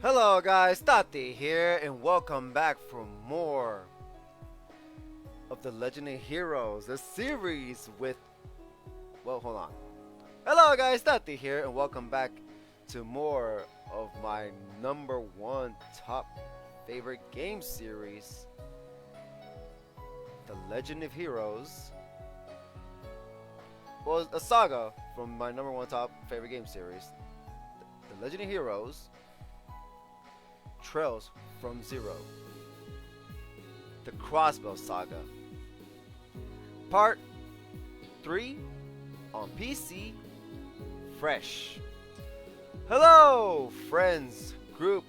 Hello guys, Tati here, and welcome back for more of the Legend of Heroes, the series with... Well, hold on. Hello guys, Tati here, and welcome back to more of my number one top favorite game series, the Legend of Heroes. Well, a saga from my number one top favorite game series, the Legend of Heroes Trails from Zero, the Crossbell saga, part 3 on PC, fresh. Hello, friends, group,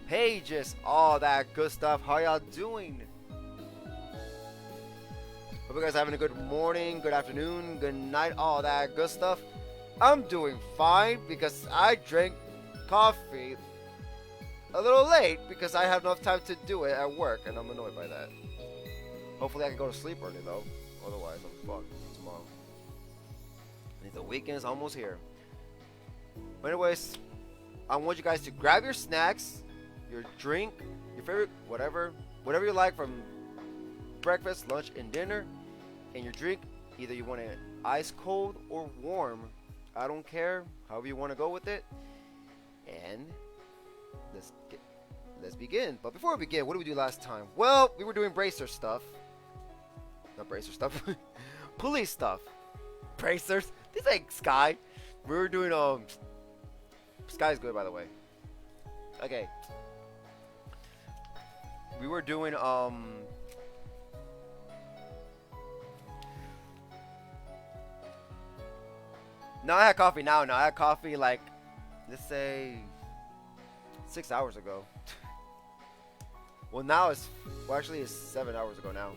pages, all that good stuff. How y'all doing? Hope you guys are having a good morning, good afternoon, good night, all that good stuff. I'm doing fine because I drank coffee a little late because I have enough time to do it at work, and I'm annoyed by that. Hopefully I can go to sleep early though, otherwise I'm fucked tomorrow. The weekend is almost here. But anyways, I want you guys to grab your snacks, your drink, your favorite whatever you like from breakfast, lunch, and dinner, and your drink. Either you want it ice cold or warm, I don't care, however you want to go with it. And let's begin. But before we begin, what did we do last time? Well, we were doing bracer stuff. Not bracer stuff. Police stuff. Bracers. This ain't Sky. We were doing Sky's good, by the way. Okay. We were doing No, I had coffee now. I had coffee like, let's say 6 hours ago. Well, now actually it's 7 hours ago now.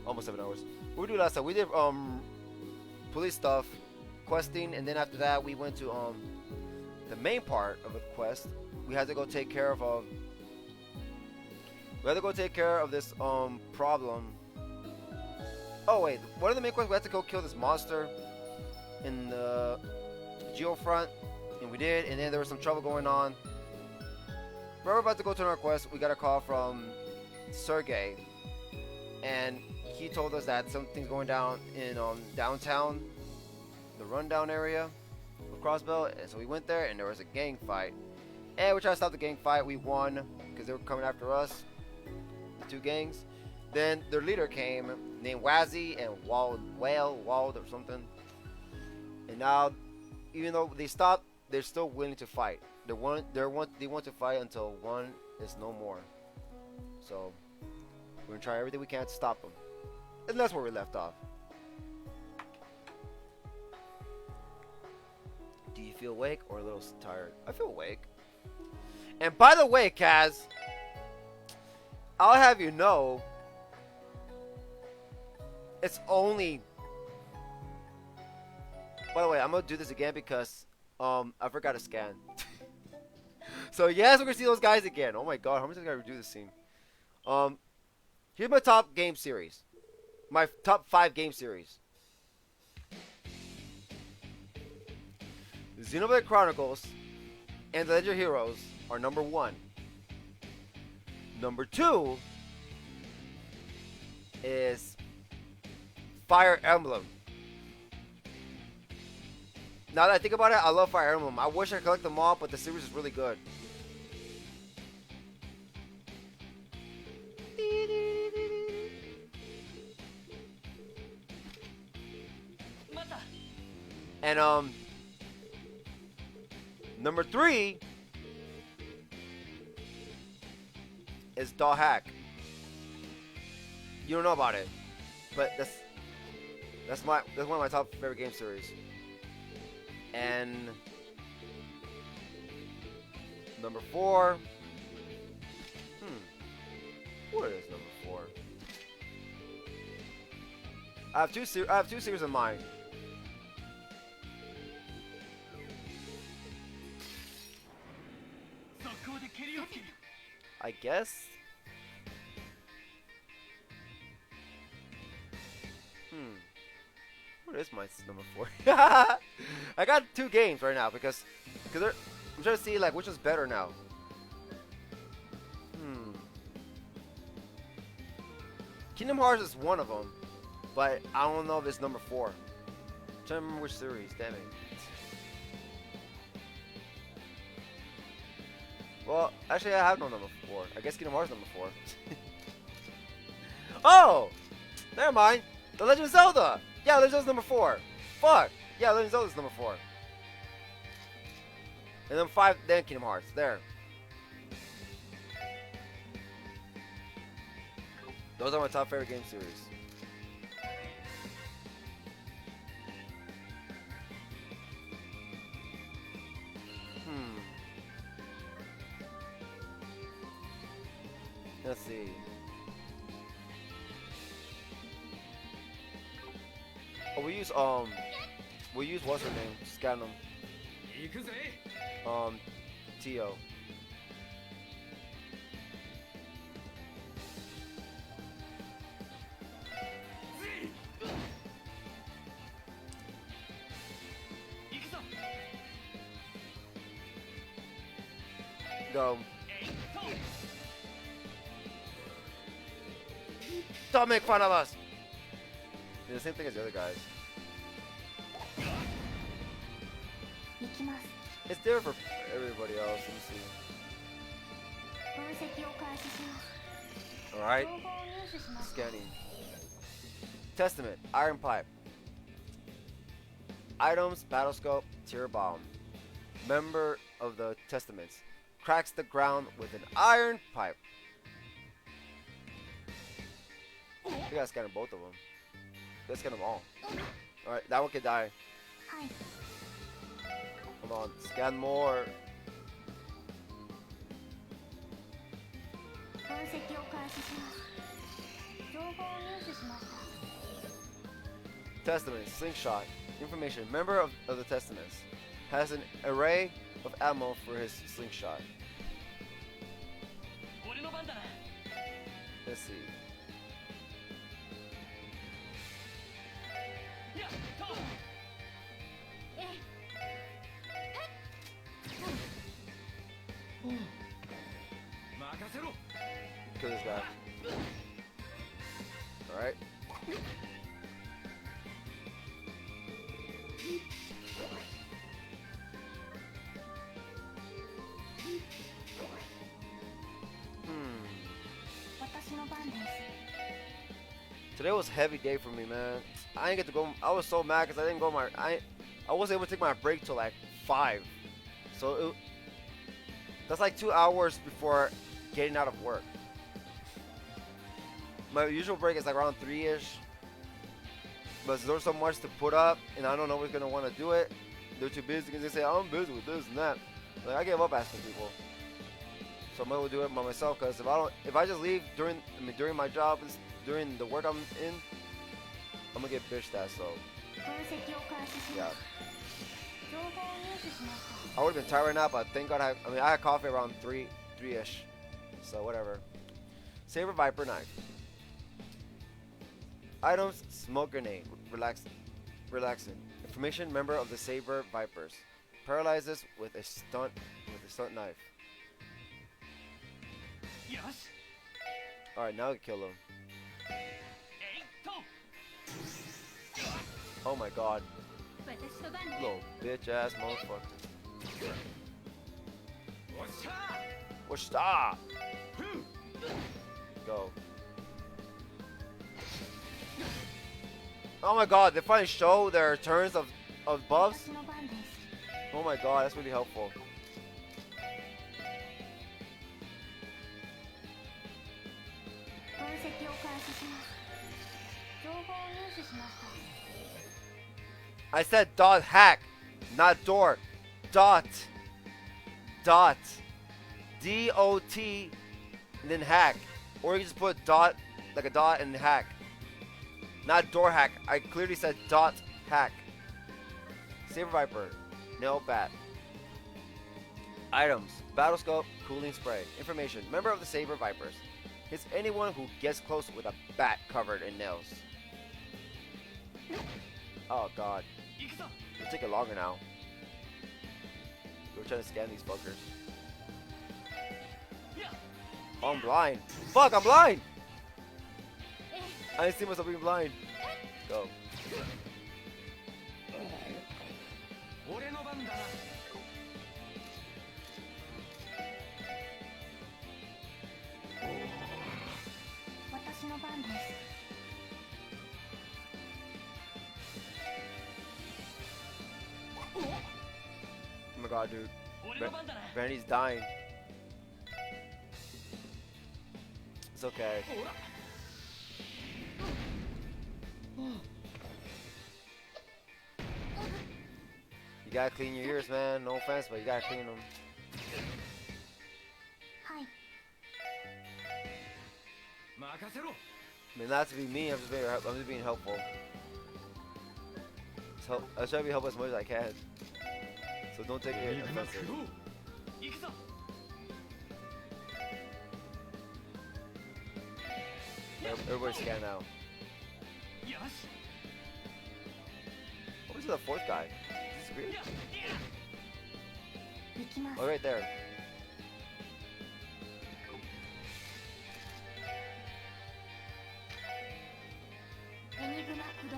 Almost 7 hours. What did we do last time? We did police stuff, questing, and then after that we went to the main part of the quest. We had to go take care of this problem. Oh wait, one of the main quests, we had to go kill this monster in the geofront, and we did, and then there was some trouble going on. We're about to go to our quest. We got a call from Sergey, and he told us that something's going down in downtown, the rundown area of Crossbell. And so we went there, and there was a gang fight. And we tried to stop the gang fight. We won because they were coming after us, the two gangs. Then their leader came, named Wazzy and Wald or something. And now, even though they stopped, they're still willing to fight. They want to fight until one is no more. So we're gonna try everything we can to stop them. And that's where we left off. Do you feel awake or a little tired? I feel awake. And by the way, Kaz, I'll have you know, it's only... By the way, I'm gonna do this again because I forgot to scan. So yes, we're gonna see those guys again. Oh my god, how much did I redo this scene? Here's my top game series. My top 5 game series. Xenoblade Chronicles and The Legend of Heroes are number 1. Number 2 is Fire Emblem. Now that I think about it, I love Fire Emblem. I wish I could collect them all, but the series is really good. And number 3 is Doll Hack. You don't know about it, but that's one of my top favorite game series. And number 4. What is number 4? I have two series in mind. I guess. What is my number 4? I got 2 games right now because I'm trying to see like which is better now. Kingdom Hearts is one of them, but I don't know if it's number 4. I'm trying to remember which series. Damn it. Well, actually, I have no number 4. I guess Kingdom Hearts number 4. Oh! Never mind. The Legend of Zelda! Yeah, Legend of Zelda's number 4. Fuck! Yeah, Legend of Zelda's number 4. And then 5, then Kingdom Hearts. There. Those are my top favorite game series. Let's see. Oh, we use what's her name? Scan them. Tio. Go. Don't make fun of us! They're the same thing as the other guys. It's different for everybody else. Let me see. Alright. Scanning. Testament. Iron Pipe. Items. Battle Scope. Tear Bomb. Member of the Testaments. Cracks the ground with an iron pipe. You gotta scan both of them. Let's scan them all. Alright, that one could die. Come on, scan more. Testament, slingshot. Information. Member of the Testaments. Has an array of ammo for his slingshot. Let's see. Kill this guy. Alright. Today was a heavy day for me, man. I didn't get to go. I was so mad because I didn't go I wasn't able to take my break till like 5. So that's like 2 hours before getting out of work. My usual break is like around 3-ish. But there's so much to put up, and I don't know who's gonna want to do it. They're too busy because they say I'm busy with this and that. Like I gave up asking people. So I'm gonna do it by myself because if I just leave during my job and during the work I'm in, I'm gonna get bitched at. So yeah. I would have been tired right now, but thank God I had coffee around 3-ish. So whatever. Saber Viper knife. Items: smoke grenade. Relaxing. Information: member of the Saber Vipers. Paralyzes with a stunt knife. Yes. All right, now I can kill him. Oh my God. Little bitch ass motherfucker. What's that? Go. Oh my God, they finally show their turns of buffs. Oh my God, that's really helpful. I said dot hack, not door. Dot. D-O-T and then hack. Or you just put dot, like a dot and hack. Not door hack. I clearly said dot hack. Saber Viper. No bat. Items. Battle Scope. Cooling Spray. Information. Member of the Saber Vipers. Hits anyone who gets close with a bat covered in nails. Oh God. It'll take it longer now. We're trying to scan these fuckers. Oh, I'm blind. Fuck, I'm blind! I didn't see myself being blind. Go. Oh my god, dude. Randy's dying. It's okay. You gotta clean your ears, man. No offense, but you gotta clean them. I mean, not to be mean, I'm just being helpful. So, I try to be helpful as much as I can. So don't take it offensive. Everybody scan now. What was the fourth guy? Is this weird? Oh, right there.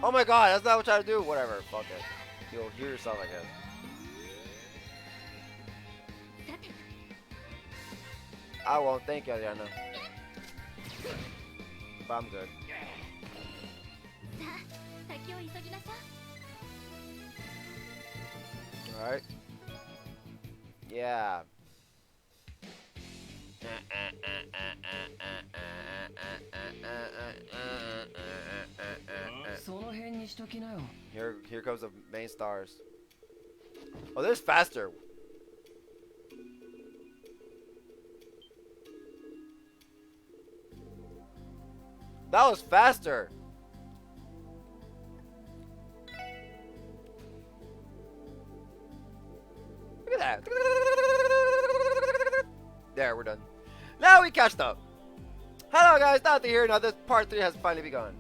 Oh my god, that's not what I'm trying to do. Whatever, fuck it. You'll hear yourself, I guess. I won't, thank you, Adriana. But I'm good. Alright. Yeah. Here comes the main stars. Oh, this is faster. That was faster. Look at that. There, we're done. Now we catched up. Hello guys, Dante here. Now this part 3 has finally begun.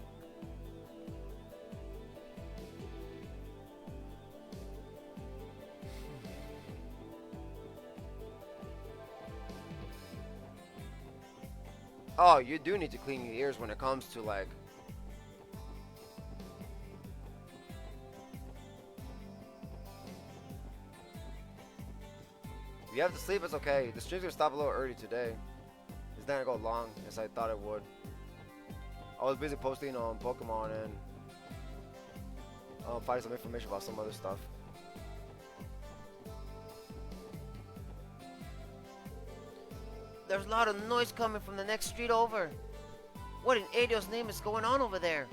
Oh, you do need to clean your ears when it comes to like... If you have to sleep, it's okay. The stream's gonna stop a little early today. It's not gonna go long as I thought it would. I was busy posting on Pokemon and finding some information about some other stuff. There's a lot of noise coming from the next street over. What in Adio's name is going on over there?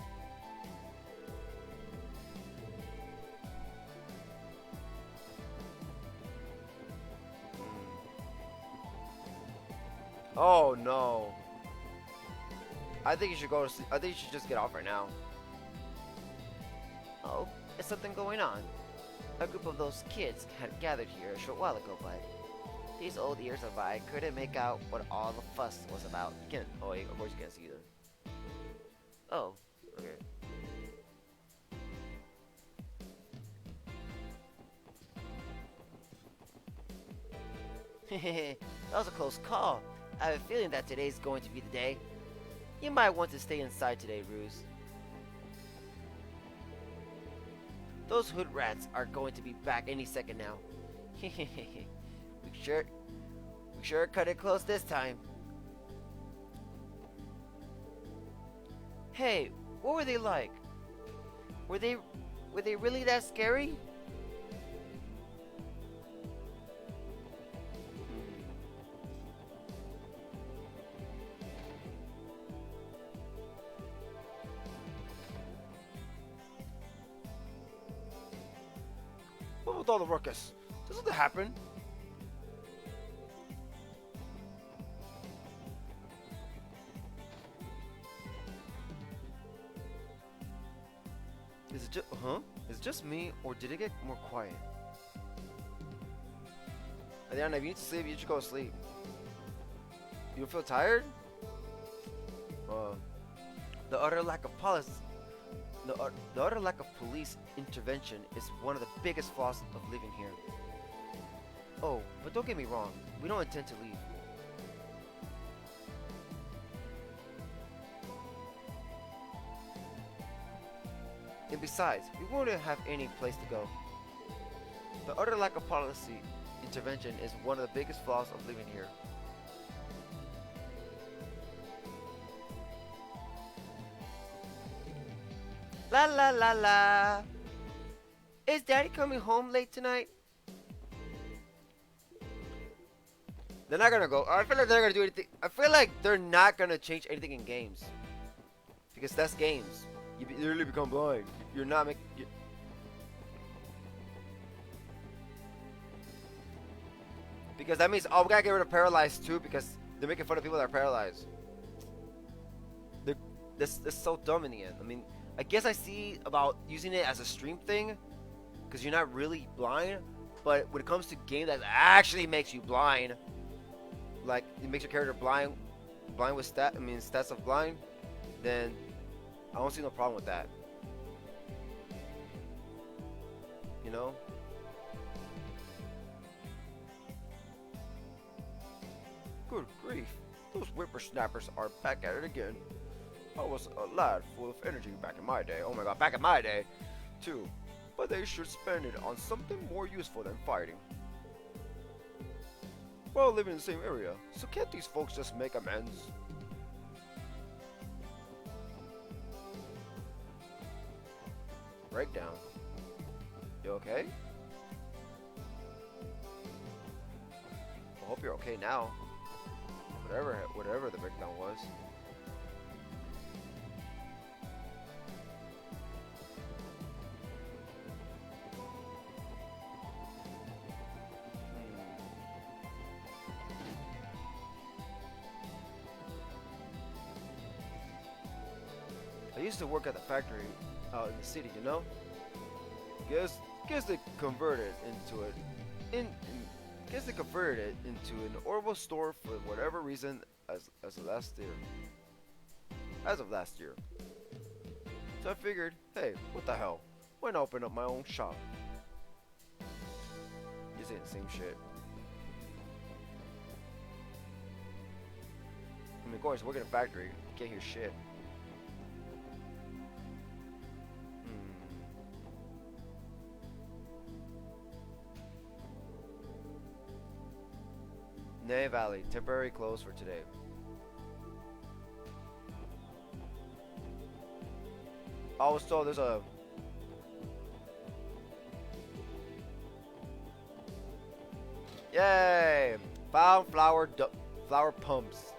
Oh no. I think you should go to sleep. I think you should just get off right now. Oh, is something going on? A group of those kids had gathered here a short while ago, but these old ears of mine couldn't make out what all the fuss was about. You can't. Oh, of course you can't see either. Oh, okay. That was a close call. I have a feeling that today's going to be the day. You might want to stay inside today, Ruse. Those hood rats are going to be back any second now. we sure cut it close this time. Hey, what were they like? Were they really that scary? What with all the ruckus? Doesn't that happen? Is it just Is it just me, or did it get more quiet? Adriana, if you need to sleep, you should go to sleep. You feel tired? The utter lack of policy. The utter lack of police intervention is one of the biggest flaws of living here. Oh, but don't get me wrong, we don't intend to leave. And besides, we wouldn't have any place to go. The utter lack of policy intervention is one of the biggest flaws of living here. La la la la. Is Daddy coming home late tonight? They're not gonna go. I feel like they're gonna do anything. I feel like they're not gonna change anything in games, because that's games. You literally become blind. You're not making. Because that means, oh, we gotta get rid of paralyzed too, because they're making fun of people that are paralyzed. This is so dumb in the end. I mean, I guess I see about using it as a stream thing, because you're not really blind. But when it comes to game that actually makes you blind, like it makes your character blind with stats of blind, then I don't see no problem with that. You know? Good grief, those whippersnappers are back at it again. I was a lad full of energy back in my day. Oh my god, back in my day, too. But they should spend it on something more useful than fighting. We're all living in the same area, so can't these folks just make amends? Breakdown. You okay? I hope you're okay now. Whatever the breakdown was. I used to work at the factory out in the city, you know? Guess they converted into it. Guess they converted it into an orbital store for whatever reason as of last year. As of last year. So I figured, hey, what the hell? Why not open up my own shop? You saying the same shit. I mean, of course, working in a factory, you can't hear shit. Nay Valley, temporary closed for today. I was told there's a... Yay! Found flower pumps.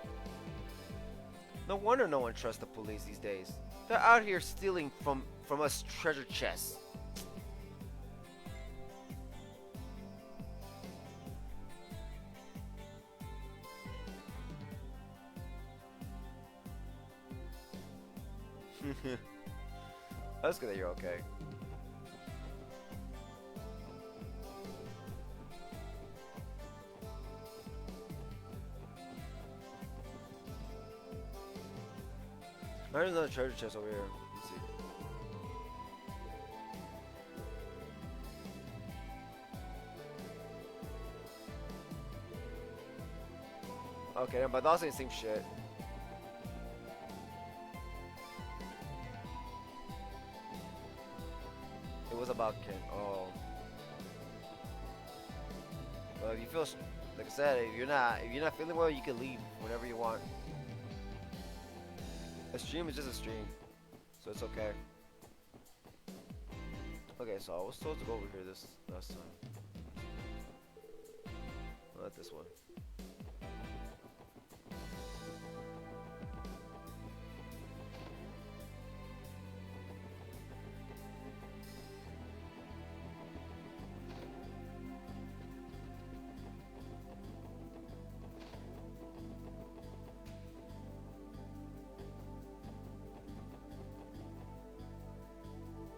No wonder no one trusts the police these days. They're out here stealing from us treasure chests. That's good that you're okay. There's another treasure chest over here. Let's see. Okay, but that's the same shit. It was about Ken. Oh. Well, if you feel, like I said, if you're not feeling well, you can leave whenever you want. A stream is just a stream, so it's okay. Okay, so I was told to go over here this last time. Not this one.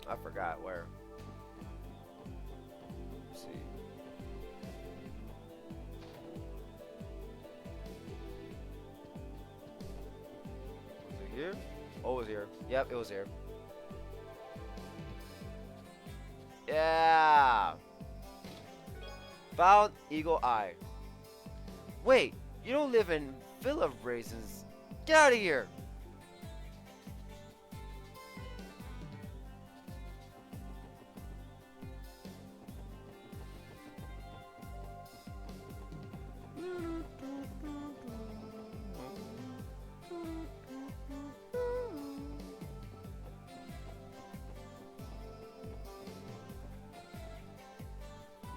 I forgot where. Let's see. Was it here? Oh, it was here. Yep, it was here. Yeah. Found Eagle Eye. Wait, you don't live in Villa Raisins. Get out of here.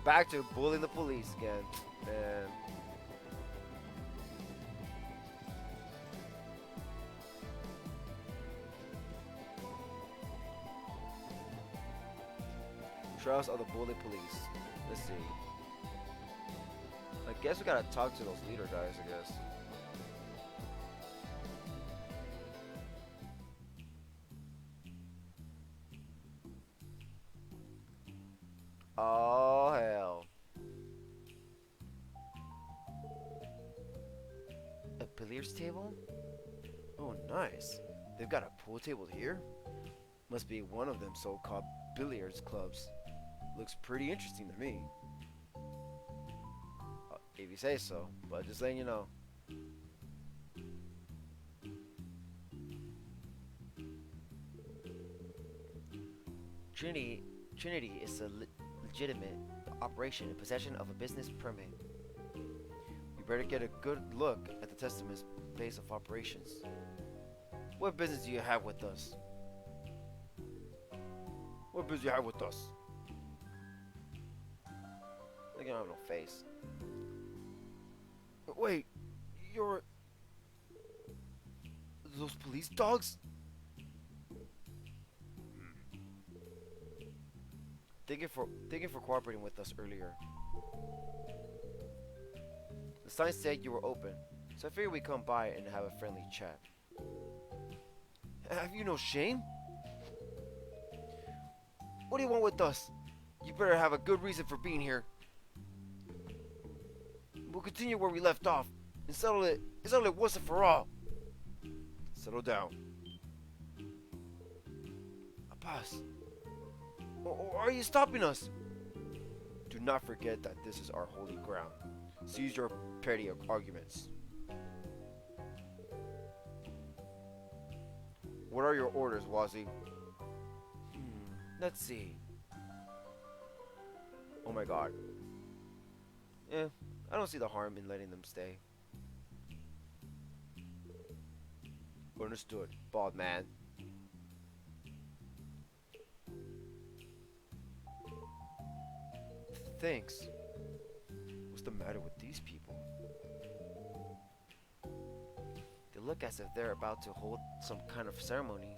back to bullying the police again. Man. Trials of the bully police. Let's see. I guess we gotta talk to those leader guys, I guess. Oh, hell. A billiards table? Oh, nice. They've got a pool table here? Must be one of them so-called billiards clubs. Looks pretty interesting to me. If you say so, but just letting you know. Trinity is a legitimate operation in possession of a business permit. We better get a good look at the Testament's base of operations. What business do you have with us? What business do you have with us? I don't have no face. Wait, you're... those police dogs? Thank you for cooperating with us earlier. The sign said you were open, so I figured we'd come by and have a friendly chat. Have you no shame? What do you want with us? You better have a good reason for being here. We'll continue where we left off and settle it once and for all. Settle down. Abbas, are you stopping us? Do not forget that this is our holy ground. Cease your petty arguments. What are your orders, Wazi? Let's see. Oh my god. I don't see the harm in letting them stay. Understood, bald man. Thanks. What's the matter with these people? They look as if they're about to hold some kind of ceremony.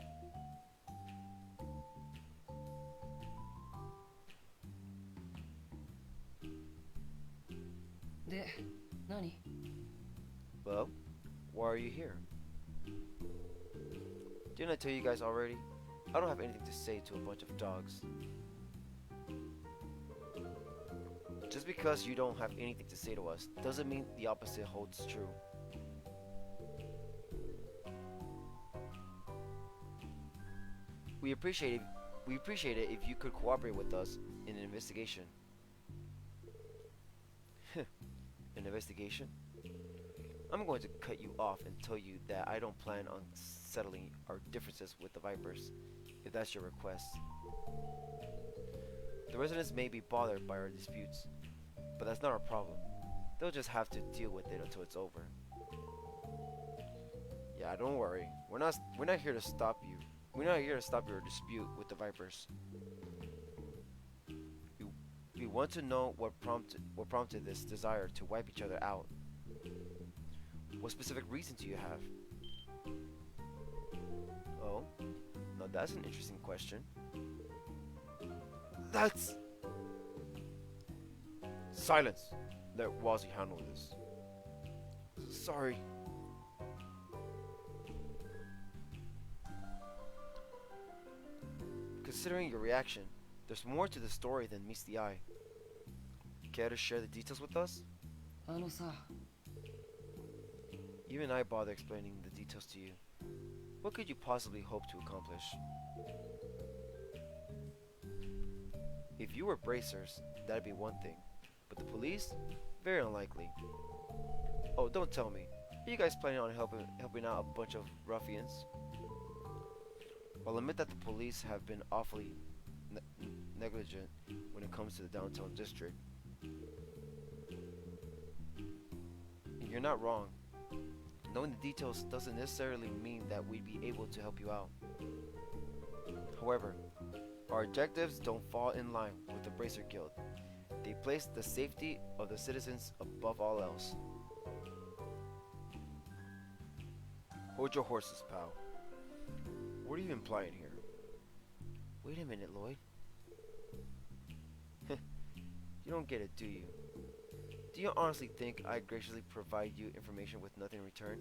Nani? Well, why are you here? Didn't I tell you guys already? I don't have anything to say to a bunch of dogs. Just because you don't have anything to say to us doesn't mean the opposite holds true. We appreciate it if you could cooperate with us in an investigation. An investigation? I'm going to cut you off and tell you that I don't plan on settling our differences with the Vipers, if that's your request. The residents may be bothered by our disputes, but that's not our problem. They'll just have to deal with it until it's over. Yeah, don't worry. We're not here to stop you. We're not here to stop your dispute with the Vipers. We want to know what prompted this desire to wipe each other out. What specific reason do you have? Oh, now that's an interesting question. That's... Silence! Let Wazi handle this. Sorry. Considering your reaction, there's more to the story than meets the eye. Care to share the details with us? Even I bother explaining the details to you. What could you possibly hope to accomplish? If you were bracers, that'd be one thing. But the police? Very unlikely. Oh, don't tell me. Are you guys planning on helping out a bunch of ruffians? I'll admit that the police have been awfully negligent when it comes to the downtown district. And you're not wrong. Knowing the details doesn't necessarily mean that we'd be able to help you out. However, our objectives don't fall in line with the Bracer Guild, They place the safety of the citizens above all else. Hold your horses, pal. What are you implying here? Wait a minute, Lloyd. You don't get it, do you? Do you honestly think I'd graciously provide you information with nothing in return?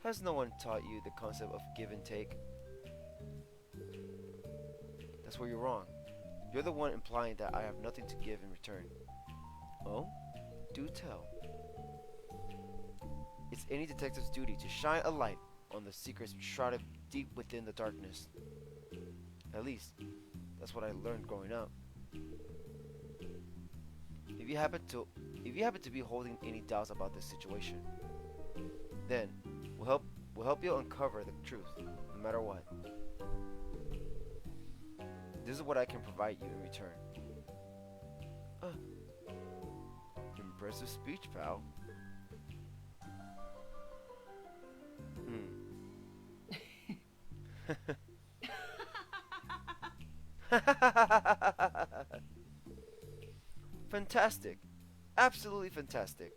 Has no one taught you the concept of give and take? That's where you're wrong. You're the one implying that I have nothing to give in return. Oh? Do tell. It's any detective's duty to shine a light on the secrets shrouded deep within the darkness. At least, that's what I learned growing up. If you happen to be holding any doubts about this situation, then we'll help you uncover the truth, no matter what. This is what I can provide you in return. Impressive speech, pal. Fantastic. Absolutely fantastic.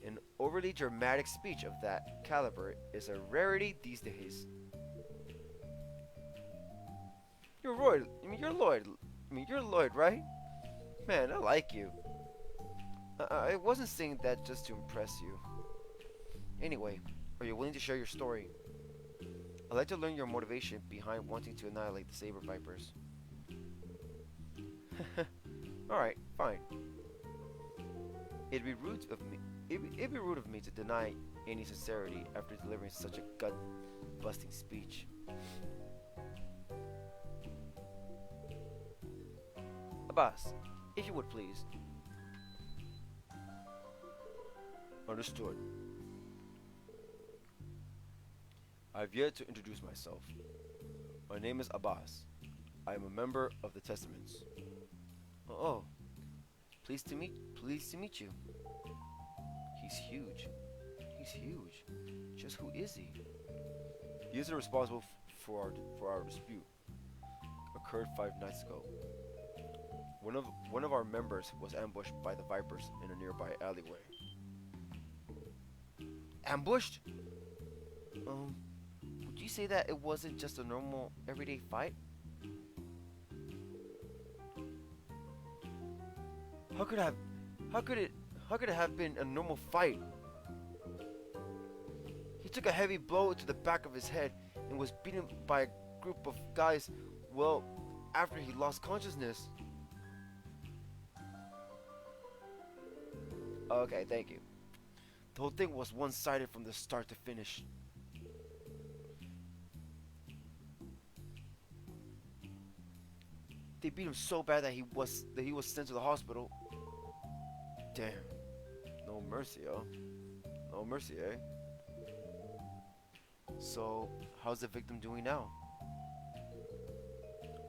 An overly dramatic speech of that caliber is a rarity these days. You're Lloyd. You're Lloyd, right? Man, I like you. I wasn't saying that just to impress you. Anyway, are you willing to share your story? I'd like to learn your motivation behind wanting to annihilate the Saber Vipers. Alright, fine. It'd be rude of me to deny any sincerity after delivering such a gut-busting speech. Abbas, if you would please. Understood. I've yet to introduce myself. My name is Abbas. I am a member of the Testaments. Oh, pleased to meet you. He's huge. Just who is he? He is responsible for our dispute. Occurred 5 nights ago. One of our members was ambushed by the Vipers in a nearby alleyway. Ambushed? Would you say that it wasn't just a normal everyday fight? How could it have been a normal fight? He took a heavy blow to the back of his head and was beaten by a group of guys well after he lost consciousness. Okay, thank you. The whole thing was one-sided from the start to finish. They beat him so bad that he was sent to the hospital. Damn. No mercy, huh? No mercy, eh? So, how's the victim doing now?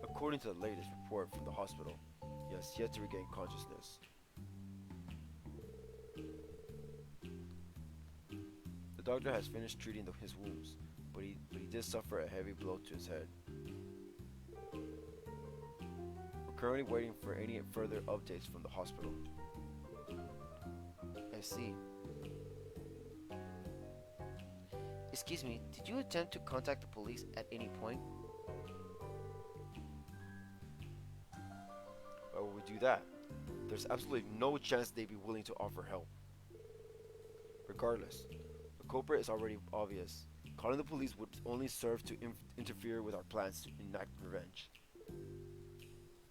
According to the latest report from the hospital, he has yet to regain consciousness. The doctor has finished treating his wounds, but he did suffer a heavy blow to his head. We're currently waiting for any further updates from the hospital. I see. Excuse me, did you attempt to contact the police at any point? Why would we do that? There's absolutely no chance they'd be willing to offer help. Regardless, the culprit is already obvious. Calling the police would only serve to interfere with our plans to enact revenge.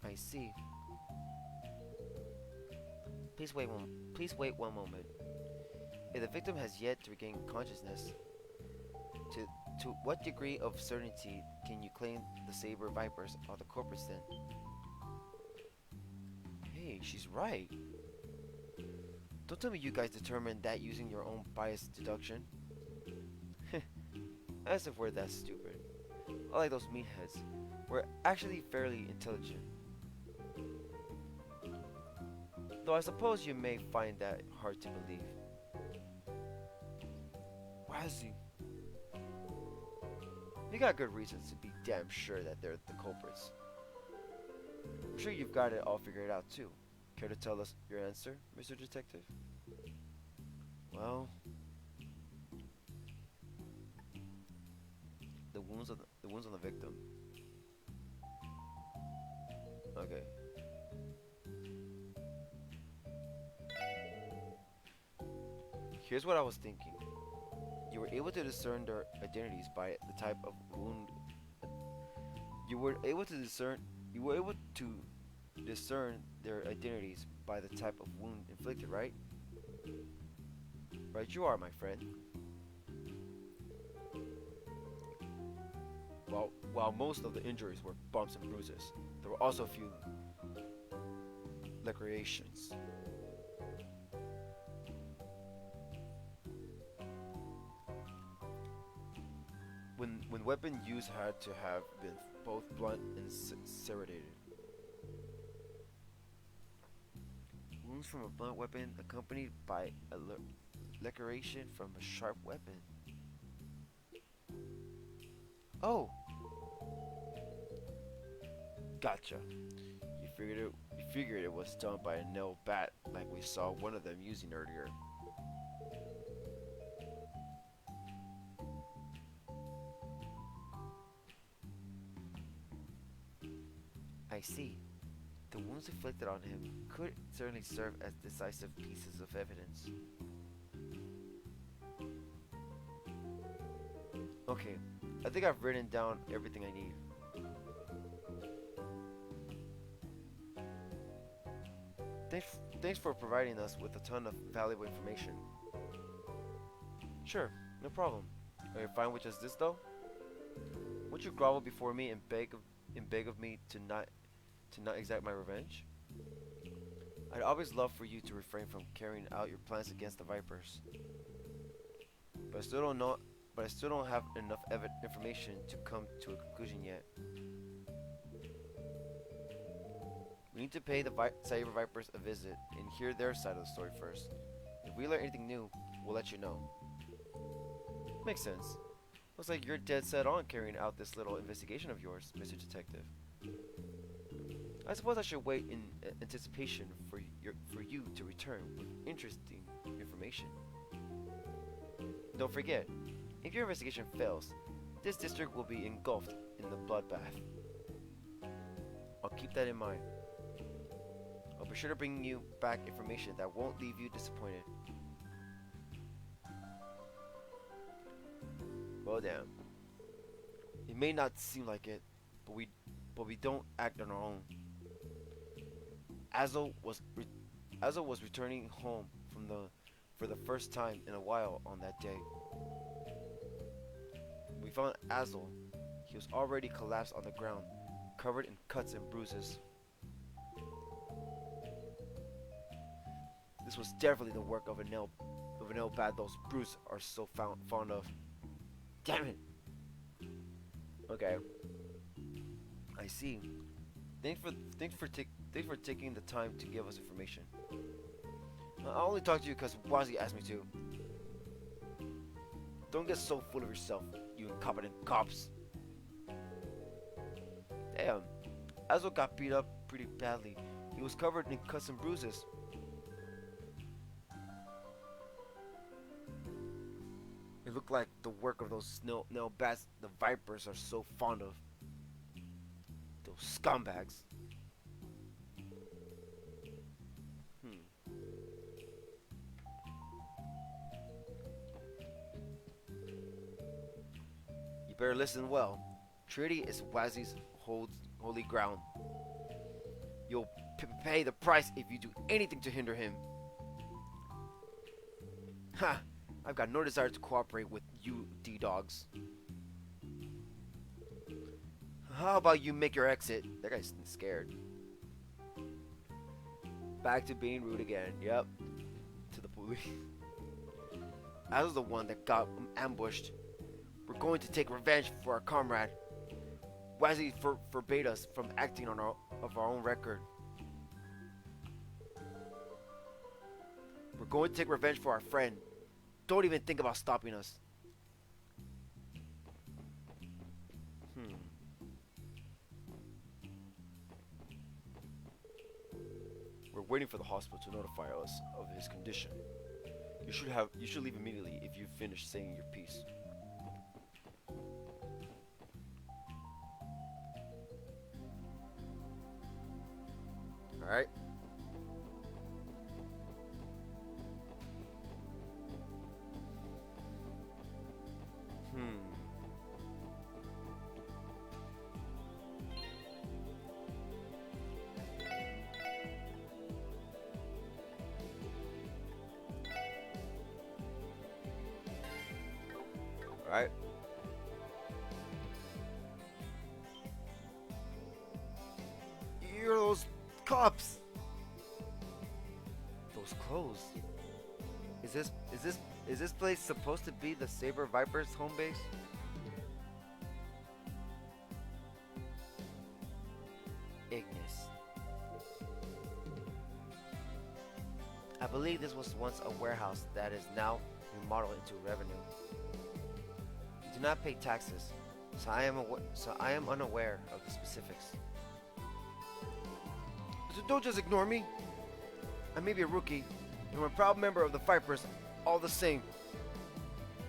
I see. Please wait one moment. If the victim has yet to regain consciousness, to what degree of certainty can you claim the Saber Vipers are the culprits then? Hey, she's right. Don't tell me you guys determined that using your own biased deduction. As if we're that stupid. Unlike those meatheads, we're actually fairly intelligent. Though I suppose you may find that hard to believe. Wazzy. You got good reasons to be damn sure that they're the culprits. I'm sure you've got it all figured out too. Care to tell us your answer, Mr. Detective? Well, the wounds on the victim. Okay. Here's what I was thinking. You were able to discern their identities by the type of wound. You were able to discern. You were able to discern their identities by the type of wound inflicted, right? Right, you are, my friend. While most of the injuries were bumps and bruises, there were also a few lacerations. When weapon use had to have been both blunt and serrated. Wounds from a blunt weapon accompanied by a laceration from a sharp weapon. Oh, gotcha. You figured it was done by a nail bat, like we saw one of them using earlier. I see. The wounds inflicted on him could certainly serve as decisive pieces of evidence. Okay, I think I've written down everything I need. Thanks for providing us with a ton of valuable information. Sure, no problem. Are you fine with just this though? Would you grovel before me and beg of me to not exact my revenge? I'd always love for you to refrain from carrying out your plans against the Vipers. But I still don't have enough information to come to a conclusion yet. We need to pay the Cyber Vipers a visit and hear their side of the story first. If we learn anything new, we'll let you know. Makes sense. Looks like you're dead set on carrying out this little investigation of yours, Mr. Detective. I suppose I should wait in anticipation for you to return with interesting information. Don't forget, if your investigation fails, this district will be engulfed in the bloodbath. I'll keep that in mind. I'll be sure to bring you back information that won't leave you disappointed. Well, damn. It may not seem like it, but we don't act on our own. Azel was returning home for the first time in a while on that day. We found Azel. He was already collapsed on the ground, covered in cuts and bruises. This was definitely the work of a nail bat those brutes are so fond of. Damn it! Okay. I see. Thanks for taking the time to give us information. I only talked to you because Wazi asked me to. Don't get so full of yourself, you incompetent cops. Damn, Azo got beat up pretty badly. He was covered in cuts and bruises. It looked like the work of those nail bats the Vipers are so fond of. Those scumbags. You better listen well. Treaty is Wazi's holy ground. You'll pay the price if you do anything to hinder him. Ha! I've got no desire to cooperate with you D-dogs. How about you make your exit? That guy's scared. Back to being rude again. Yep. To the police. I was the one that got ambushed. We're going to take revenge for our comrade. Wazi forbade us from acting on our own record. We're going to take revenge for our friend. Don't even think about stopping us. waiting for the hospital to notify us of his condition. You should leave immediately if you finish saying your piece. Alright. Alright. You're those cops. Those clothes. Is this place supposed to be the Saber Vipers home base? Ignis. I believe this was once a warehouse that is now remodeled into revenue. You do not pay taxes, so I am unaware of the specifics. So don't just ignore me. I may be a rookie, but I'm a proud member of the Vipers all the same.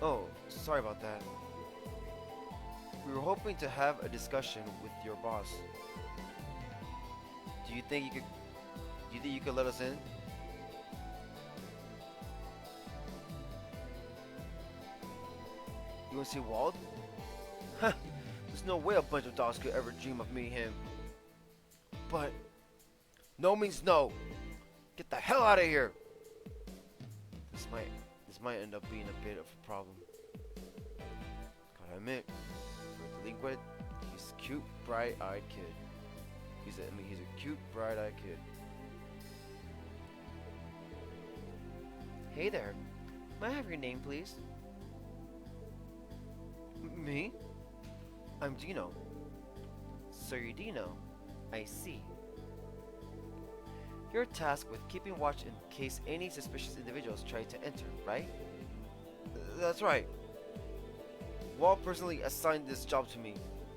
Oh, sorry about that. We were hoping to have a discussion with your boss. Do you think you could let us in? You want to see Wald? Huh, there's no way a bunch of dogs could ever dream of meeting him. But no means no. Get the hell out of here. This might end up being a bit of a problem. Gotta admit, for a delinquent, he's a cute, bright-eyed kid. He's a cute, bright-eyed kid. Hey there. May I have your name, please? Me? I'm Dino. So you're Dino. I see. You're tasked with keeping watch in case any suspicious individuals try to enter, right? That's right. Walt personally assigned this job to me.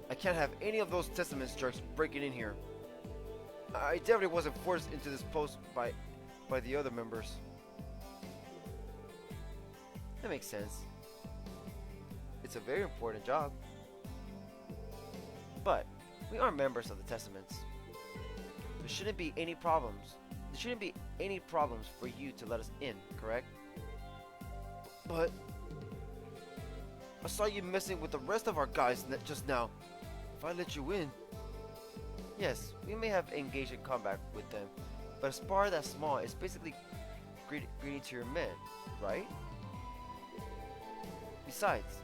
I can't have any of those Testaments jerks breaking in here. I definitely wasn't forced into this post by the other members. That makes sense. It's a very important job. But we are members of the Testaments. There shouldn't be any problems. There shouldn't be any problems for you to let us in, correct? But I saw you messing with the rest of our guys just now. If I let you in... Yes, we may have engaged in combat with them, but a spar that small is basically greeting to your men, right? Besides,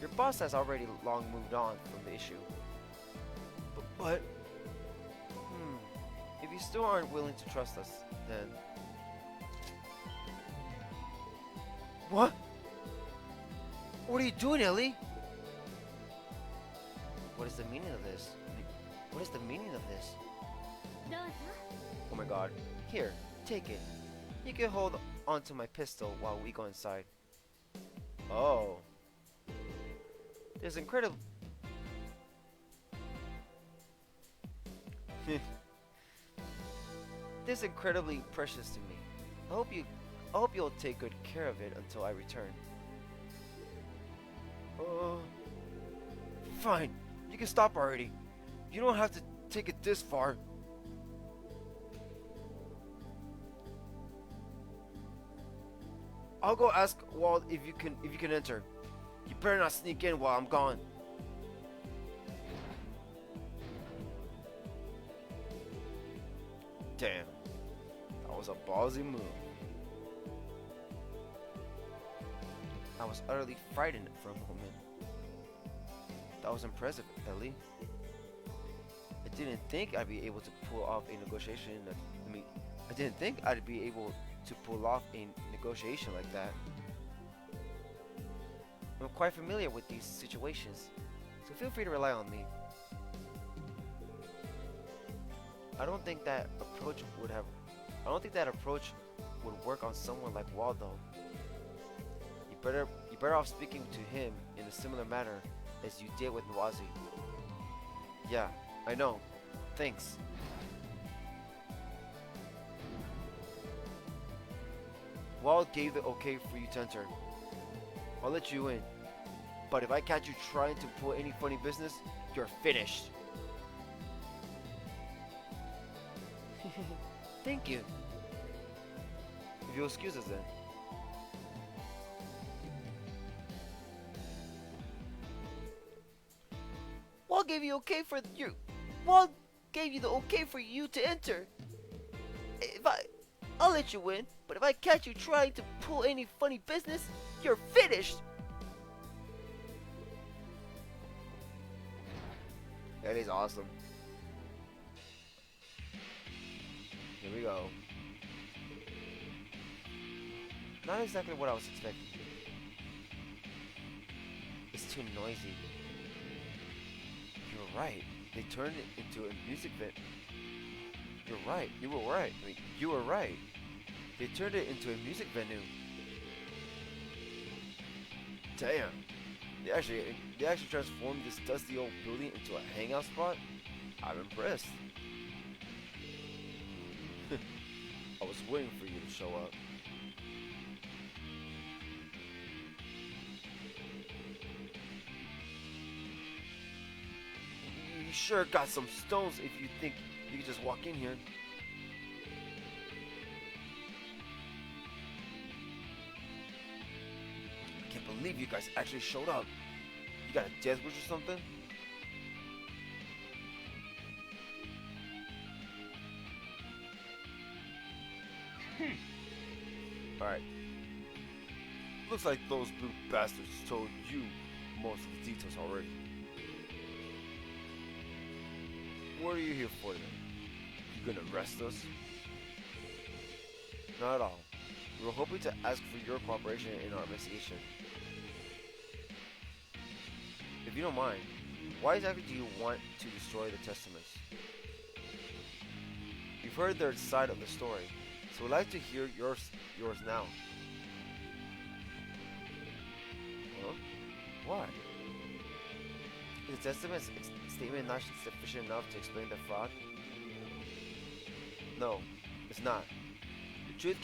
your boss has already long moved on from the issue. But if you still aren't willing to trust us, then... What? What are you doing, Ellie? What is the meaning of this? What is the meaning of this? Oh my god. Here, take it. You can hold onto my pistol while we go inside. Oh. There's incredible... This is incredibly precious to me. I hope you'll take good care of it until I return. Fine. You can stop already. You don't have to take it this far. I'll go ask Wald if you can enter. You better not sneak in while I'm gone. Damn. That was a ballsy move. I was utterly frightened for a moment. That was impressive, Ellie. I didn't think I'd be able to pull off a negotiation. I didn't think I'd be able to pull off a negotiation like that. I'm quite familiar with these situations, so feel free to rely on me. I don't think that approach would work on someone like Waldo. You're better off speaking to him in a similar manner as you did with Nwazi. Yeah, I know. Thanks. Wald gave the okay for you to enter. I'll let you in. But if I catch you trying to pull any funny business, you're finished. Thank you. If you'll excuse us then. Walt gave you okay for you. Walt gave you the okay for you to enter. I'll let you in, but if I catch you trying to pull any funny business, you're finished. That is awesome. Here we go. Not exactly what I was expecting. It's too noisy. You're right. They turned it into a music venue. You're right. You were right. I mean, you were right. They turned it into a music venue. Damn. They actually transformed this dusty old building into a hangout spot? I'm impressed. I was waiting for you to show up. You sure got some stones if you think you can just walk in here. I can't believe you guys actually showed up. You got a death wish or something? Alright. Looks like those blue bastards told you most of the details already. What are you here for then? You gonna arrest us? Not at all. We were hoping to ask for your cooperation in our investigation. If you don't mind, why exactly do you want to destroy the testaments? You've heard their side of the story, so we'd like to hear yours now. Huh? Why? Is the testament's statement not sufficient enough to explain the fraud? No, it's not. The truth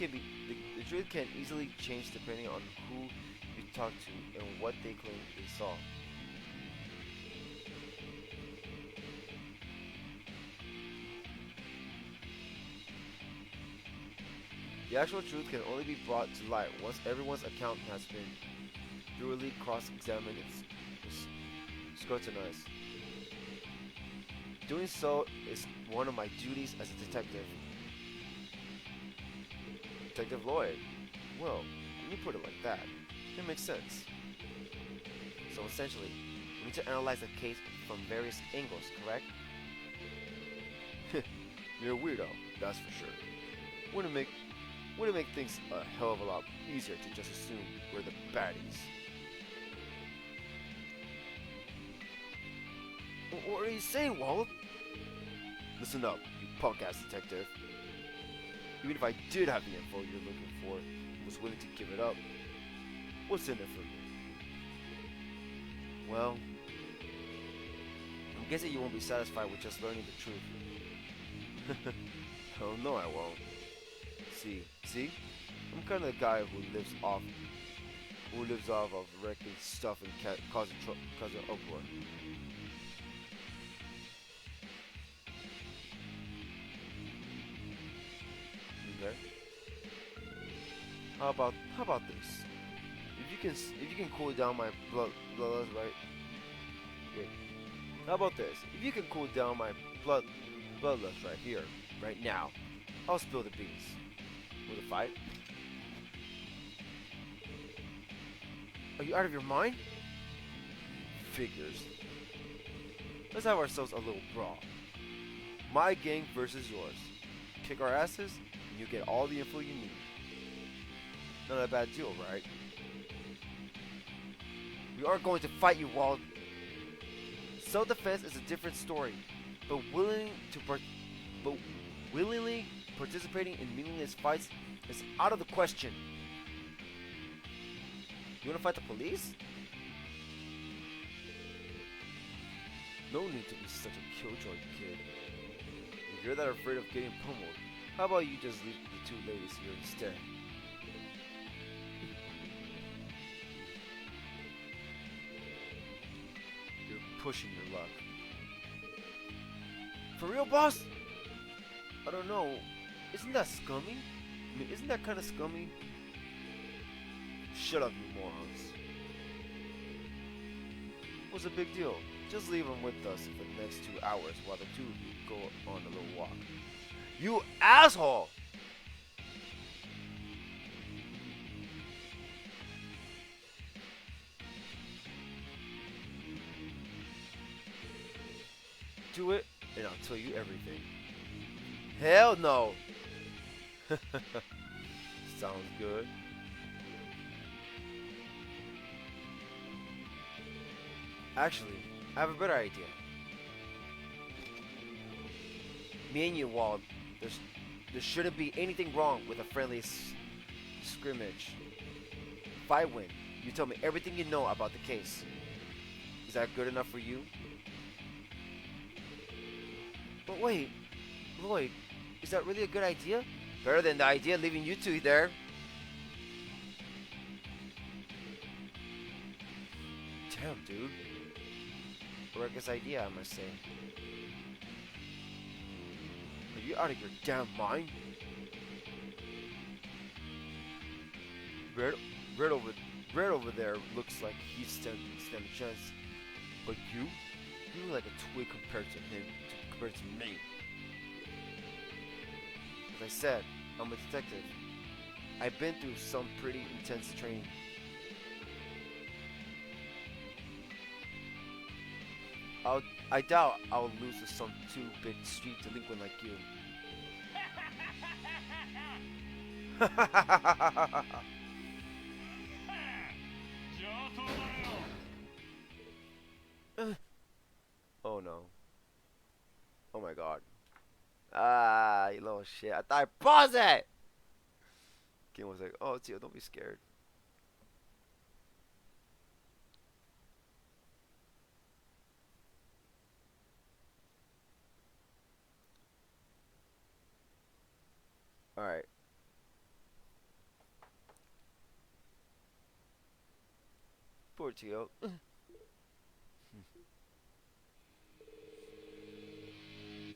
can easily change depending on who you talk to and what they claim they saw. The actual truth can only be brought to light once everyone's account has been thoroughly cross-examined and scrutinized. Doing so is one of my duties as a detective. Detective Lloyd. Well, when you put it like that, it makes sense. So essentially, we need to analyze the case from various angles, correct? You're a weirdo, that's for sure. Wouldn't it make things a hell of a lot easier to just assume we're the baddies? What are you saying, Walt? Listen up, you punk-ass detective. Even if I did have the info you're looking for and was willing to give it up, what's in it for you? Well, I'm guessing you won't be satisfied with just learning the truth. Hell no, I won't. See? I'm kind of the guy who lives off of wrecking stuff and causing uproar. Okay. How about this? If you can cool down my bloodlust, right? Wait. How about this? If you can cool down my bloodlust right here, right now, I'll spill the beans. With a fight? Are you out of your mind? Figures. Let's have ourselves a little brawl. My gang versus yours. Kick our asses, and you get all the info you need. Not a bad deal, right? We aren't going to fight you, Walt. Self-defense is a different story, but willingly participating in meaningless fights is out of the question. You wanna fight the police? No need to be such a killjoy, kid. If you're that afraid of getting pummeled, how about you just leave the two ladies here instead? pushing your luck. For real, boss? I don't know. Isn't that scummy? I mean, isn't that kind of scummy? Shut up, you morons. What's the big deal? Just leave him with us for the next 2 hours while the two of you go on a little walk. You asshole! Do it, and I'll tell you everything. Hell no! Sounds good. Actually, I have a better idea. Me and you, Walt, there shouldn't be anything wrong with a friendly scrimmage. If I win, you tell me everything you know about the case. Is that good enough for you? But wait, Lloyd, is that really a good idea? Better than the idea of leaving you two there. Damn, dude. Reckless idea, I must say. Are you out of your damn mind? Red over there looks like he stand a chance. But you look like a twig compared to him, compared to me. As I said, I'm a detective. I've been through some pretty intense training. I doubt I'll lose to some two-bit street delinquent like you. Oh no. Oh my god. Ah, you little shit. I thought I paused it! Kim was like, oh, Tio, don't be scared. Alright. Poor Tio.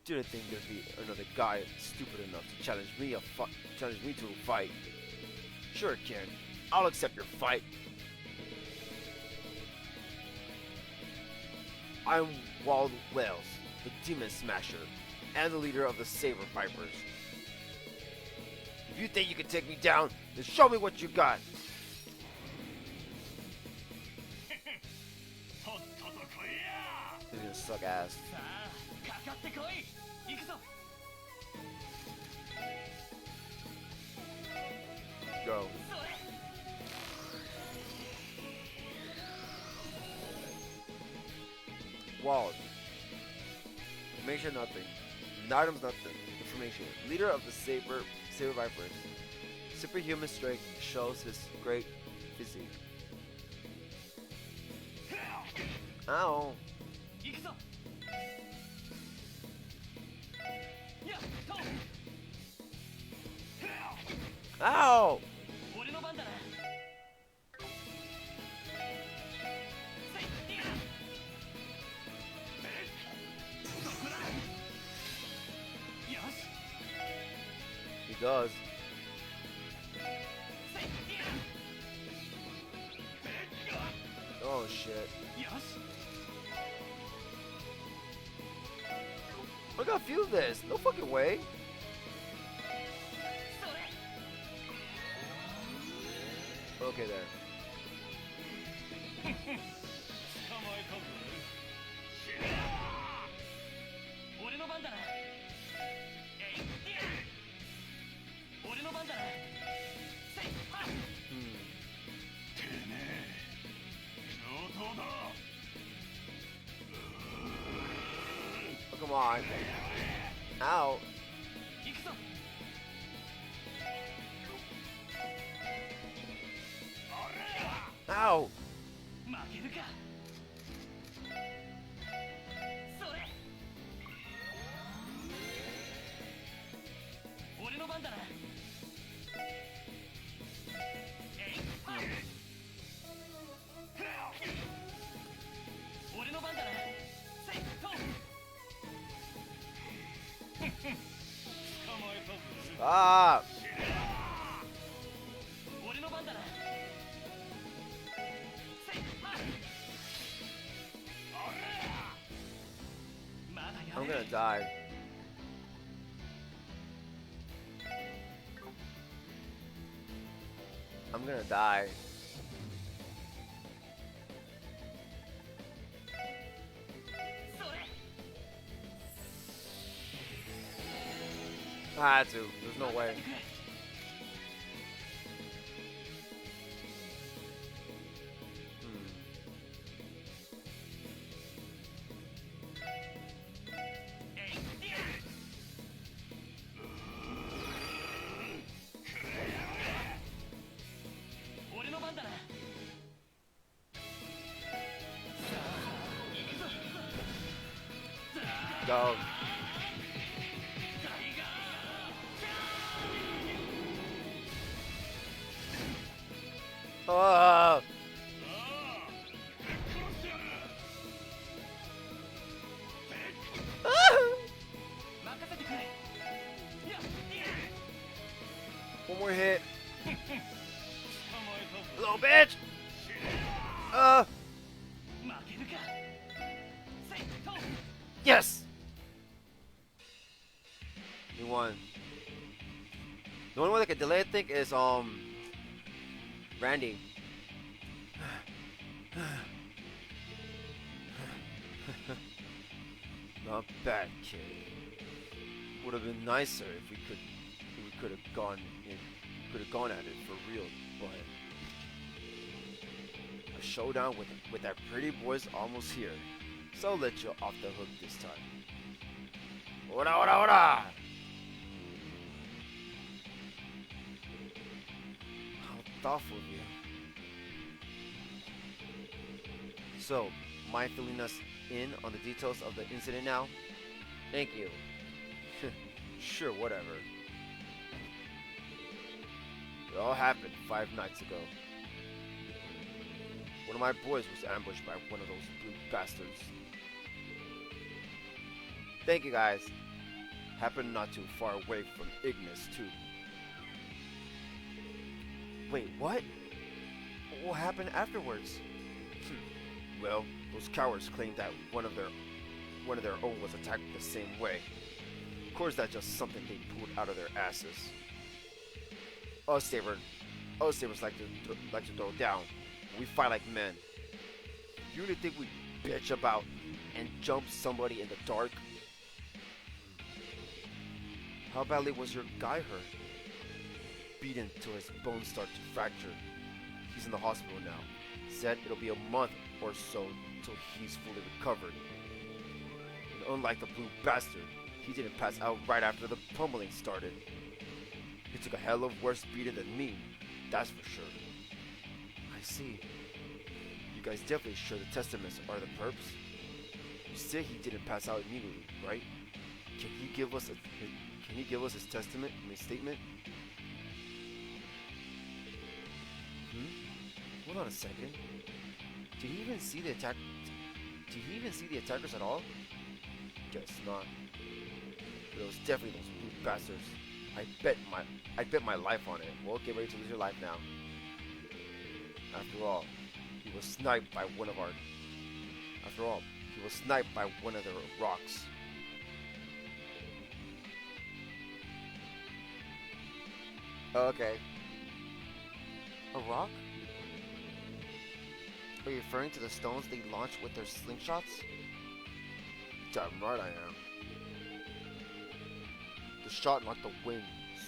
Didn't think there'd be another guy stupid enough to challenge me to a fight. Sure, Ken. I'll accept your fight. I'm Wald Wells, the Demon Smasher, and the leader of the Saber Vipers. If you think you can take me down, then show me what you got. You're gonna suck ass. Go. Wald. Information nothing. Items nothing. Information. Leader of the Saber Vipers. Superhuman strength shows his great physique. Ow. Ow! He does. Oh shit. I got a few of this. No fucking way. Okay then. Oh, come on. Ow. Ow! Ah! I'm gonna die. I'm gonna die. I had to. There's no way. Go. Oh. One more hit. Little bitch. Yes. You won. The only one that can delay, I think, is Randy. Not bad, kid. Would have been nicer if we could have gone at it for real, but a showdown with that pretty boy's almost here. So I'll let you off the hook this time. Ora ora ora! How thoughtful of you. So, mind filling us in on the details of the incident now? Thank you. Sure, whatever. It all happened 5 nights ago. One of my boys was ambushed by one of those blue bastards. Thank you, guys. Happened not too far away from Ignis, too. Wait, what? What happened afterwards? Well, those cowards claimed that one of their own was attacked the same way. Of course, that's just something they pulled out of their asses. Us sabers like to throw down. We fight like men. You really think we bitch about and jump somebody in the dark? How badly was your guy hurt? Beaten till his bones start to fracture. He's in the hospital now. Said it'll be a month or so till he's fully recovered. And unlike the blue bastard, he didn't pass out right after the pummeling started. He took a hell of worse beating than me, that's for sure. I see. You guys definitely sure the testaments are the perps? You say he didn't pass out immediately, right? Can he give us his statement? Hold on a second. Did he even see the attackers at all? Guess not. But it was definitely those blue bastards. I bet my life on it. Well, get ready to lose your life now. After all, he was sniped by one of their rocks. Okay. A rock? Are you referring to the stones they launched with their slingshots? Damn right I am. The shot knocked the wind,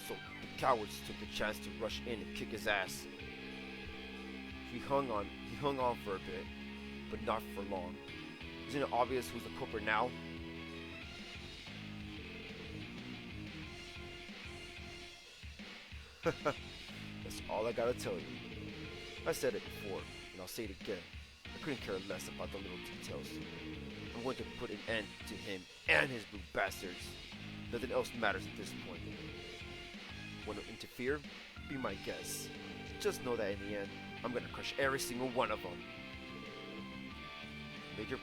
so the cowards took the chance to rush in and kick his ass. He hung on for a bit, but not for long. Isn't it obvious who's the culprit now? That's all I gotta tell you. I said it before, and I'll say it again. I couldn't care less about the little details. I'm going to put an end to him and his blue bastards. Nothing else matters at this point. Want to interfere? Be my guest. Just know that in the end, I'm gonna crush every single one of them. You made your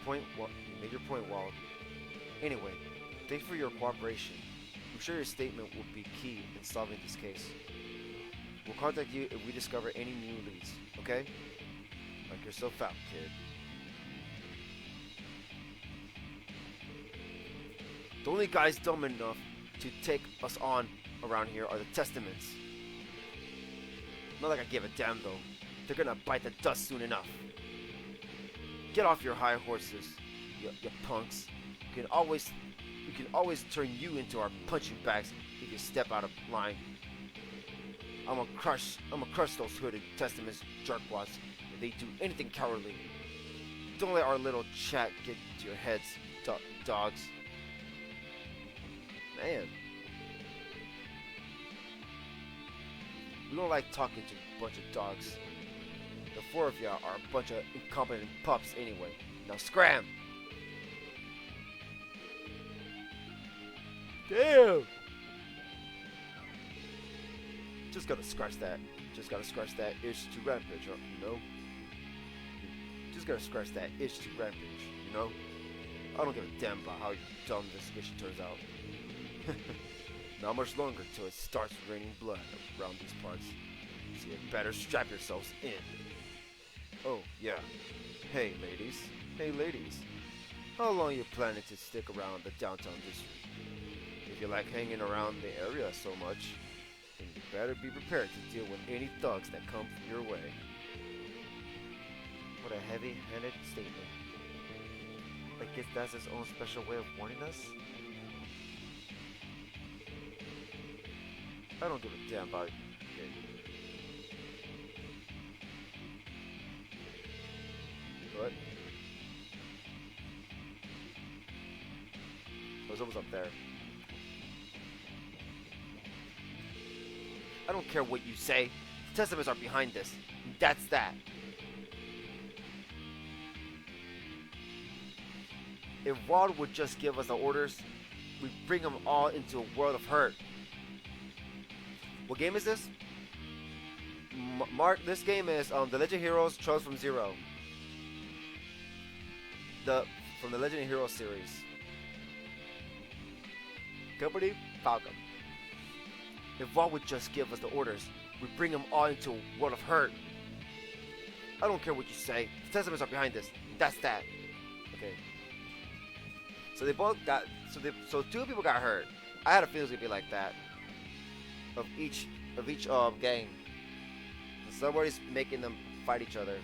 point well. Anyway, thanks for your cooperation. I'm sure your statement will be key in solving this case. We'll contact you if we discover any new leads, okay? Like yourself out, kid. The only guys dumb enough to take us on around here are the Testaments. Not like I give a damn though. They're gonna bite the dust soon enough. Get off your high horses, you punks. We can always turn you into our punching bags if you step out of line. I'm gonna crush those hooded Testaments jerkwads if they do anything cowardly. Don't let our little chat get to your heads, dogs. Man. We don't like talking to a bunch of dogs. The four of y'all are a bunch of incompetent pups anyway. Now scram! Damn! Just gotta scratch that itch to rampage, you know? Just gotta scratch that itch to rampage, you know? I don't give a damn about how dumb this mission turns out. Not much longer till it starts raining blood around these parts. So you better strap yourselves in. Oh, yeah. Hey, ladies. How long are you planning to stick around the downtown district? If you like hanging around the area so much, then you better be prepared to deal with any thugs that come your way. What a heavy-handed statement. I guess that's his own special way of warning us? I don't give a damn about it. What? I was almost up there. I don't care what you say. The Testaments are behind this. That's that. If Rod would just give us the orders, we'd bring them all into a world of hurt. What game is this? Mark, this game is The Legend of Heroes Trails from Zero. From the Legend of Heroes series. Company Falcom. If Rod would just give us the orders, we'd bring them all into a world of hurt. I don't care what you say. The Testaments are behind this. That's that. Okay. So they both got. So two people got hurt. I had a feeling it was gonna be like that. Of each gang. And somebody's making them fight each other.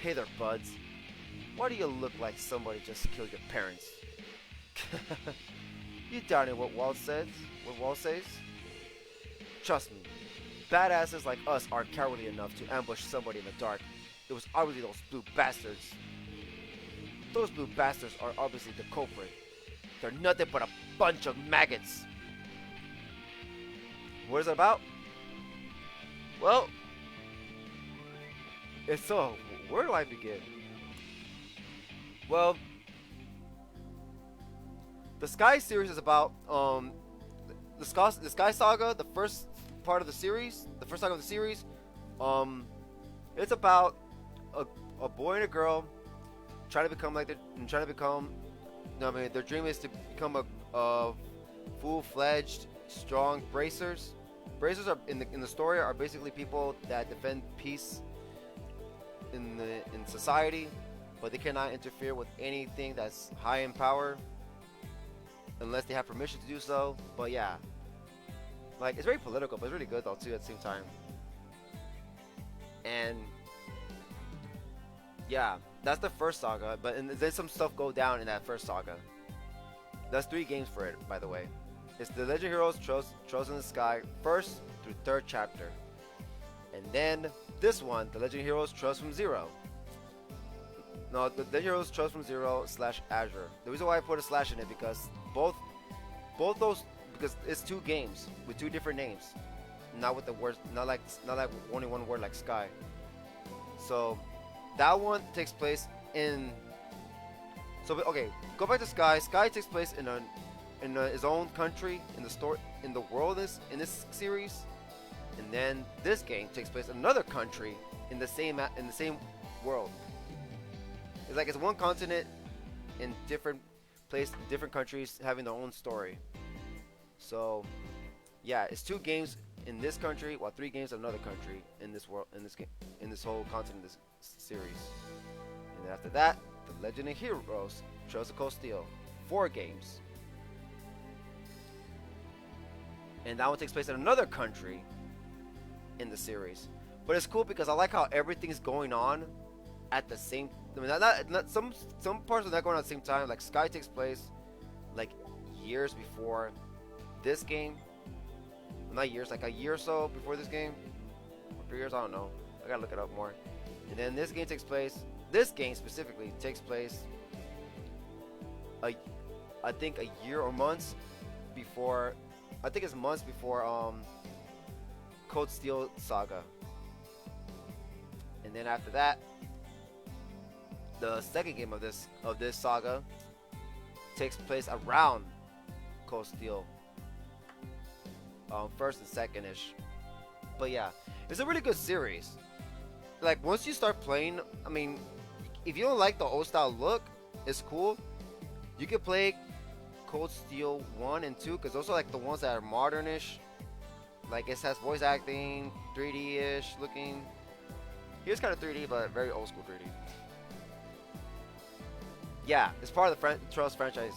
Hey there, buds. Why do you look like somebody just killed your parents? You doubting what Walt says? Trust me, badasses like us aren't cowardly enough to ambush somebody in the dark. It was obviously those blue bastards. Those blue bastards are obviously the culprit. They're nothing but a bunch of maggots. What is it about? Well, it's so. Where do I begin? Well, the Sky series is about the Sky Saga, the first part of the series, the first saga of the series. It's about a boy and a girl trying to become their dream is to become a full-fledged, strong bracers. Bracers are in the story are basically people that defend peace in society, but they cannot interfere with anything that's high in power unless they have permission to do so. But yeah, like it's very political, but it's really good though too at the same time. And yeah, that's the first saga, but then some stuff go down in that first saga. There's 3 games for it, by the way. It's the Legend of Heroes Trails in the Sky, 1st through 3rd chapter. And then this one, the Legend of Heroes Trails from Zero. No, the Legend of Heroes Trails from Zero / Azure. The reason why I put a slash in it because both those, because it's 2 games with 2 different names, not with the words, not like only one word like Sky. So that one takes place in. So okay, go back to Sky. Sky takes place in his own country in the world in this series, and then this game takes place in another country in the same world. It's like it's one continent in different countries having their own story. So yeah, it's 2 games in this country, while 3 games in another country in this world, in this game, in this whole continent, this series. And then after that, The Legend of Heroes, Trails of Cold Steel, 4 games. And that one takes place in another country in the series. But it's cool because I like how everything's going on at the same. I mean, not some parts are not going on at the same time. Like Sky takes place like years before this game. Not years, like a year or so before this game. Or 3 years, I don't know. I gotta look it up more. And then this game takes place. This game specifically takes place. I think a year or months before. I think it's months before Cold Steel Saga. And then after that, the second game of this saga takes place around Cold Steel, first and second ish. But yeah, it's a really good series. Like once you start playing, I mean, if you don't like the old style look, it's cool. You can play Cold Steel 1 and 2 because those are like the ones that are modernish. Like it has voice acting, 3D-ish looking. Here's kind of 3D, but very old school 3D. Yeah, it's part of the Trails franchise,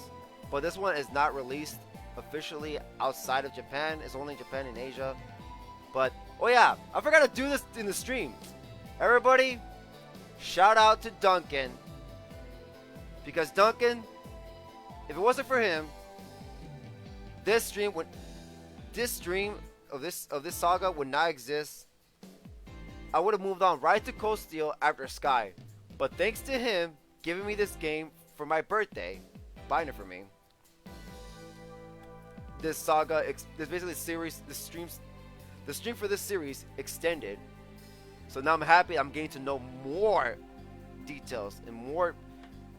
but this one is not released officially outside of Japan. It's only in Japan and Asia. But oh yeah, I forgot to do this in the stream. Everybody, shout out to Duncan, because Duncan, if it wasn't for him, this stream of this saga would not exist. I would have moved on right to Cold Steel after Sky, but thanks to him giving me this game for my birthday, buying it for me, this saga, this basically series, the stream for this series extended. So now I'm happy I'm getting to know more details and more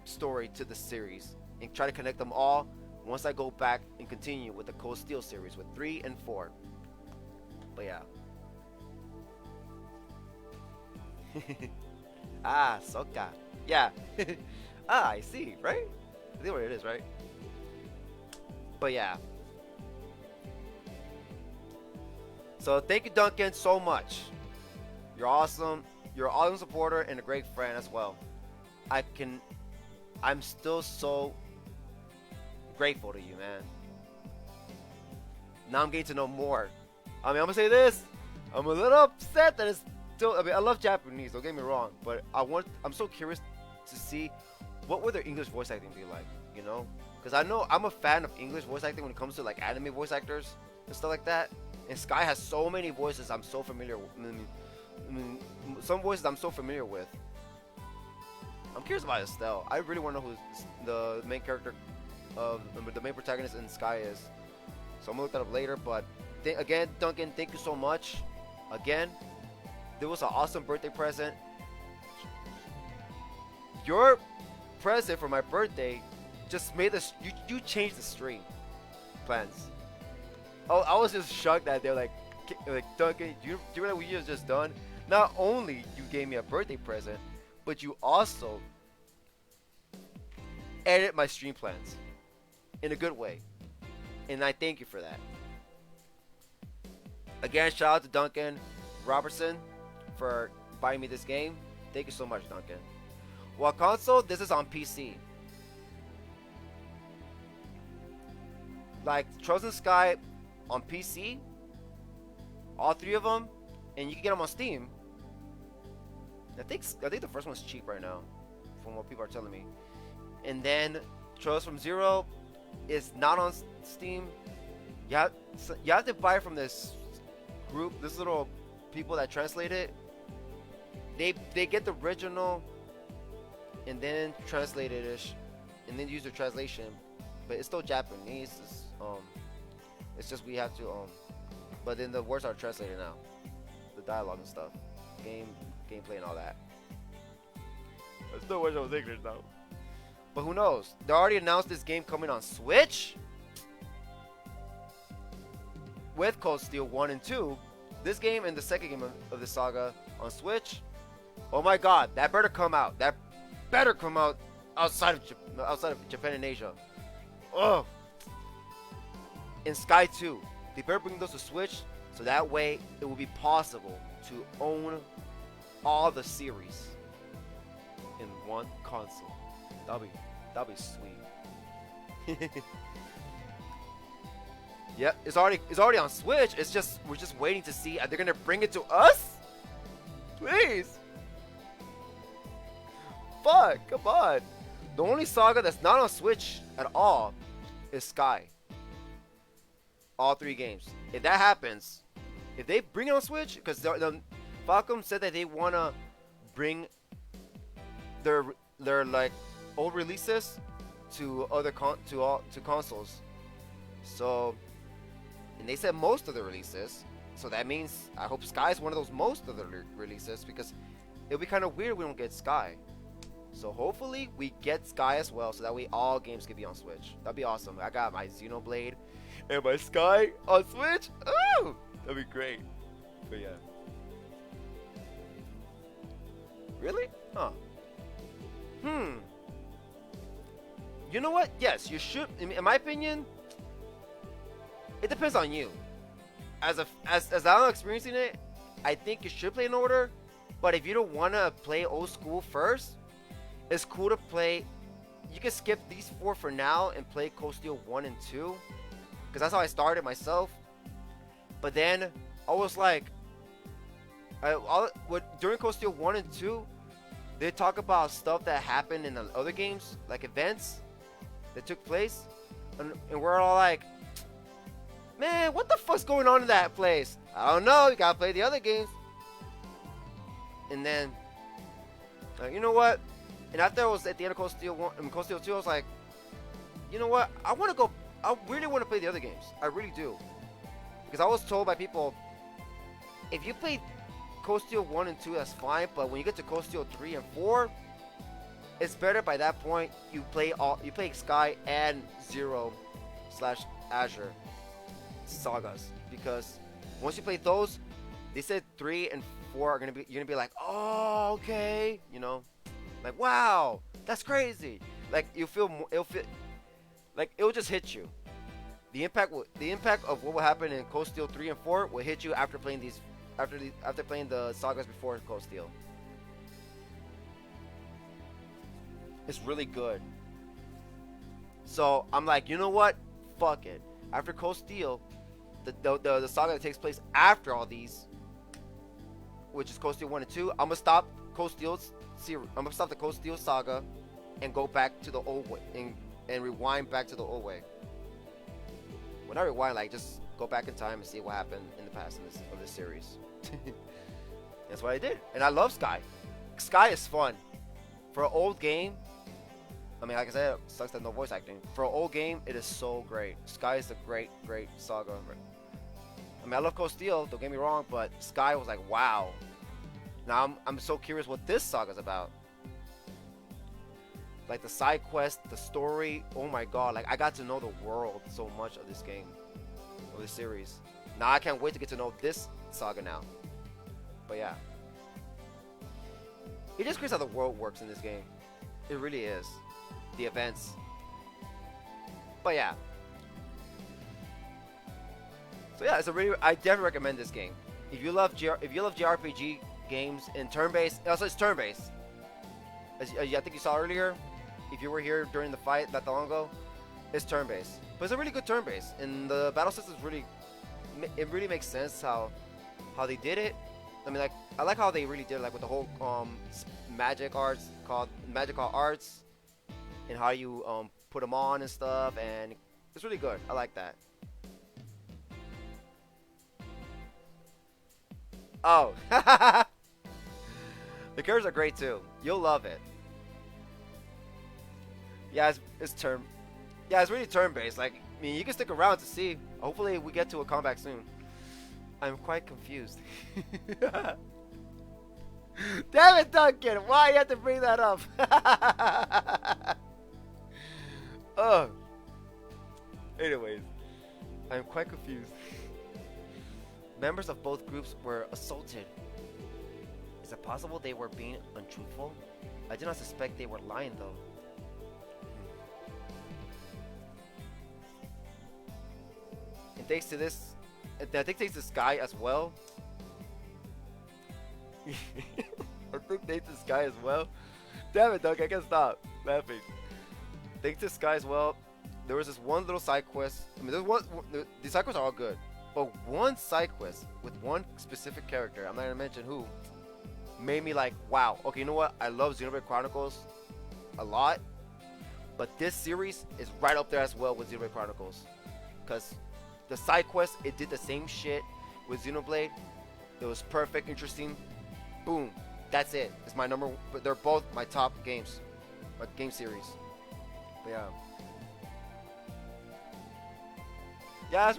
story to the series and try to connect them all once I go back and continue with the Cold Steel series with 3 and 4. But yeah. Ah, Soka. Yeah. Ah, I see, right? I see what it is, right? But yeah. So thank you, Duncan, so much. You're awesome. You're an awesome supporter and a great friend as well. I'm still so grateful to you, man. Now I'm getting to know more. I mean, I'm gonna say this. I'm a little upset that it's still. I mean, I love Japanese. Don't get me wrong, but I'm so curious to see what would their English voice acting be like. You know, because I know I'm a fan of English voice acting when it comes to like anime voice actors and stuff like that. And Sky has so many voices I'm so familiar with. I mean, some voices I'm so familiar with. I'm curious about Estelle. I really want to know who the main character of the main protagonist in Sky is. So I'm gonna look that up later. But again, Duncan, thank you so much. Again, there was an awesome birthday present. Your present for my birthday just made this. You changed the stream plans. Oh, I was just shocked that they're like Duncan, do you know what you just done? Not only you gave me a birthday present, but you also edit my stream plans in a good way, and I thank you for that. Again, shout out to Duncan Robertson for buying me this game. Thank you so much, Duncan. While console, this is on PC. Like Trails in Sky on PC, all 3 of them, and you can get them on Steam. I think the first one's cheap right now, from what people are telling me. And then Trails from Zero is not on Steam. You have to buy it from this group, this little people that translate it. They get the original and then translate it-ish, and then use the translation, but it's still Japanese. It's just we have to but then the words are translated now, the dialogue and stuff, gameplay and all that. I still wish I was English though. But who knows? They already announced this game coming on Switch with Cold Steel 1 and 2. This game and the second game of the saga on Switch. Oh my god, that better come out. That better come out outside of Japan and Asia. Ugh. In Sky 2, they better bring those to Switch, so that way it will be possible to own all the series in one console. That'll be sweet. Yeah, it's already on Switch. We're just waiting to see. Are they gonna bring it to us? Please. Fuck, come on. The only saga that's not on Switch at all is Sky. All 3 games. If that happens, if they bring it on Switch, because the Falcom said that they wanna bring their like old releases to other consoles. So, and they said most of the releases. So that means I hope Sky is one of those most of the releases, because it'll be kind of weird if we don't get Sky. So hopefully we get Sky as well, so that way all games can be on Switch. That'd be awesome. I got my Xenoblade and my Sky on Switch. Ooh, that'd be great. But yeah. Really? Huh. You know what? Yes, you should. In my opinion, it depends on you. As I'm experiencing it, I think you should play in order. But if you don't want to play old school first, it's cool to play. You can skip these 4 for now and play Cold Steel 1 and 2, because that's how I started myself. But then I was like, during Cold Steel 1 and 2, they talk about stuff that happened in the other games, like events that took place, and we're all like, man, what the fuck's going on in that place? I don't know. You gotta play the other games. And then, you know what? And after I was at the end of Cold Steel 1 and Cold Steel 2, I was like, you know what? I really want to play the other games. I really do. Because I was told by people, if you play Cold Steel 1 and 2, that's fine. But when you get to Cold Steel 3 and 4, it's better by that point. You play Sky and Zero/Azure sagas, because once you play those, they said 3 and 4 are you're gonna be like, oh, okay, you know, like, wow, that's crazy. Like, it'll just hit you. The impact of what will happen in Cold Steel 3 and 4 will hit you after playing the sagas before Cold Steel. It's really good. So I'm like, you know what? Fuck it. After Cold Steel, the saga that takes place after all these, which is Cold Steel 1 and 2, I'm gonna stop the Cold Steel saga and go back to the old way and rewind back to the old way. When I rewind, like, just go back in time and see what happened in the past of this series. That's what I did, and I love Sky. Sky is fun for an old game. I mean, like I said, it sucks that no voice acting. For an old game, it is so great. Sky is a great saga. I mean, I love Cold Steel, don't get me wrong, but Sky was like, wow. Now I'm so curious what this saga's about. Like, the side quest, the story, oh my god, like, I got to know the world so much of this game, of this series. Now I can't wait to get to know this saga now. But yeah. It just crazy how the world works in this game. It really is. The events. But yeah. So yeah, I definitely recommend this game. If you love JRPG games in turn-based, also it's turn-based. As I think you saw earlier, if you were here during the fight not that long ago, it's turn-based. But it's a really good turn-based, and the battle system is really makes sense how they did it. I mean, like, I like how they really did it, like, with the whole magical arts, and how you put them on and stuff, and it's really good. I like that. Oh, the characters are great too. You'll love it. Yeah, it's really turn-based. Like, I mean, you can stick around to see. Hopefully, we get to a comeback soon. I'm quite confused. Damn it, Duncan! Why you have to bring that up? Oh. Anyways, I'm quite confused. Members of both groups were assaulted. Is it possible they were being untruthful? I do not suspect they were lying, though. thanks to this, I think thanks to Sky as well. I think thanks to Sky as well. Damn it, Doug, I can't stop laughing. Thanks to Sky as well, there was this one little side quest. I mean, these side quests are all good, but one side quest with one specific character, I'm not gonna mention who, made me like, wow, okay, you know what? I love Xenoblade Chronicles a lot, but this series is right up there as well with Xenoblade Chronicles, because the side quest, it did the same shit with Xenoblade. It was perfect, interesting. Boom, that's it. It's my number. But they're both my top games, game series. But yeah, yeah,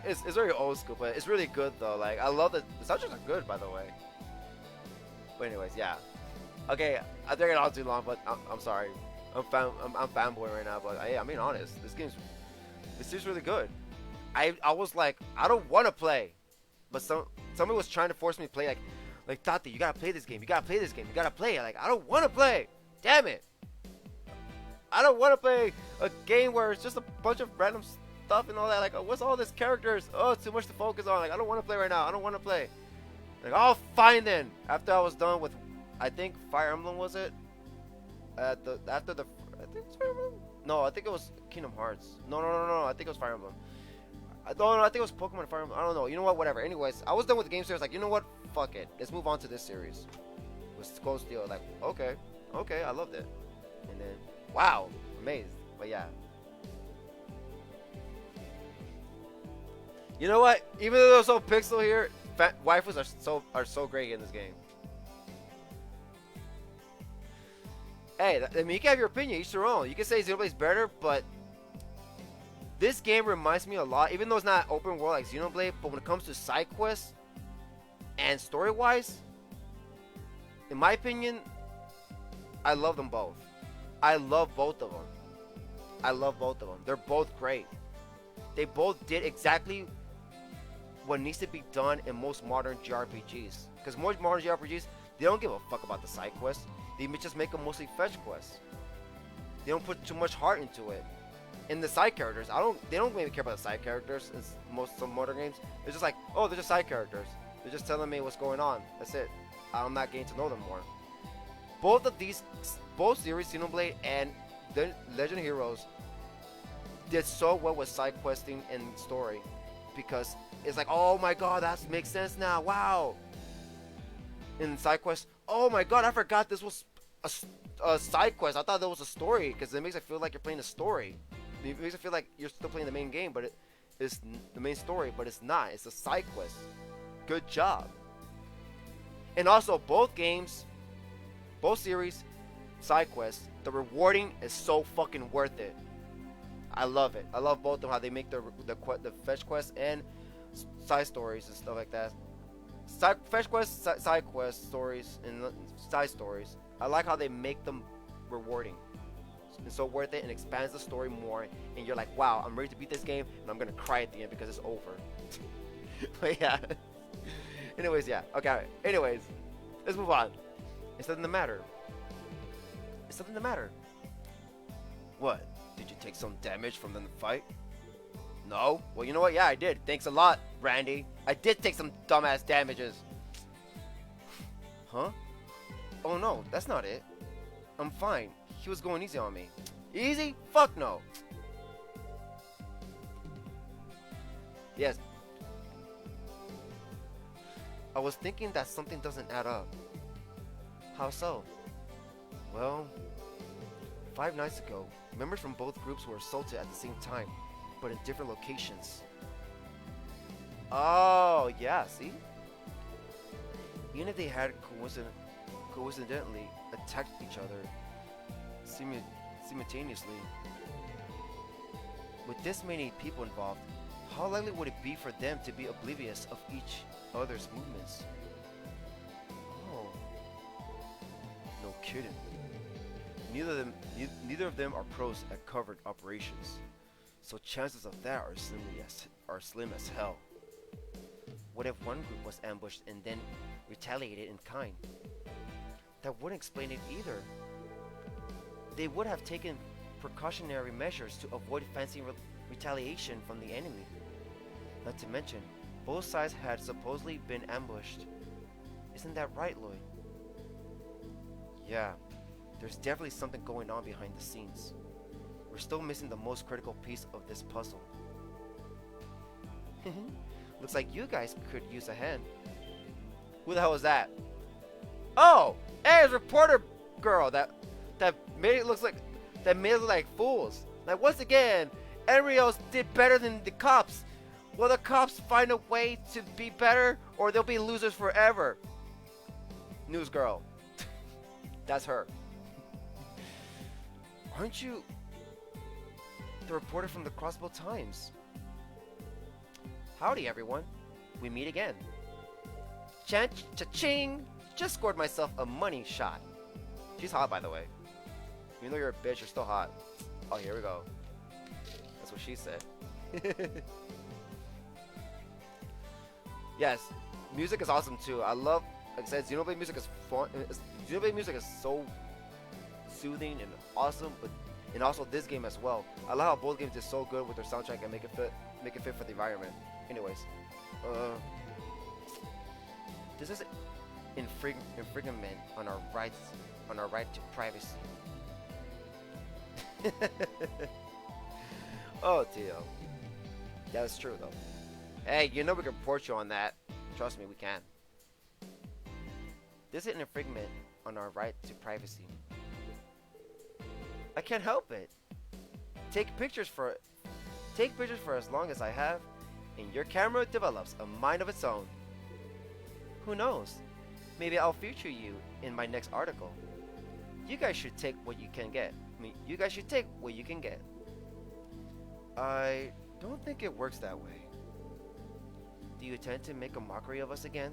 it's very old school, but it's really good though. Like I love the soundtracks are good, by the way. But anyways, yeah. Okay, I think it all too long, but I'm sorry. I'm fanboy right now, but I mean honest, this is really good. I was like, I don't want to play, but somebody was trying to force me to play. Like Tati, you gotta play this game. You gotta play this game. You gotta play it. Like I don't want to play. Damn it. I don't want to play a game where it's just a bunch of random stuff and all that. Like, what's all this characters? Oh, it's too much to focus on. Like, I don't want to play right now. I don't want to play. Like, oh, fine then. After I was done with, I think Fire Emblem was it? I think it was Fire Emblem. No, I think it was Kingdom Hearts. No. I think it was Fire Emblem. I think it was Pokemon and Fire Emblem. I don't know. You know what? Whatever. Anyways, I was done with the game series. Like, you know what? Fuck it. Let's move on to this series. With Cold Steel. Like, okay, I loved it. And then, wow, amazed. But yeah. You know what? Even though they're so pixel here, waifus are so great in this game. Hey, I mean, you can have your opinion. Each their own. You can say Xenoblade's better, but this game reminds me a lot, even though it's not open world like Xenoblade, but when it comes to side quests and story-wise, in my opinion, I love them both. I love both of them. They're both great. They both did exactly what needs to be done in most modern JRPGs. Because most modern JRPGs, they don't give a fuck about the side quests. They just make them mostly fetch quests. They don't put too much heart into it. In the side characters, they don't really care about the side characters in some modern games. They're just like, oh, they're just side characters. They're just telling me what's going on. That's it. I'm not getting to know them more. Both series, Xenoblade and the Legend of Heroes, did so well with side questing and story, because it's like, oh my god, that makes sense now. Wow. In side quests, oh my god, I forgot this was a side quest. I thought that was a story, because it makes it feel like you're playing a story. It makes it feel like you're still playing the main game, but it is the main story, but it's not. It's a side quest. Good job. And also, both games, both series, side quests, the rewarding is so fucking worth it. I love it. I love both of them, how they make the fetch quests and side stories and stuff like that. Fetch quests, side quests, stories, and side stories. I like how they make them rewarding. It's so worth it and expands the story more. And you're like, wow, I'm ready to beat this game, and I'm gonna cry at the end because it's over. But yeah. Anyways, yeah. Okay. Anyways, let's move on. It's nothing to matter. It's nothing to matter. What? Did you take some damage from the fight? No? Well, you know what? Yeah, I did. Thanks a lot, Randy. I did take some dumbass damages. Huh? Oh no, that's not it. I'm fine. He was going easy on me. Easy? Fuck no. Yes. I was thinking that something doesn't add up. How so? Well, 5 nights ago, members from both groups were assaulted at the same time, but in different locations. Oh, yeah, see? Even if they had coincidentally attacked each other simultaneously, with this many people involved, how likely would it be for them to be oblivious of each other's movements? Oh, no kidding. Neither of them are pros at covert operations, so chances of that are slim as hell. What if one group was ambushed and then retaliated in kind? That wouldn't explain it either. They would have taken precautionary measures to avoid fancy retaliation from the enemy. Not to mention, both sides had supposedly been ambushed. Isn't that right, Lloyd? Yeah, there's definitely something going on behind the scenes. We're still missing the most critical piece of this puzzle. Looks like you guys could use a hand. Who the hell is that? Oh, hey, it's reporter girl that made it look like fools. Like once again, Enrios did better than the cops. Will the cops find a way to be better, or they'll be losers forever? News girl. That's her. Aren't you the reporter from the Crossbell Times? Howdy, everyone. We meet again. Cha-ching! Just scored myself a money shot. She's hot, by the way. Even though you're a bitch, you're still hot. Oh, here we go. That's what she said. Yes, music is awesome too. I love, like I said, Xenoblade music is fun. Xenoblade music is so soothing and awesome, and also this game as well. I love how both games are so good with their soundtrack and make it fit for the environment. Anyways, this is infringement on our right to privacy. Oh, Tio. That is true though. Hey, you know we can report you on that. Trust me, we can. This is an infringement on our right to privacy. I can't help it. Take pictures for as long as I have, and your camera develops a mind of its own. Who knows? Maybe I'll feature you in my next article. You guys should take what you can get. You guys should take what you can get. I don't think it works that way. Do you intend to make a mockery of us again?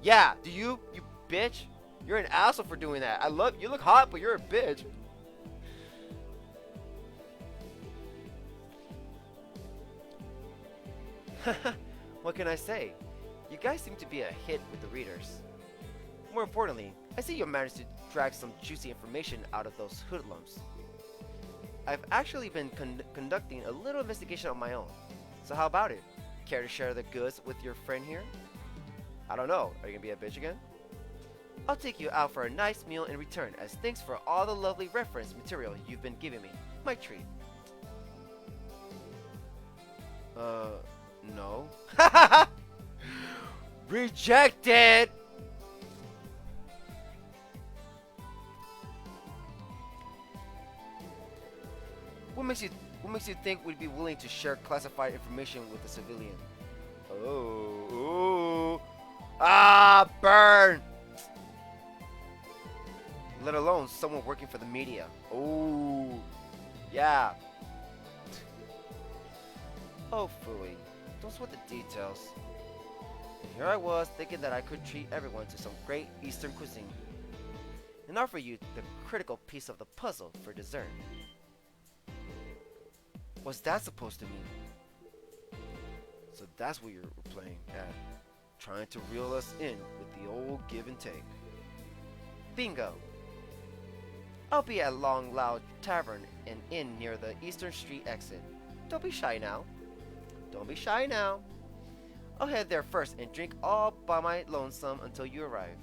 Yeah, do you bitch? You're an asshole for doing that. You look hot, but you're a bitch. What can I say? You guys seem to be a hit with the readers. More importantly, I see you managed to drag some juicy information out of those hoodlums. I've actually been conducting a little investigation on my own. So how about it? Care to share the goods with your friend here? I don't know. Are you gonna be a bitch again? I'll take you out for a nice meal in return as thanks for all the lovely reference material you've been giving me. My treat. No. Rejected! What makes you think we'd be willing to share classified information with a civilian? Oh, ooh. Ah, burn! Let alone someone working for the media. Oh, yeah. Oh, phooey. Don't sweat the details. And here I was thinking that I could treat everyone to some great Eastern cuisine and offer you the critical piece of the puzzle for dessert. What's that supposed to mean? So that's what you're playing at. Trying to reel us in with the old give and take. Bingo! I'll be at Long Lao Tavern, an inn near the Eastern Street exit. Don't be shy now. Don't be shy now. I'll head there first and drink all by my lonesome until you arrive.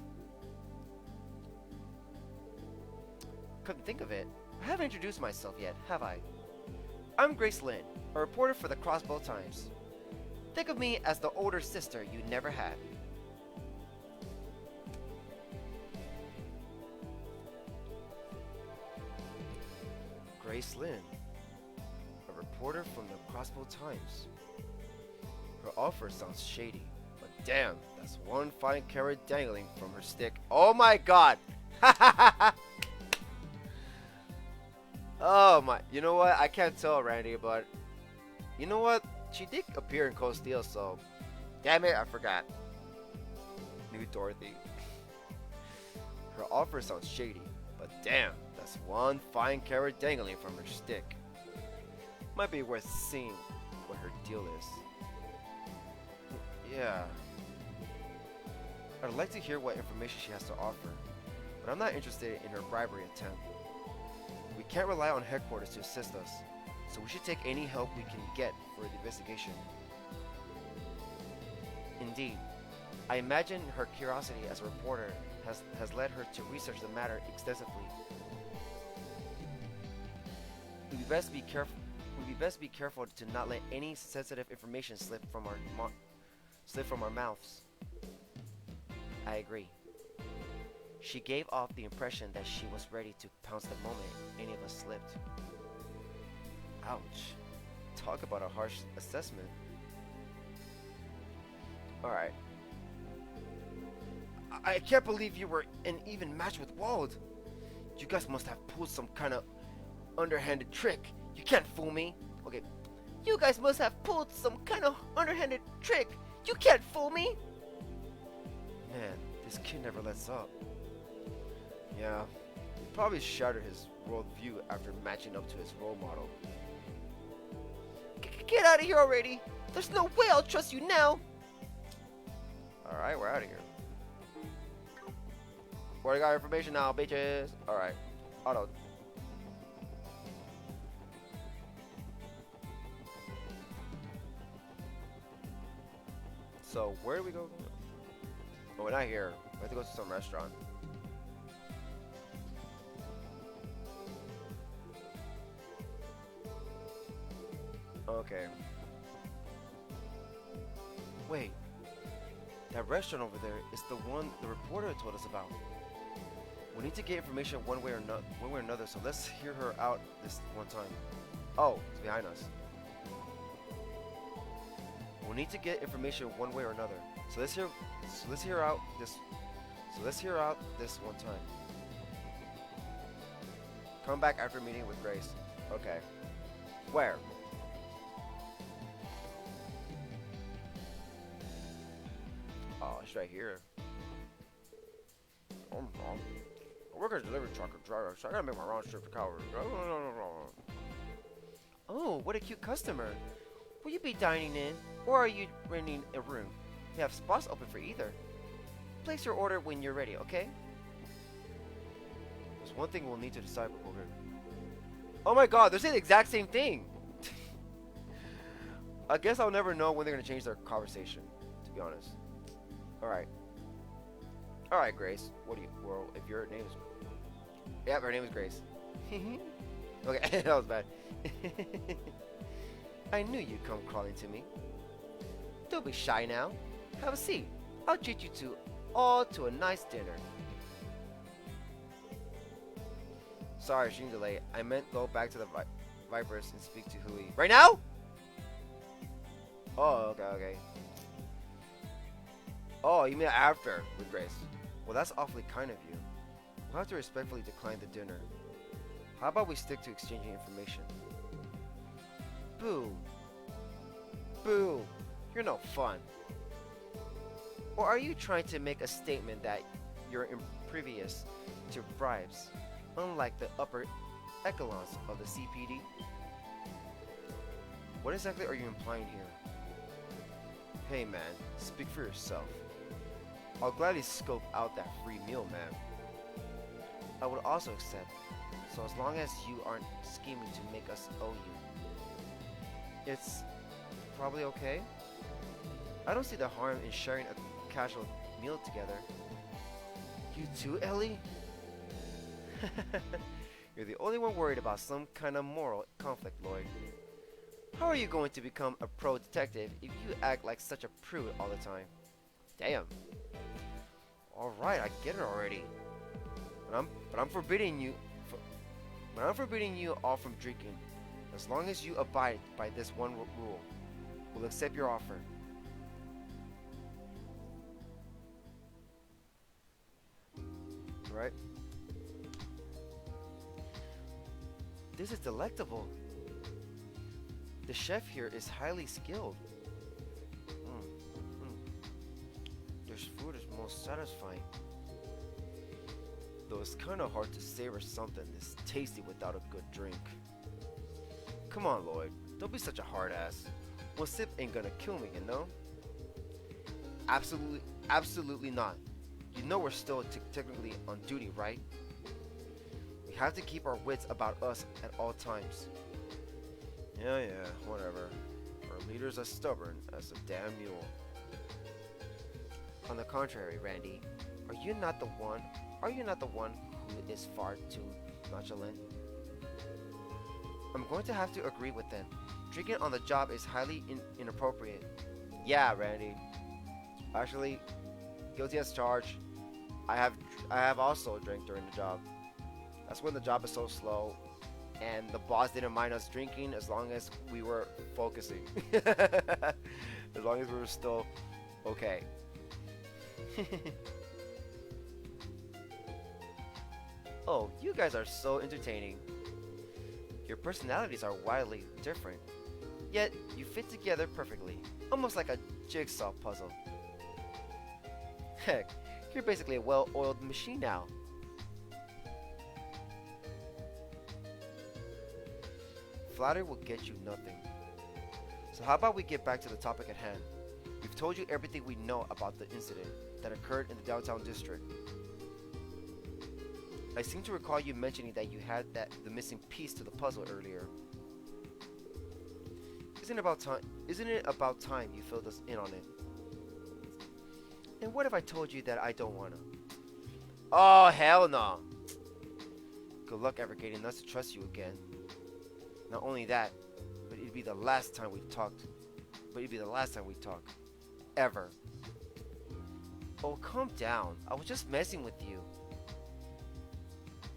Couldn't think of it. I haven't introduced myself yet, have I? I'm Grace Lynn, a reporter for the Crossbell Times. Think of me as the older sister you never had. Grace Lynn, a reporter from the Crossbell Times. Her offer sounds shady, but damn, that's one fine carrot dangling from her stick. Oh my god! Oh my, you know what? I can't tell, Randy, but you know what? She did appear in Cold Steel, so damn it, I forgot. New Dorothy. Her offer sounds shady, but damn, that's one fine carrot dangling from her stick. Might be worth seeing what her deal is. Yeah. I'd like to hear what information she has to offer, but I'm not interested in her bribery attempt. We can't rely on headquarters to assist us, so we should take any help we can get for the investigation. Indeed, I imagine her curiosity as a reporter has led her to research the matter extensively. We'd be best be careful. We'd be best be careful to not let any sensitive information slip from our mouths. I agree. She gave off the impression that she was ready to pounce the moment any of us slipped. Ouch. Talk about a harsh assessment. Alright. I can't believe you were an even match with Wald. You guys must have pulled some kind of underhanded trick. You can't fool me. Okay. You guys must have pulled some kind of underhanded trick. You can't fool me. Man, this kid never lets up. Yeah, he probably shattered his worldview after matching up to his role model. Get out of here already! There's no way I'll trust you now! Alright, we're out of here. We got information now, bitches! Alright, auto. So, where do we go? Oh, we're not here. We have to go to some restaurant. Okay. Wait. That restaurant over there is the one the reporter told us about. We need to get information one way or another, so let's hear her out this one time. Oh, it's behind us. We need to get information one way or another. So let's hear out this one time. Come back after meeting with Grace. Okay. Where? Oh, it's right here. I work as a delivery truck driver, so I gotta make my round trip to Calvary. Oh, what a cute customer. Will you be dining in, or are you renting a room? We have spots open for either. Place your order when you're ready, okay? There's one thing we'll need to decide before we... Oh my god, they're saying the exact same thing! I guess I'll never know when they're gonna change their conversation, to be honest. Alright. Alright, Grace. What do you... Well, if your name is... Yeah, her name is Grace. Okay, that was bad. I knew you'd come crawling to me. Don't be shy now. Have a seat. I'll treat you all to a nice dinner. Sorry, stream delay. I meant go back to the Vipers and speak to Hui. Right now? Oh, okay. Oh, you mean after with Grace. Well, that's awfully kind of you. We'll have to respectfully decline the dinner. How about we stick to exchanging information? Boo. Boo. You're no fun. Or are you trying to make a statement that you're impervious to bribes, unlike the upper echelons of the CPD? What exactly are you implying here? Hey man, speak for yourself. I'll gladly scope out that free meal, man. I would also accept, so as long as you aren't scheming to make us owe you. It's probably okay. I don't see the harm in sharing a casual meal together. You too, Ellie? You're the only one worried about some kind of moral conflict, Lloyd. How are you going to become a pro detective if you act like such a prude all the time? Damn. Alright, I get it already. But I'm forbidding you all from drinking. As long as you abide by this one rule, we'll accept your offer. Right? This is delectable. The chef here is highly skilled. This food is most satisfying. Though it's kind of hard to savor something this tasty without a good drink. Come on, Lloyd. Don't be such a hard ass. One sip ain't gonna kill me, you know? Absolutely not. You know we're still technically on duty, right? We have to keep our wits about us at all times. Yeah, whatever. Our leader's as stubborn as a damn mule. On the contrary, Randy, are you not the one? Are you not the one who is far too nonchalant? I'm going to have to agree with them. Drinking on the job is highly inappropriate. Yeah, Randy. Actually, guilty as charged. I have also drank during the job. That's when the job is so slow, and the boss didn't mind us drinking as long as we were focusing. As long as we were still okay. Oh, you guys are so entertaining. Your personalities are wildly different, yet you fit together perfectly, almost like a jigsaw puzzle. Heck, you're basically a well-oiled machine now. Flattery will get you nothing. So how about we get back to the topic at hand? We've told you everything we know about the incident that occurred in the downtown district. I seem to recall you mentioning that you had the missing piece to the puzzle earlier. Isn't it about time you filled us in on it? And what if I told you that I don't wanna? Oh, hell no! Good luck ever getting us to trust you again. Not only that, but it'd be the last time we talked. Ever. Oh, calm down. I was just messing with you.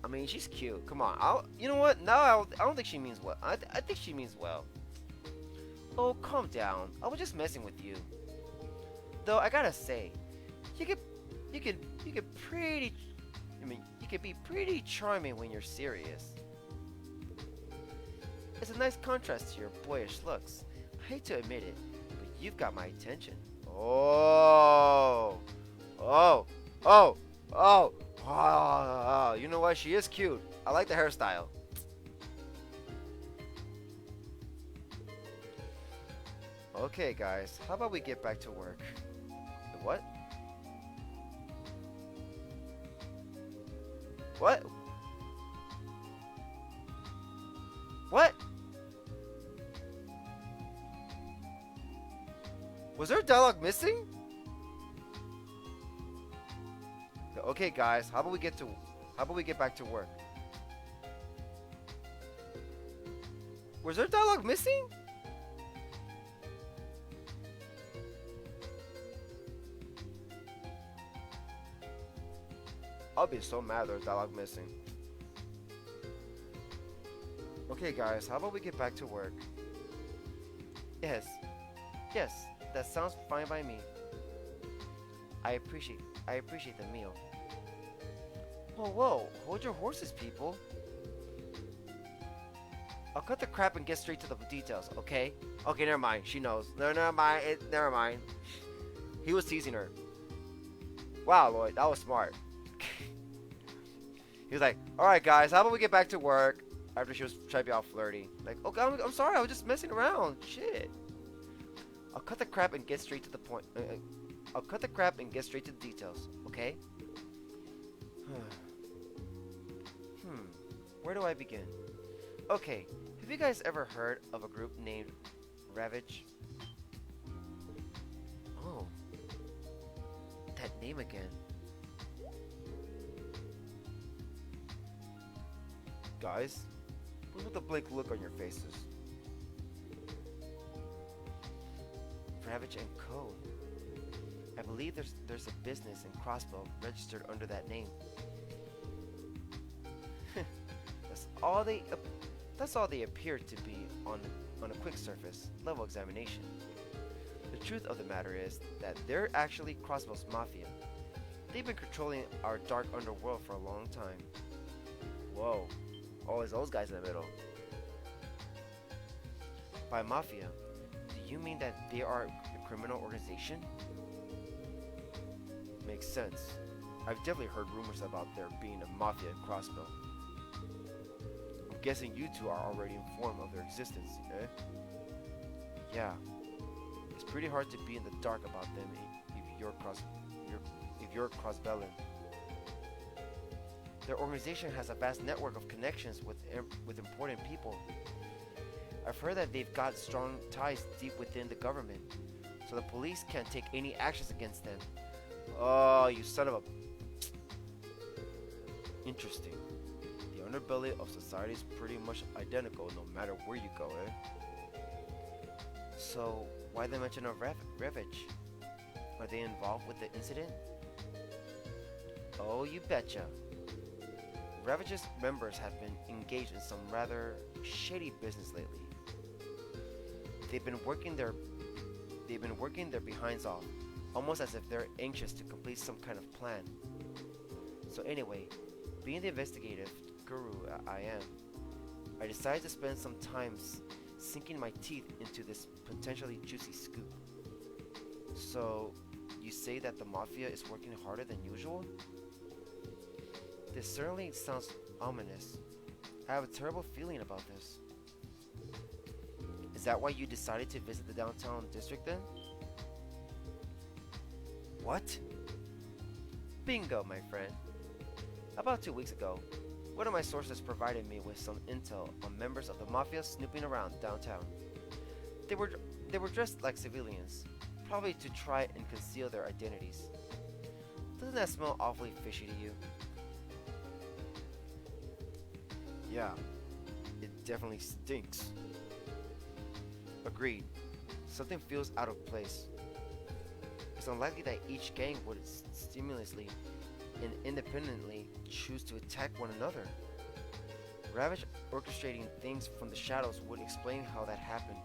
I mean, she's cute. Come on. You know what? Now I don't think she means well. I think she means well. Oh, calm down. I was just messing with you. Though I gotta say, you could be pretty charming when you're serious. It's a nice contrast to your boyish looks. I hate to admit it, but you've got my attention. Oh, you know what? She is cute. I like the hairstyle. Okay, guys, how about we get back to work? What? What? What? Was there dialogue missing? Okay, guys, how about we get back to work? Was there dialogue missing? I'll be so mad there's dialogue missing. Okay, guys, how about we get back to work? Yes, that sounds fine by me. I appreciate the meal. Whoa, hold your horses, people. I'll cut the crap and get straight to the details, okay? Okay, never mind. She knows. No, never mind. Never mind. He was teasing her. Wow, Lloyd, that was smart. He was like, "Alright, guys, how about we get back to work?" After she was trying to be all flirty. Like, okay, I'm sorry, I was just messing around. Shit. I'll cut the crap and get straight to the point. I'll cut the crap and get straight to the details, okay? Where do I begin? Okay, have you guys ever heard of a group named Ravage? Oh, that name again. Guys, what's with the blank look on your faces? Ravage and Co. I believe there's a business in Crossbell registered under that name. That's all they appear to be on a quick surface level examination. The truth of the matter is that they're actually Crossbell's mafia. They've been controlling our dark underworld for a long time. Whoa, always those guys in the middle. By mafia, do you mean that they are a criminal organization? Makes sense. I've definitely heard rumors about there being a mafia in Crossbell. I'm guessing you two are already informed of their existence, eh? Yeah. It's pretty hard to be in the dark about them if you're Crossbellan. Their organization has a vast network of connections with important people. I've heard that they've got strong ties deep within the government, so the police can't take any actions against them. Oh, you son of a... Interesting. The underbelly of society is pretty much identical no matter where you go, eh? So, why the mention of Ravage? Are they involved with the incident? Oh, you betcha. Ravage's members have been engaged in some rather shady business lately. They've been working their behinds off, almost as if they're anxious to complete some kind of plan. So anyway, being the investigative guru I am, I decided to spend some time sinking my teeth into this potentially juicy scoop. So, you say that the Mafia is working harder than usual? This certainly sounds ominous. I have a terrible feeling about this. Is that why you decided to visit the downtown district then? What? Bingo, my friend. About 2 weeks ago, one of my sources provided me with some intel on members of the Mafia snooping around downtown. They were dressed like civilians, probably to try and conceal their identities. Doesn't that smell awfully fishy to you? Yeah, it definitely stinks. Agreed. Something feels out of place. It's unlikely that each gang would stimulously and independently choose to attack one another. Ravage orchestrating things from the shadows would explain how that happened.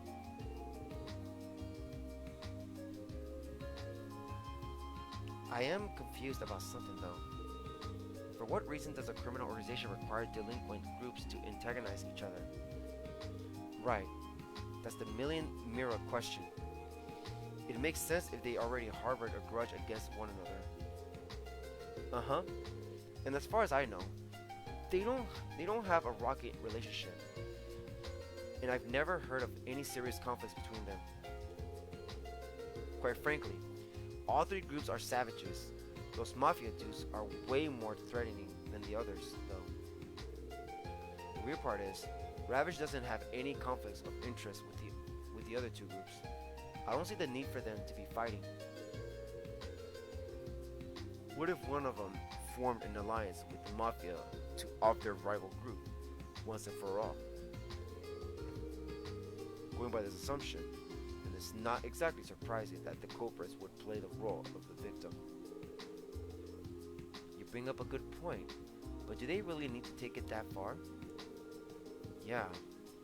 I am confused about something though. For what reason does a criminal organization require delinquent groups to antagonize each other? Right. That's the million mirror question. It makes sense if they already harbored a grudge against one another. Uh-huh. And as far as I know, they don't have a rocky relationship. And I've never heard of any serious conflicts between them. Quite frankly, all three groups are savages. Those mafia dudes are way more threatening than the others, though. The weird part is, Ravage doesn't have any conflicts of interest with the other two groups. I don't see the need for them to be fighting. What if one of them formed an alliance with the Mafia to off their rival group, once and for all? Going by this assumption, and it's not exactly surprising that the culprits would play the role of the victim. You bring up a good point, but do they really need to take it that far? Yeah,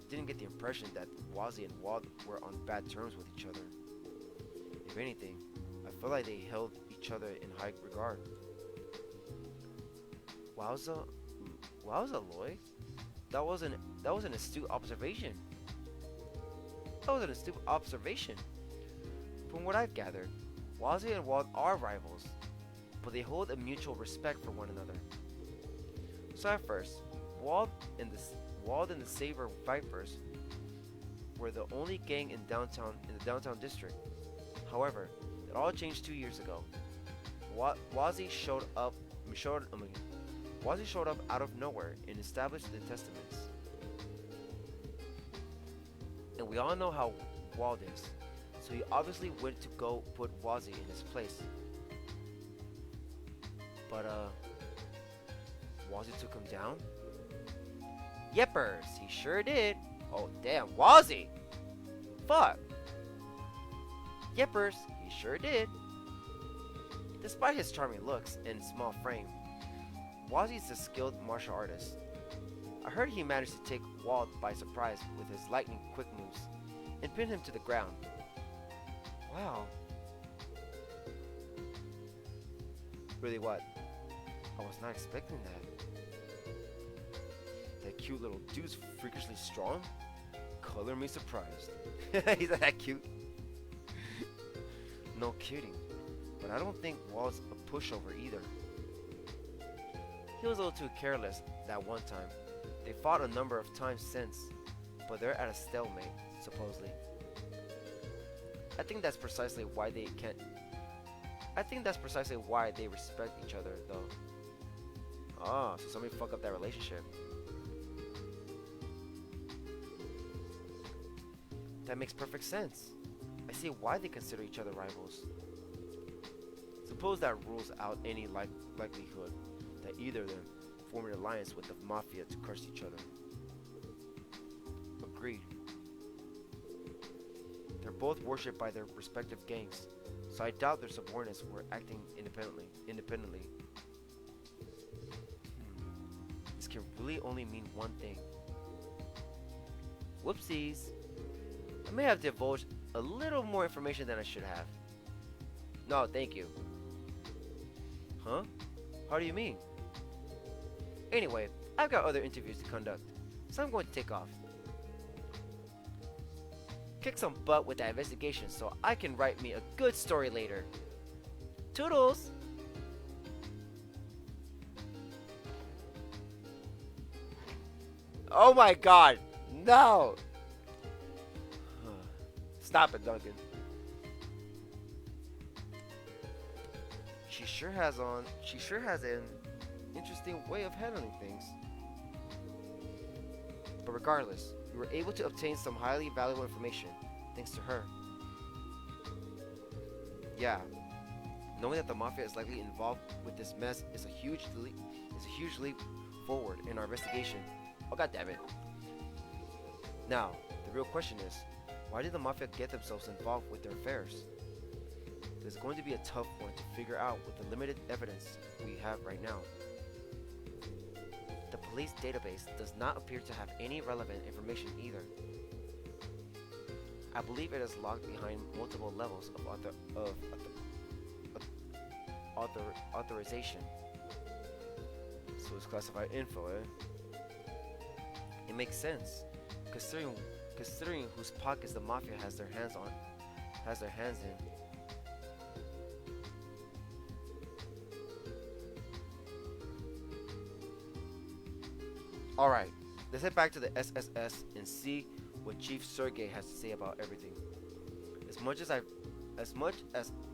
didn't get the impression that Wazzy and Wald were on bad terms with each other. If anything, I feel like they held each other in high regard. Wowza, Lloyd? That was an astute observation. From what I've gathered, Wazzy and Wald are rivals, but they hold a mutual respect for one another. So at first, Wald and the Saber Vipers were the only gang in the downtown district. However, it all changed 2 years ago. Wazzy showed up out of nowhere and established the Testaments. And we all know how Wald is, so he obviously went to go put Wazzy in his place. But Wazzy took him down? Yeppers, he sure did. Oh damn, Wazzy! Fuck! Yeppers, he sure did. Despite his charming looks and small frame, Wazzy's a skilled martial artist. I heard he managed to take Wald by surprise with his lightning quick moves and pin him to the ground. Wow. Really what? I was not expecting that. That cute little dude's freakishly strong? Color me surprised. He's not that cute. No kidding. But I don't think Wald's a pushover either. He was a little too careless that one time. They fought a number of times since, but they're at a stalemate, supposedly. I think that's precisely why they respect each other, though. Ah, so somebody fucked up that relationship. That makes perfect sense. I see why they consider each other rivals. Suppose that rules out any likelihood that either of them form an alliance with the Mafia to crush each other. Agreed. They're both worshipped by their respective gangs, so I doubt their subordinates were acting independently. This can really only mean one thing. Whoopsies. I may have divulged a little more information than I should have. No, thank you. Huh? How do you mean? Anyway, I've got other interviews to conduct, so I'm going to take off. Kick some butt with that investigation so I can write me a good story later. Toodles! Oh my god! No! Stop it, Duncan. She sure has an interesting way of handling things. But regardless, we were able to obtain some highly valuable information thanks to her. Yeah, knowing that the Mafia is likely involved with this mess is a huge leap forward in our investigation. Oh god damn it. Now, the real question is, why did the Mafia get themselves involved with their affairs? It is going to be a tough one to figure out with the limited evidence we have right now. The police database does not appear to have any relevant information either. I believe it is locked behind multiple levels of authorization. So it's classified info, eh? It makes sense, considering whose pockets the Mafia has their hands in. Alright, let's head back to the SSS and see what Chief Sergey has to say about everything. As much as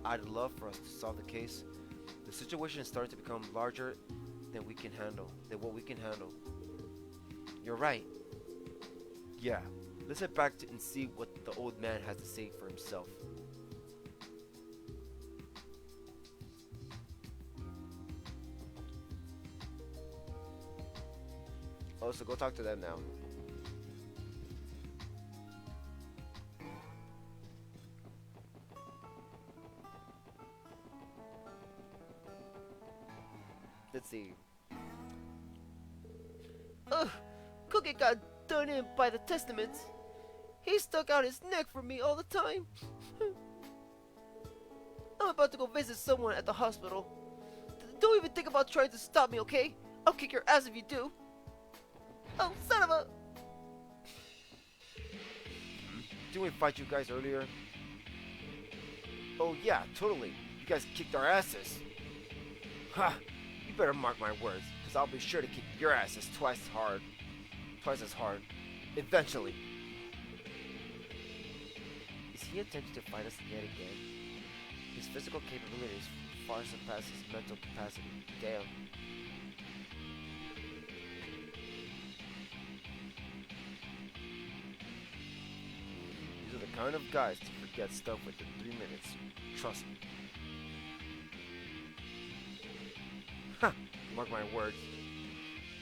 I'd love for us to solve the case, the situation is starting to become larger than what we can handle. You're right. Yeah, let's head back and see what the old man has to say for himself. Oh, so go talk to them now. Let's see. Ugh, Cookie got done in by the Testaments. He stuck out his neck for me all the time. I'm about to go visit someone at the hospital. Don't even think about trying to stop me, okay? I'll kick your ass if you do. Oh, son of a... Didn't we fight you guys earlier? Oh yeah, totally. You guys kicked our asses. Ha! You better mark my words, because I'll be sure to kick your asses twice as hard. Eventually. Is he attempting to fight us yet again? His physical capabilities far surpass his mental capacity. Damn. These are the kind of guys to forget stuff within 3 minutes. Trust me. Ha! Mark my words.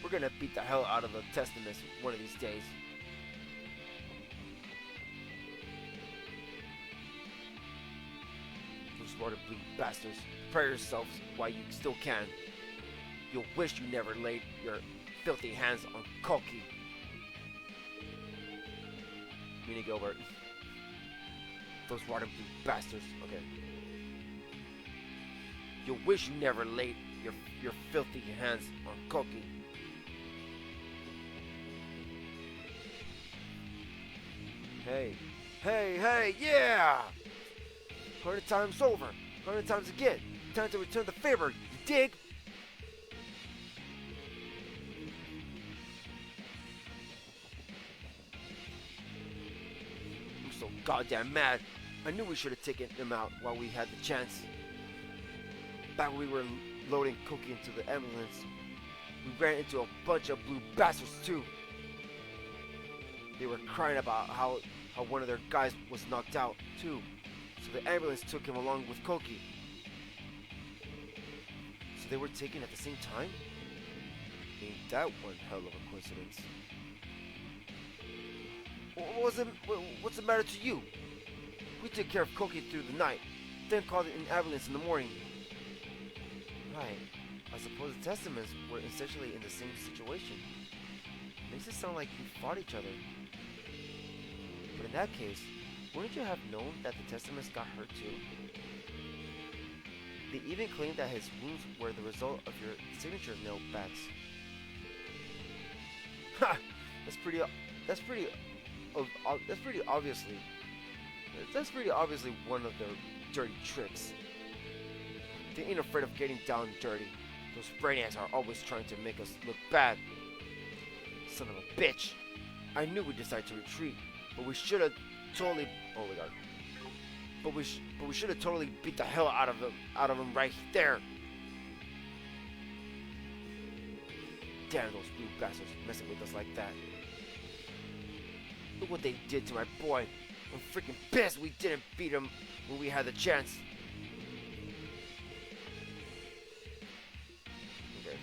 We're gonna beat the hell out of the Testaments one of these days. Those water blue bastards. Prepare yourselves while you still can. You'll wish you never laid your filthy hands on Koki. Meaning Gilbert. Those water blue bastards. Okay. You'll wish you never laid your filthy hands on Koki. Hey, yeah! 100 times over, 100 times again. Time to return the favor, you dig? I'm so goddamn mad. I knew we should have taken them out while we had the chance. Back when we were loading Koki into the ambulance, we ran into a bunch of blue bastards too. They were crying about how one of their guys was knocked out too, so the ambulance took him along with Koki. So they were taken at the same time? Ain't that one hell of a coincidence. What's the matter to you? We took care of Koki through the night, then called an ambulance in the morning. Right. I suppose the Testaments were essentially in the same situation. Makes it sound like we fought each other. But in that case, wouldn't you have known that the Testaments got hurt too? They even claimed that his wounds were the result of your signature nail bats. Ha! That's pretty obviously one of their dirty tricks. They ain't afraid of getting down dirty. Those brainiacs are always trying to make us look bad. Son of a bitch! I knew we'd decide to retreat, but we should have totally. Oh my god! But we should have totally beat the hell out of them right there. Damn those blue bastards messing with us like that. Look what they did to my boy. I'm freaking pissed we didn't beat him when we had the chance. Okay.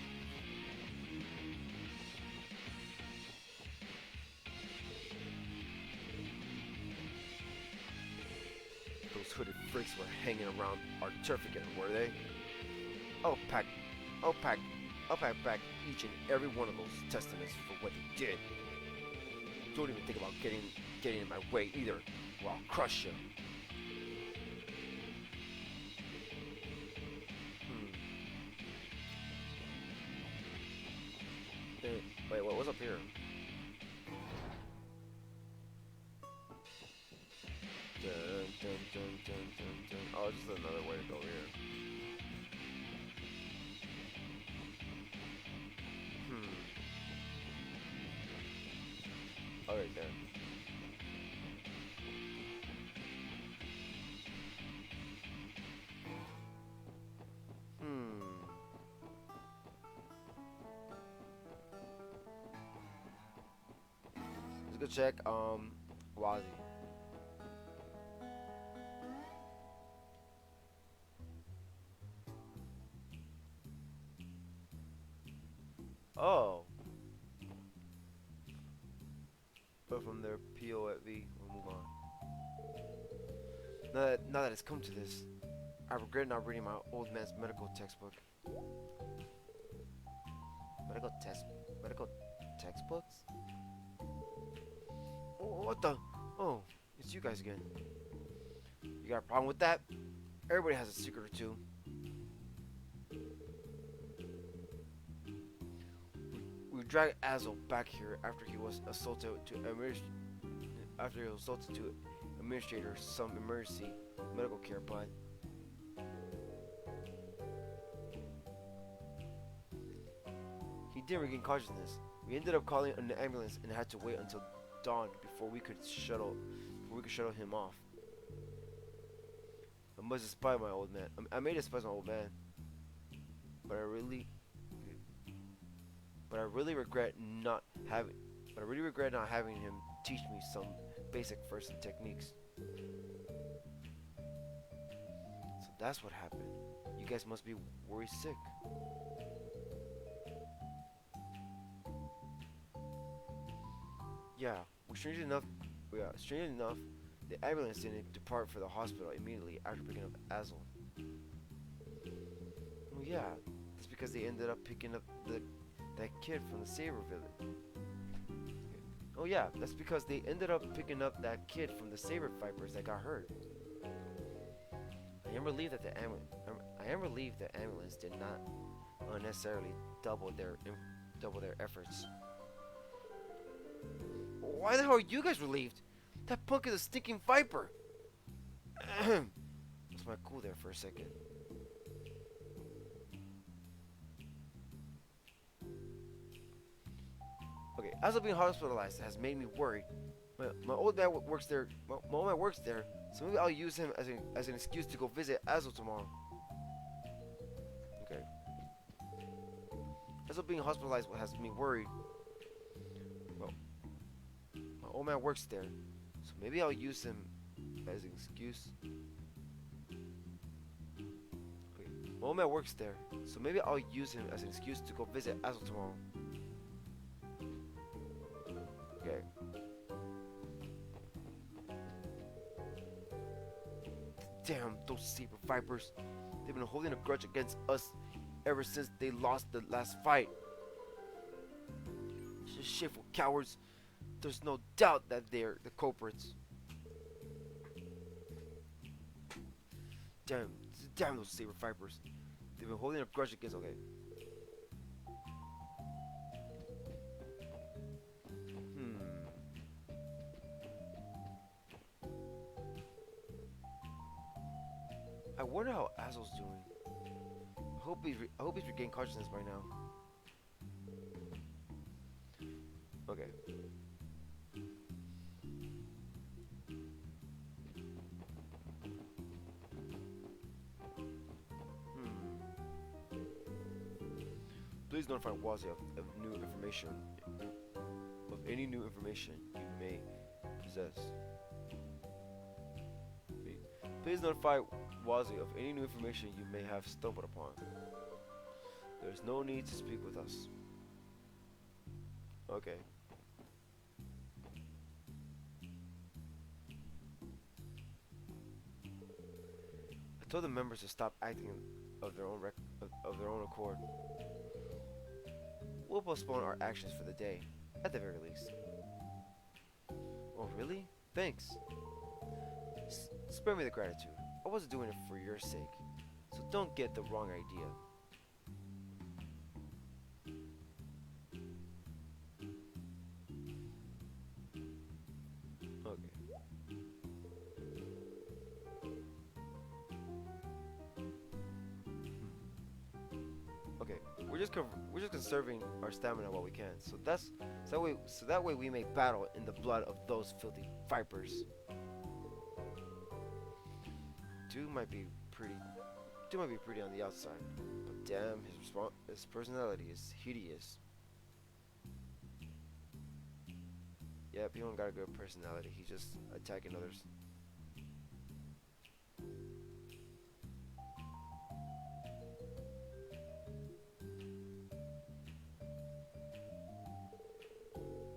Those hooded freaks were hanging around our turf again, were they? I'll pack back each and every one of those testaments for what they did. Don't even think about getting in my way either, or I'll crush you. Wait, what's up here? Dun, dun, dun, dun, dun, dun. Oh, just another way to go here. Oh, right there. Let's go check, Wazi. Oh. But from their PO at V, we'll move on. Now that it's come to this, I regret not reading my old man's medical textbook. Medical textbooks? Oh, what the? Oh, it's you guys again. You got a problem with that? Everybody has a secret or two. We dragged Azel back here after he was assaulted to administer some emergency medical care, but he didn't regain consciousness. We ended up calling an ambulance and had to wait until dawn before we could shuttle him off. I must despise my old man. I may despise my old man, but I really regret not having him teach me some basic first aid techniques. So that's what happened. You guys must be worried sick. Yeah, strangely enough, the ambulance didn't depart for the hospital immediately after picking up Azel. Well, yeah, that's because they ended up picking up that kid from the Saber Village. Oh yeah, that's because they ended up picking up that kid from the Saber Vipers that got hurt. I am relieved that the ambulance did not unnecessarily double their efforts. Why the hell are you guys relieved? That punk is a stinking viper. Lost my cool there for a second. Okay, as of being hospitalized has made me worried. My old man works there. My old man works there, so maybe I'll use him as an excuse to go visit Azel tomorrow. Okay. As of being hospitalized has me worried. Well, my old man works there, so maybe I'll use him as an excuse. Okay. My old man works there, so maybe I'll use him as an excuse to go visit Azel tomorrow. Okay. Damn, those saber vipers. They've been holding a grudge against us ever since they lost the last fight. Just shameful cowards. There's no doubt that they're the culprits. Damn those saber vipers. They've been holding a grudge against. Okay. I wonder how Azel's doing. I hope he's regained consciousness by now. Okay. Please notify Wazi of new information, of any new information you may possess. Please notify Wazi of any new information you may have stumbled upon. There is no need to speak with us. Okay. I told the members to stop acting of their own accord. We'll postpone our actions for the day, at the very least. Oh, really? Thanks. Spare me the gratitude. I wasn't doing it for your sake, so don't get the wrong idea. Okay. Okay, we're just conserving our stamina while we can. So that way we may battle in the blood of those filthy vipers. Dude might be pretty on the outside, but damn, his personality is hideous. Yep, he don't got a good personality. He's just attacking others.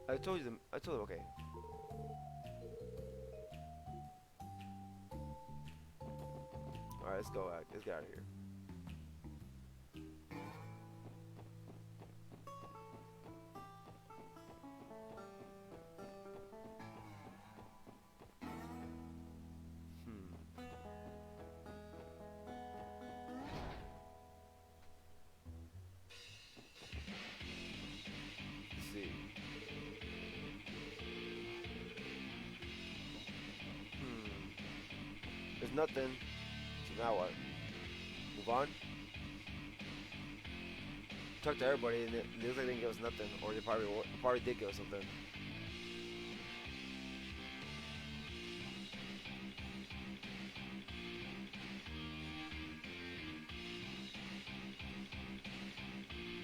I told him, okay. Alright, let's go out. Let's get out of here. Let's see. There's nothing. So now what? Move on? Talk to everybody and it looks like they didn't give us nothing. Or they probably did give us something.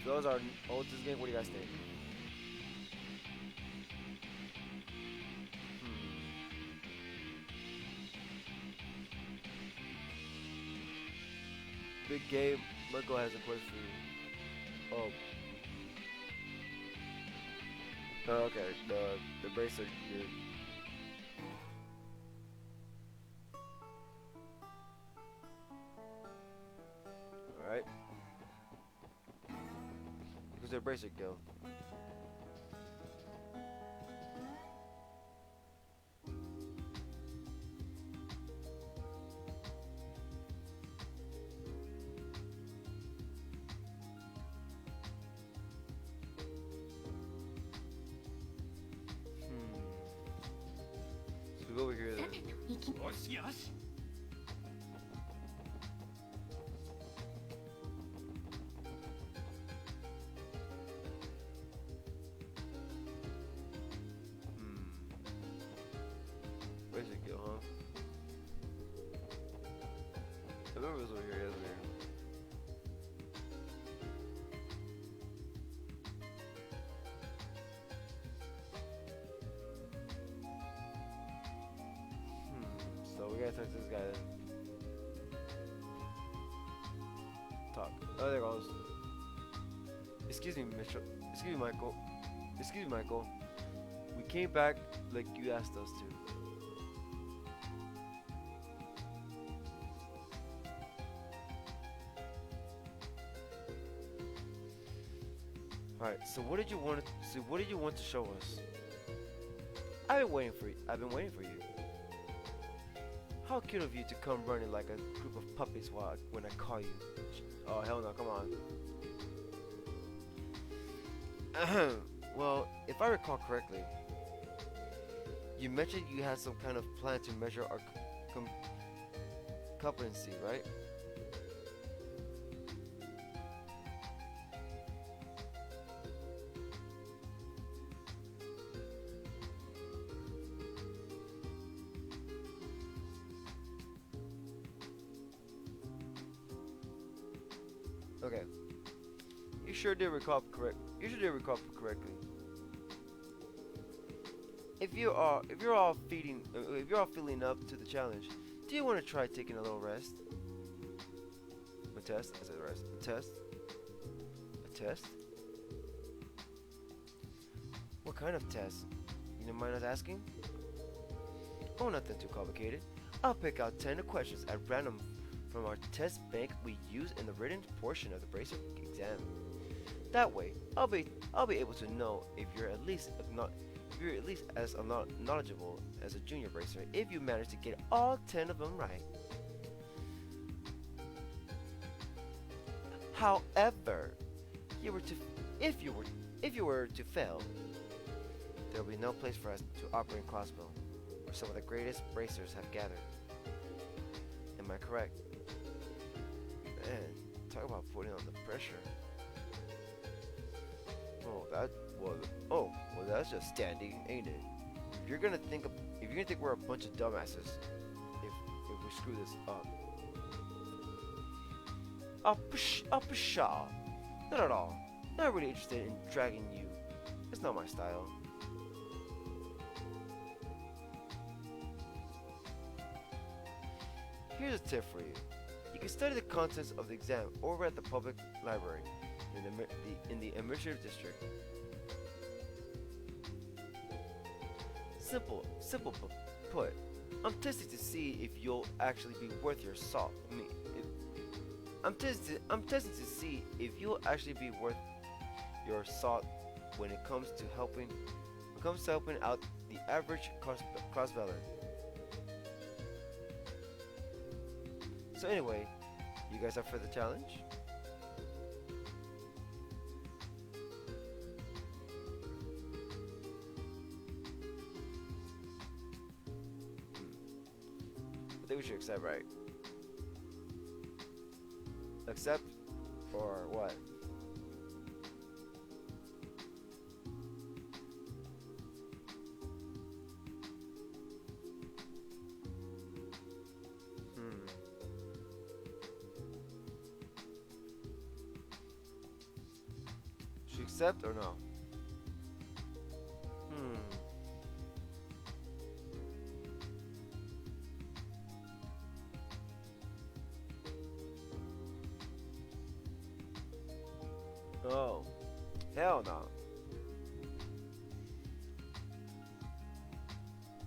Those are old this game. What do you guys think? Big game. Michael has a question for you. Oh, okay. The bracer here. All right. Because they're bracer guild. Go over here then. Where's it go, huh? I remember it was over here, it was over here. So we gotta talk to this guy then. talk. Oh, there goes. Excuse me, Mitchell. Excuse me, Michael. Excuse me, Michael. We came back like you asked us to. Alright, so what did you want to show us? I've been waiting for you. How cute of you to come running like a group of puppies when I call you. Oh hell no, come on. Well, if I recall correctly, you mentioned you had some kind of plan to measure our competency, right? Okay. You sure did recall correctly. If you're all feeling up to the challenge, do you want to try taking a little rest? A test? I said rest. A test? A test? What kind of test? You don't mind us asking? Oh, nothing too complicated. I'll pick out 10 questions at random from our test bank we use in the written portion of the bracer exam. That way, I'll be able to know if you're at least as knowledgeable as a junior bracer if you manage to get all 10 of them right. However, if you were to fail, there will be no place for us to operate in Crossbell, where some of the greatest bracers have gathered. Am I correct? Man, talk about putting on the pressure. Well, that's just standing, ain't it? If you're gonna think we're a bunch of dumbasses, if we screw this up. Pshaw. Not at all. Not really interested in dragging you. It's not my style. Here's a tip for you. You can study the contents of the exam over at the public library in the administrative district. Simple put. I'm testing to see if you'll actually be worth your salt. I'm testing to see if you'll actually be worth your salt when it comes to helping out the average crossbeller. So anyway, you guys up for the challenge? I think we should accept, right? Accept or what? Should we accept or no? Oh, hell no.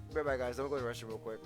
Be right back, guys. I'm gonna go to the restroom real quick.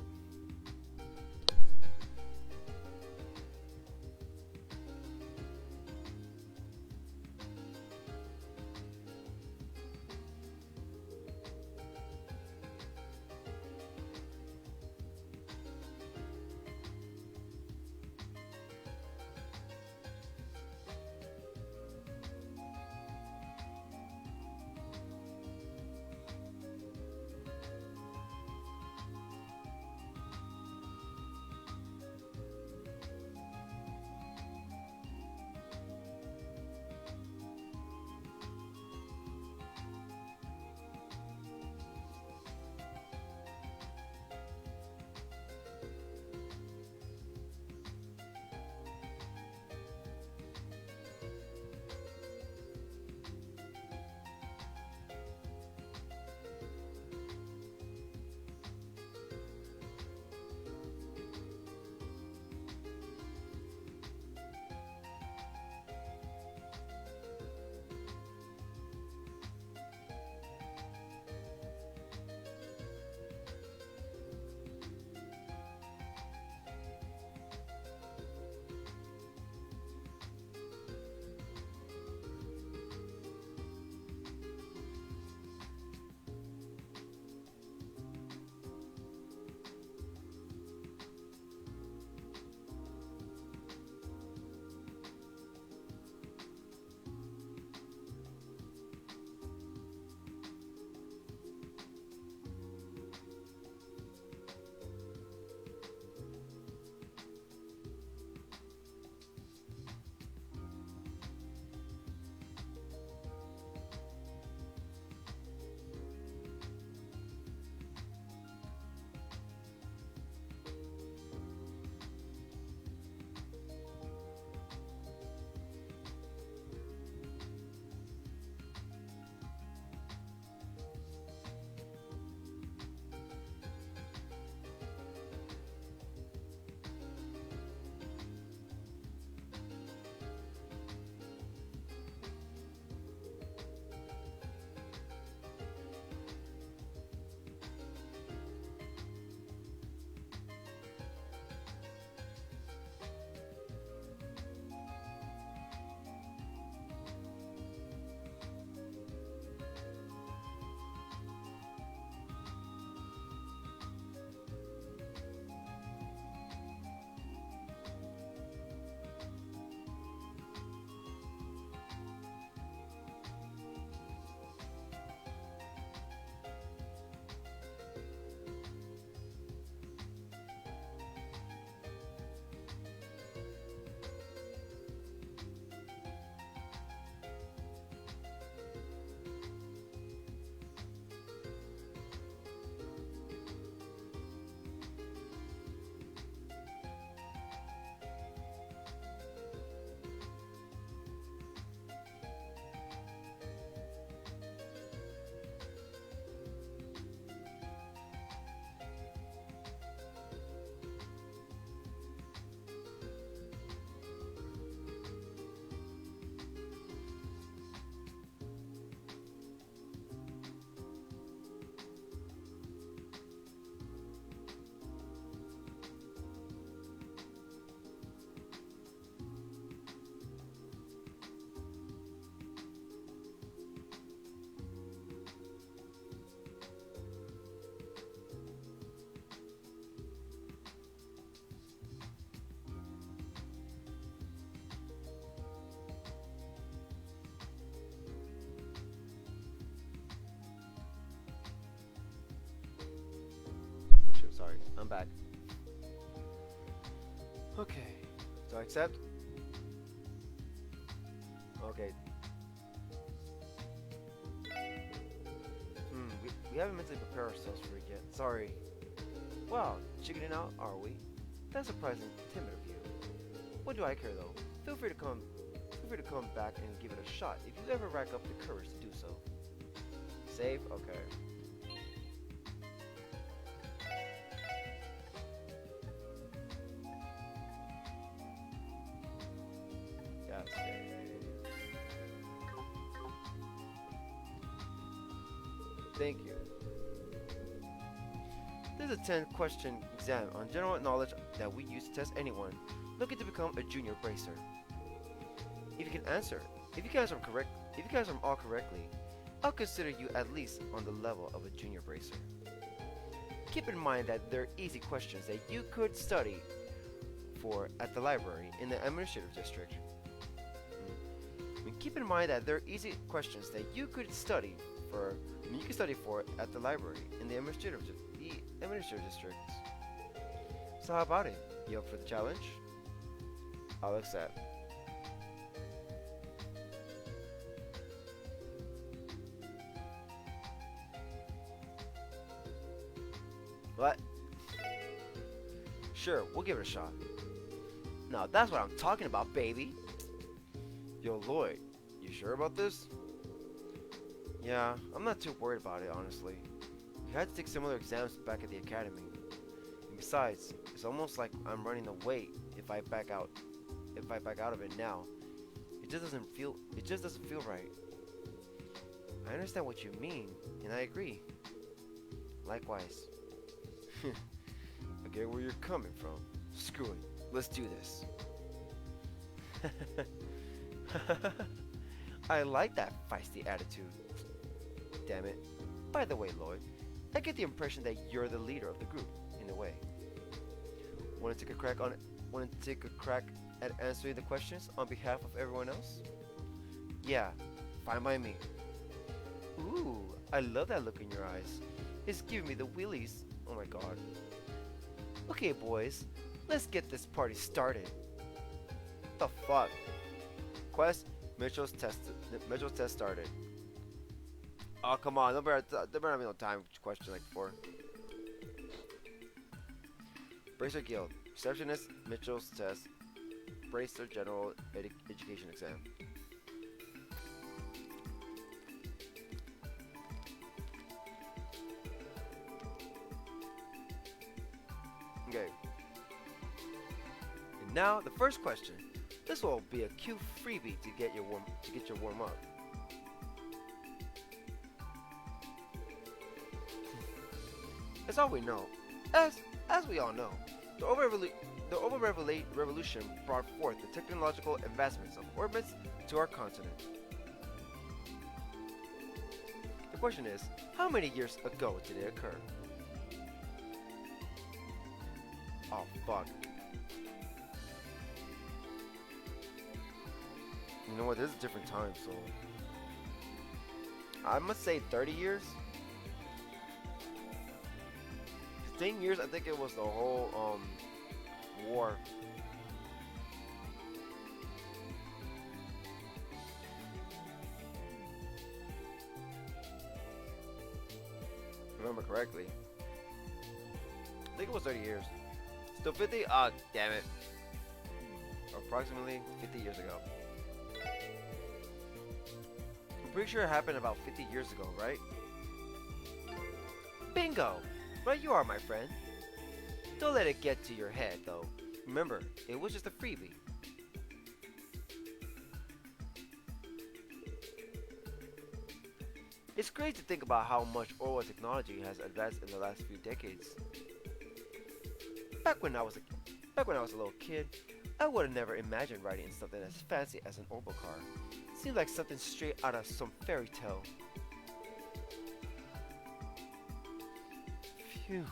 back. Okay, so I accept. Okay. We haven't mentally prepared ourselves for it yet. Sorry. Wow, chickening out, are we? That's surprisingly timid of you. What do I care though? Feel free to come back and give it a shot if you ever rack up the courage to do so. Save? Okay. Yeah, save. Thank you. This is a 10-question exam on general knowledge that we use to test anyone looking to become a junior bracer. If you can answer them all correctly, I'll consider you at least on the level of a junior bracer. Keep in mind that they're easy questions that you could study for at the library in the administrative district. Keep in mind that they're easy questions that you could study for at the library in the administrative districts. So how about it? You up for the challenge? I'll accept. What? Sure, we'll give it a shot. Now that's what I'm talking about, baby. Yo, Lloyd, you sure about this? Yeah, I'm not too worried about it, honestly. We had to take similar exams back at the academy. And besides, it's almost like I'm running away if I back out of it now. It just doesn't feel right. I understand what you mean, and I agree. Likewise. I get where you're coming from. Screw it. Let's do this. I like that feisty attitude. Damn it. By the way, Lloyd, I get the impression that you're the leader of the group, in a way. Want to take a crack at answering the questions on behalf of everyone else? Yeah, fine by me. Ooh, I love that look in your eyes. It's giving me the willies. Oh my god. Okay, boys, let's get this party started. The fuck? Quest, Mitchell's test started. Oh, come on, there better be no time question like before. Bracer Guild, Receptionist, Mitchell's test, Bracer General Education exam. Okay. And now the first question. This will be a cute freebie to get your warm up. That's all we know. As we all know, the Oval Revolution brought forth the technological advancements of orbits to our continent. The question is, how many years ago did it occur? Oh fuck. You know what, this is a different time, so I must say 30 years. 10 years, I think it was the whole war. If I remember correctly. I think it was 30 years. Still 50? Ah, damn it. Approximately 50 years ago. I'm pretty sure it happened about 50 years ago, right? Bingo! Right you are, my friend. Don't let it get to your head, though. Remember, it was just a freebie. It's great to think about how much oral technology has advanced in the last few decades. Back when I was a little kid, I would have never imagined riding in something as fancy as an orbital car. Seemed like something straight out of some fairy tale. Phew.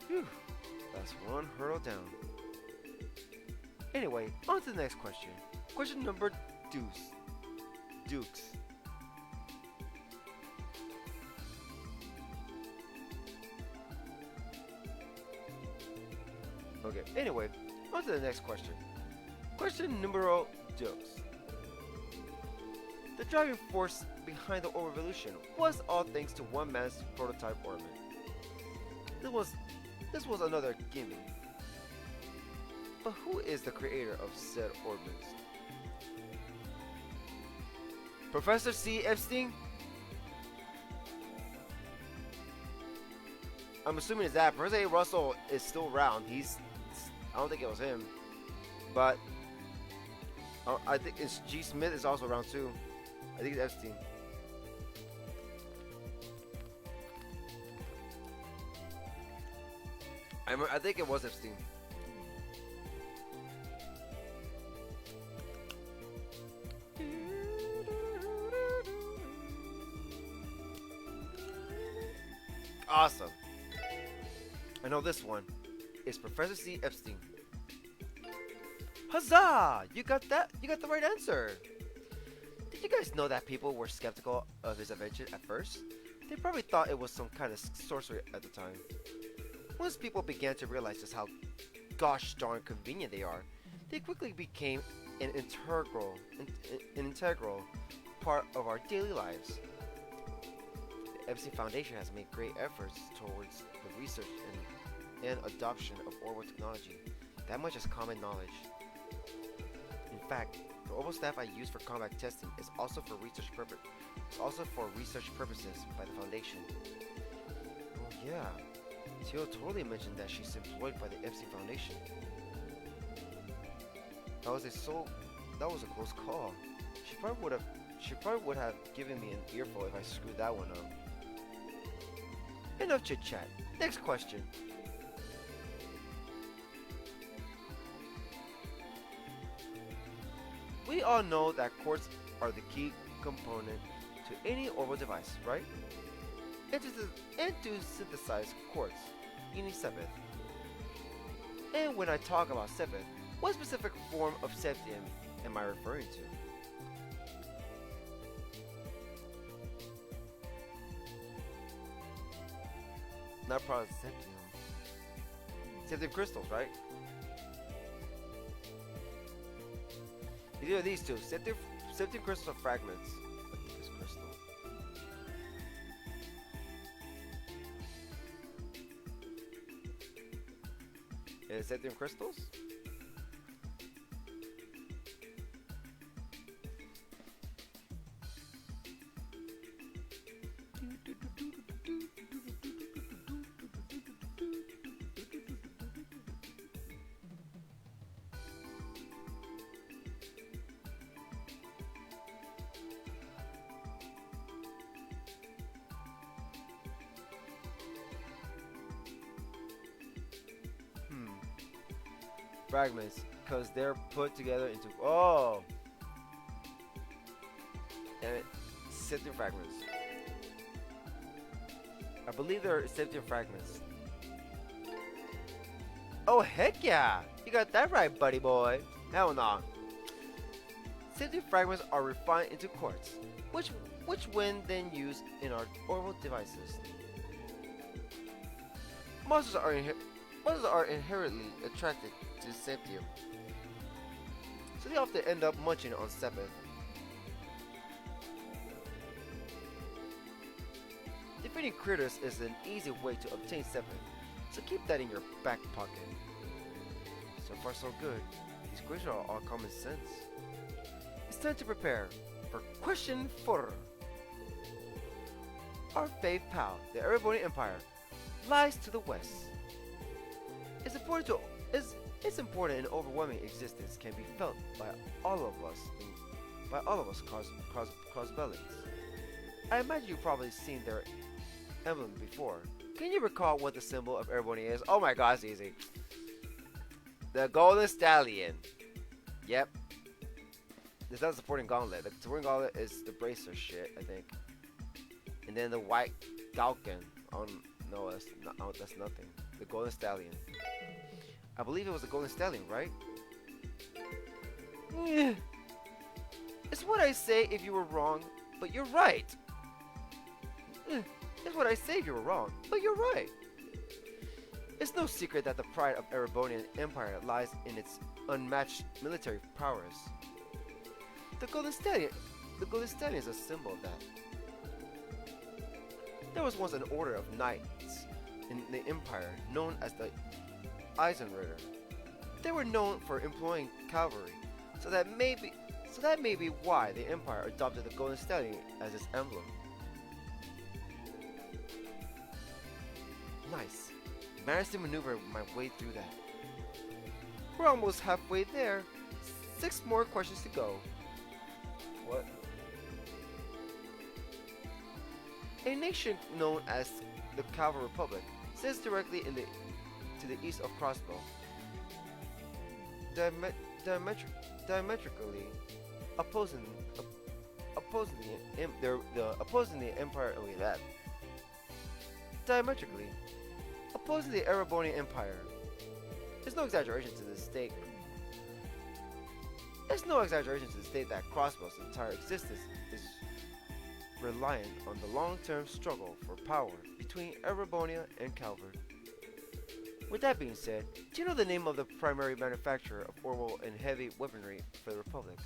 Phew. That's one hurdle down. Anyway, on to the next question. Question number Dukes. Okay, anyway, on to the next question. Question numero dos. The driving force behind the orb revolution was all thanks to one man's prototype ornament. This was another gimme. But who is the creator of said ornaments? Professor C. Epstein? I'm assuming it's that. Professor A. Russell is still around. I don't think it was him. But I think it's G. Smith is also around too. I think it's Epstein. I think it was Epstein. Awesome. I know this one. It's Professor C. Epstein. Huzzah! You got that? You got the right answer. Did you guys know that people were skeptical of his invention at first? They probably thought it was some kind of sorcery at the time. Once people began to realize just how gosh darn convenient they are, they quickly became an integral part of our daily lives. The Epstein Foundation has made great efforts towards the research and adoption of orbital technology. That much is common knowledge. In fact, the orbital staff I use for combat testing is also for research purposes by the Foundation. Oh yeah, Teal totally mentioned that she's employed by the Epstein Foundation. That was a close call. She probably would have given me an earful if I screwed that one up. Enough chit chat. Next question. We all know that quartz are the key component to any orbital device, right? And to synthesize quartz, you need sepith. And when I talk about sepith, what specific form of septium am I referring to? Not probably septium. Septium crystals, right? Either of these two. Septium crystals or fragments. I think it's crystal. And septium crystals? Fragments, because they're put together into and septium fragments. I believe they're septium fragments. Oh heck yeah! You got that right, buddy boy. Hell no. Septium fragments are refined into quartz, which when then used in our orbital devices. Monsters are inherently attracted to septium, so they often end up munching on sepith. Defeating critters is an easy way to obtain sepith, so keep that in your back pocket. So far so good. These questions are all common sense. It's time to prepare for question 4. Our faith pal, the Erebonian Empire, lies to the west. It's important and overwhelming existence can be felt by all of us Crossbellings. I imagine you've probably seen their emblem before. Can you recall what the symbol of Ereboni is? Oh my god, it's easy. The golden stallion. Yep. It's not the supporting gauntlet. The supporting gauntlet is the bracer shit, I think. And then the white falcon. No, that's nothing. The golden stallion. I believe it was the golden stallion, right? It's what I say if you were wrong, but you're right. It's what I say if you were wrong, but you're right. It's no secret that the pride of Erebonian Empire lies in its unmatched military prowess. The Golden Stallion, the Golden Stallion is a symbol of that. There was once an order of knights in the Empire known as the Eisenritter. They were known for employing cavalry, so that may be why the Empire adopted the Golden Stallion as its emblem. Nice. Managed to maneuver my way through that. We're almost halfway there. 6 more questions to go. What? A nation known as the Calvar Republic sits directly to the east of Crossbell. Diametrically opposing the Empire. Oh, wait, that. Diametrically opposing the Erebonian Empire. It's no exaggeration to state that Crossbell's entire existence is reliant on the long-term struggle for power between Erebonia and Calvert. With that being said, do you know the name of the primary manufacturer of orbital and heavy weaponry for the Republic?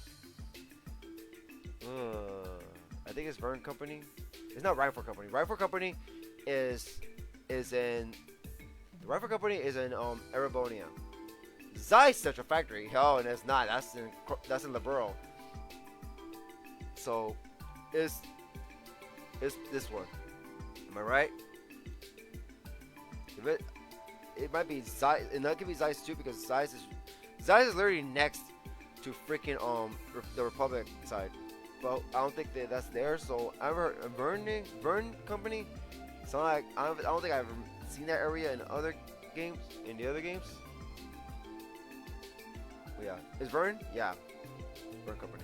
I think it's Vern Company. It's not Rifle Company. Rifle Company is in Erebonia. Zeiss Central Factory. Oh, and it's not. That's in Liberal. So, it's this one. Am I right? It might be Zeiss. It not could be Zeiss too, because Zeiss is literally next to freaking the Republic side. But I don't think that's there. So I've heard Vern Company. So I don't think I've ever seen that area in other games. In the other games. But yeah, is Vern? Yeah, Vern Company.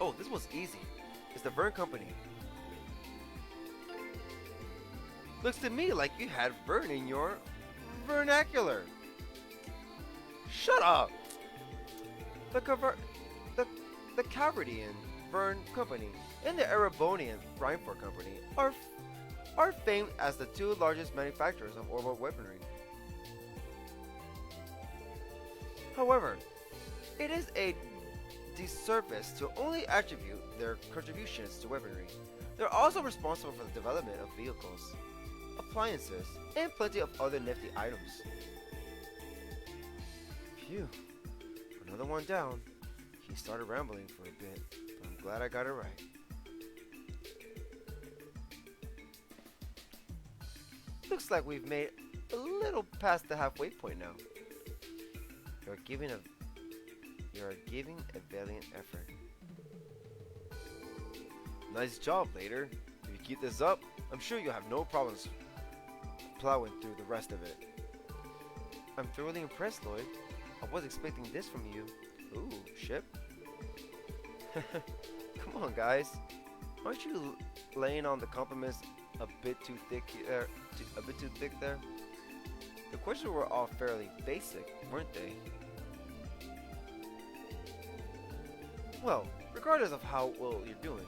Oh, this was easy. It's the Vern Company. Looks to me like you had Vern in your vernacular. Shut up. The Calverdian Vern Company and the Erebonian Reinfort Company are famed as the 2 largest manufacturers of orbital weaponry. However, it is a disservice to only attribute their contributions to weaponry. They're also responsible for the development of vehicles, appliances, and plenty of other nifty items. Phew, another one down. He started rambling for a bit, but I'm glad I got it right. Looks like we've made a little past the halfway point now. You're giving a valiant effort. Nice job, Later. If you keep this up, I'm sure you'll have no problems plowing through the rest of it. I'm thoroughly impressed, Lloyd. I was expecting this from you. Ooh, ship? Come on, guys. Aren't you laying on the compliments a bit too thick there? The questions were all fairly basic, weren't they? Well, regardless of how well you're doing,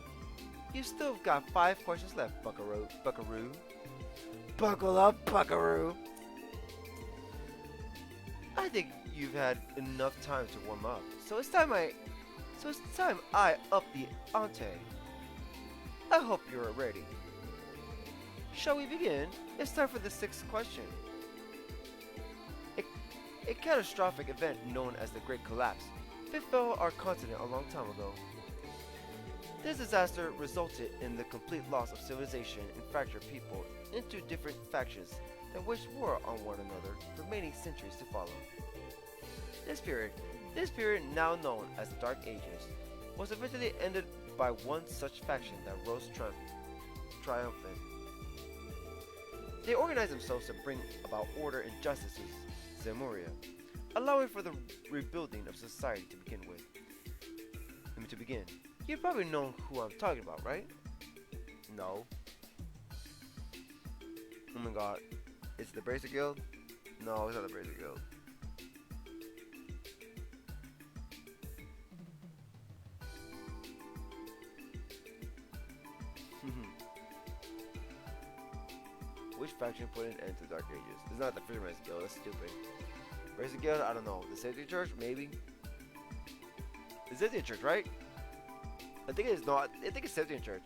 you've still got 5 questions left, buckaroo. Buckle up, buckaroo. I think you've had enough time to warm up, so it's time I up the ante. I hope you're ready. Shall we begin? It's time for the 6th question. A catastrophic event known as the Great Collapse befell our continent a long time ago. This disaster resulted in the complete loss of civilization and fractured people into different factions that waged war on one another for many centuries to follow. This period now known as the Dark Ages, was eventually ended by one such faction that rose triumphant. They organized themselves to bring about order and justice to Zemuria, allowing for the rebuilding of society to begin with. You probably know who I'm talking about, right? No. Oh my god. It's the Bracer Guild? No, it's not the Bracer Guild. Which faction put an end to the Dark Ages? It's not the Fisherman's Guild. That's stupid. Racing Guild? I don't know. The Safety Church? Maybe. The Safety Church, right? I think it's not. I think it's Safety Church.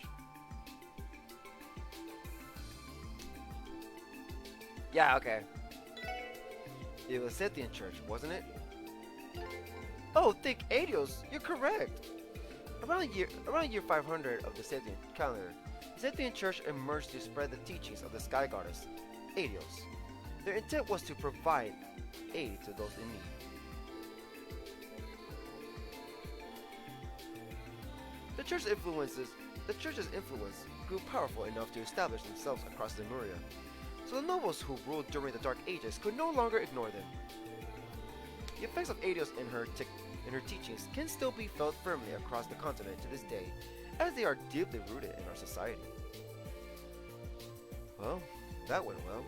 Yeah, okay. It was Scythian Church, wasn't it? Oh, think Adios, you're correct. Around year 500 of the Scythian calendar, the Scythian Church emerged to spread the teachings of the sky goddess, Adios. Their intent was to provide aid to those in need. The church's influence grew powerful enough to establish themselves across Lemuria, so the nobles who ruled during the Dark Ages could no longer ignore them. The effects of Adios in her teachings can still be felt firmly across the continent to this day, as they are deeply rooted in our society. Well, that went well.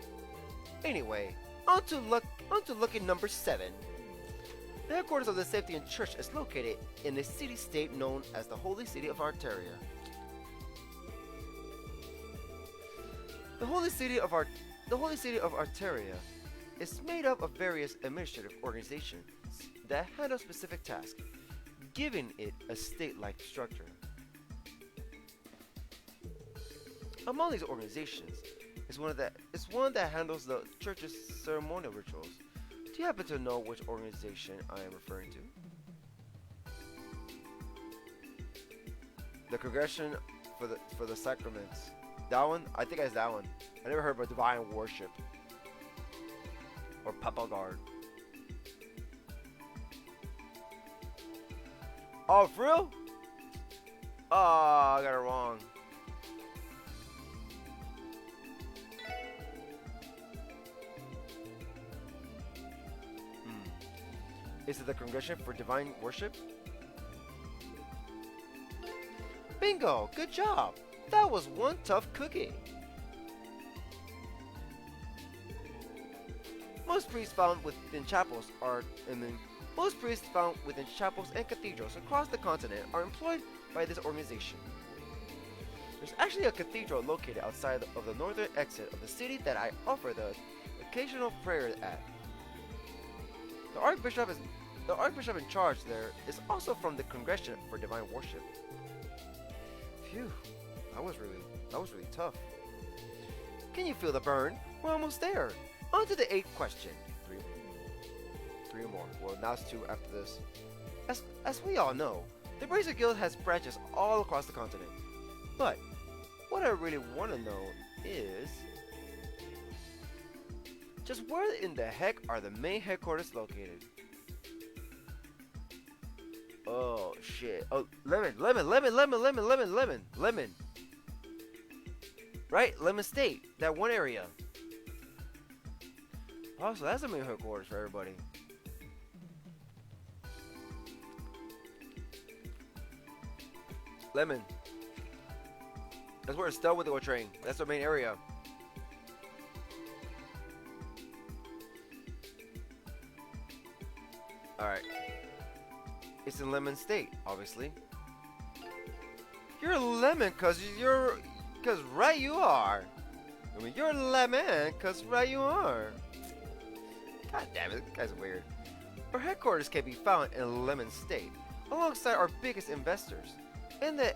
Anyway, on to lucky number 7. The headquarters of the Scythian Church is located in the city-state known as the Holy City of Arteria. The Holy City of Arteria is made up of various administrative organizations that handle specific tasks, giving it a state-like structure. Among these organizations is one that handles the church's ceremonial rituals. Do you happen to know which organization I am referring to? The Congregation for the Sacraments. That one? I think it's that one. I never heard about Divine Worship. Or Papal Guard. Oh, for real? Oh, I got it wrong. Is it the Congregation for Divine Worship? Bingo! Good job! That was one tough cookie. Most priests found within chapels and cathedrals across the continent are employed by this organization. There's actually a cathedral located outside of the northern exit of the city that I offer the occasional prayer at. The Archbishop in charge there is also from the Congregation for Divine Worship. Phew, that was really tough. Can you feel the burn? We're almost there. On to the 8th question. Three more. Well, now it's 2 after this. As we all know, the Bracer Guild has branches all across the continent. But what I really want to know is just where in the heck are the main headquarters located? Oh shit. Oh, Lemon. Right? Lemon State. That one area. Oh, so that's the main headquarters for everybody. Lemon. That's where Estelle went to go train. That's the main area. Alright. It's in Lemon State, obviously. You're Lemon cause right you are. I mean, you're Lemon cause right you are. God damn it, this guy's weird. Our headquarters can be found in Lemon State, alongside our biggest investors, in the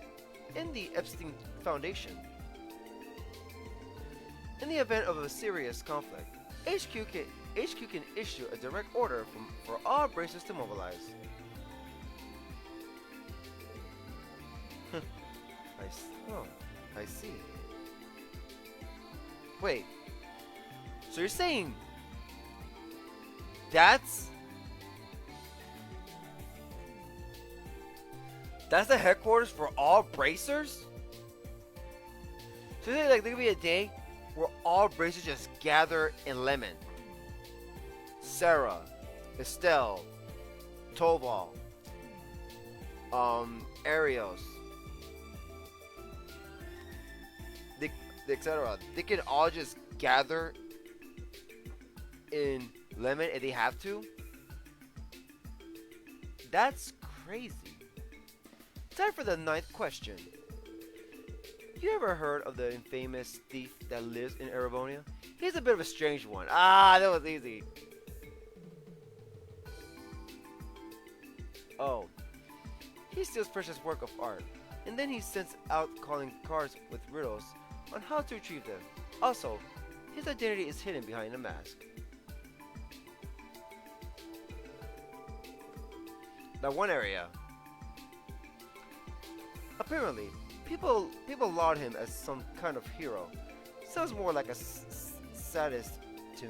Epstein Foundation. In the event of a serious conflict, HQ can issue a direct order for all bracers to mobilize. I see. Wait, so you're saying that's the headquarters for all bracers? So like there could be a day where all bracers just gather in Lemon. Sarah, Estelle, Toval, Arios, etc. They can all just gather in Lemon if they have to. That's crazy. Time for the 9th question. you ever heard of the infamous thief that lives in Erebonia? He's a bit of a strange one. Ah, that was easy. Oh, he steals precious work of art, and then he sends out calling cards with riddles on how to retrieve them. Also, his identity is hidden behind a mask. Now, one area. Apparently, people laud him as some kind of hero. Sounds more like a sadist to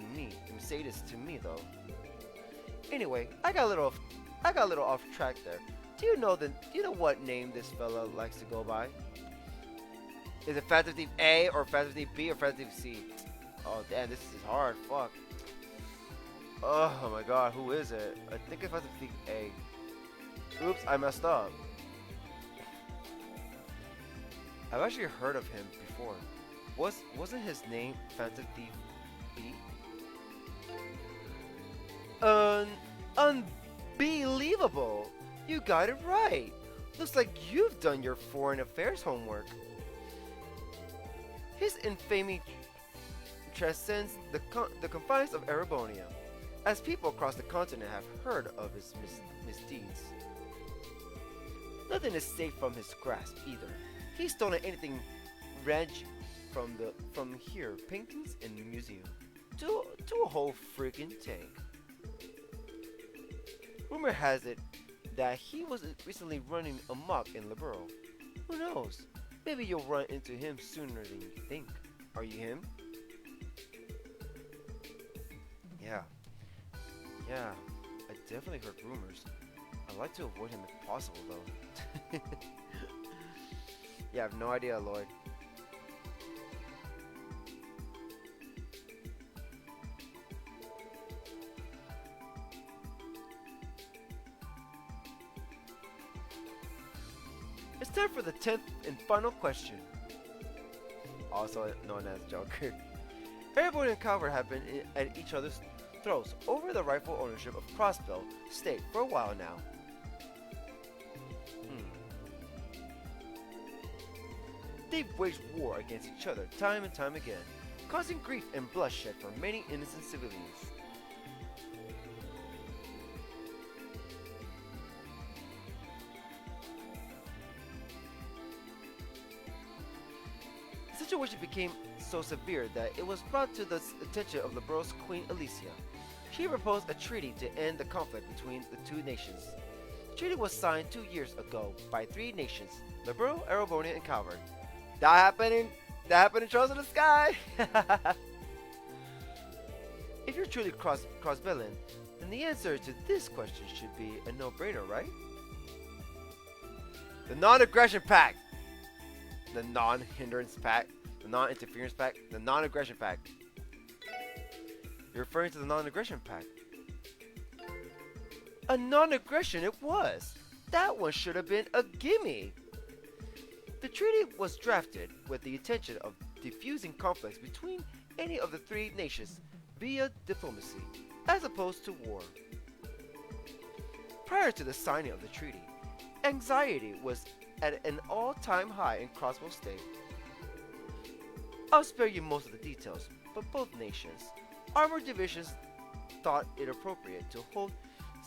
me though. Anyway, I got a little off track there. Do you know what name this fella likes to go by? Is it Phantom Thief A or Phantom Thief B or Phantom Thief C? Oh damn, this is hard. Fuck. Oh my god, who is it? I think it's Phantom Thief A. Oops, I messed up. I've actually heard of him before. Wasn't his name Phantom Thief B? Unbelievable! You got it right! Looks like you've done your foreign affairs homework. His infamy transcends the confines of Erebonia, as people across the continent have heard of his misdeeds. Nothing is safe from his grasp either. He's stolen anything ranged from here, paintings in the museum, to a whole freaking tank. Rumor has it that he was recently running amok in Liberl. Who knows? Maybe you'll run into him sooner than you think. Are you him? Yeah, I definitely heard rumors. I'd like to avoid him if possible, though. Yeah, I have no idea, Lloyd. It's time for the 10th and final question. Also known as Joker. Everyone and Calvert have been at each other's throats over the rightful ownership of Crossbell State for a while now. They've waged war against each other time and time again, causing grief and bloodshed for many innocent civilians. The situation became so severe that it was brought to the attention of Liberl's Queen Alicia. She proposed a treaty to end the conflict between the two nations. The treaty was signed 2 years ago by 3 nations, Liberl, Erebonia, and Calvert. That happened in Charles in the Sky! If you're truly Crossbellian, then the answer to this question should be a no-brainer, right? The Non-Aggression Pact! The Non-Hindrance Pact, the Non-Interference Pact, the Non-Aggression Pact. You're referring to the Non-Aggression Pact. A non-aggression it was! That one should have been a gimme! The treaty was drafted with the intention of diffusing conflicts between any of the 3 nations via diplomacy, as opposed to war. Prior to the signing of the treaty, anxiety was at an all-time high in Crossbell State. I'll spare you most of the details, but both nations' armored divisions thought it appropriate to hold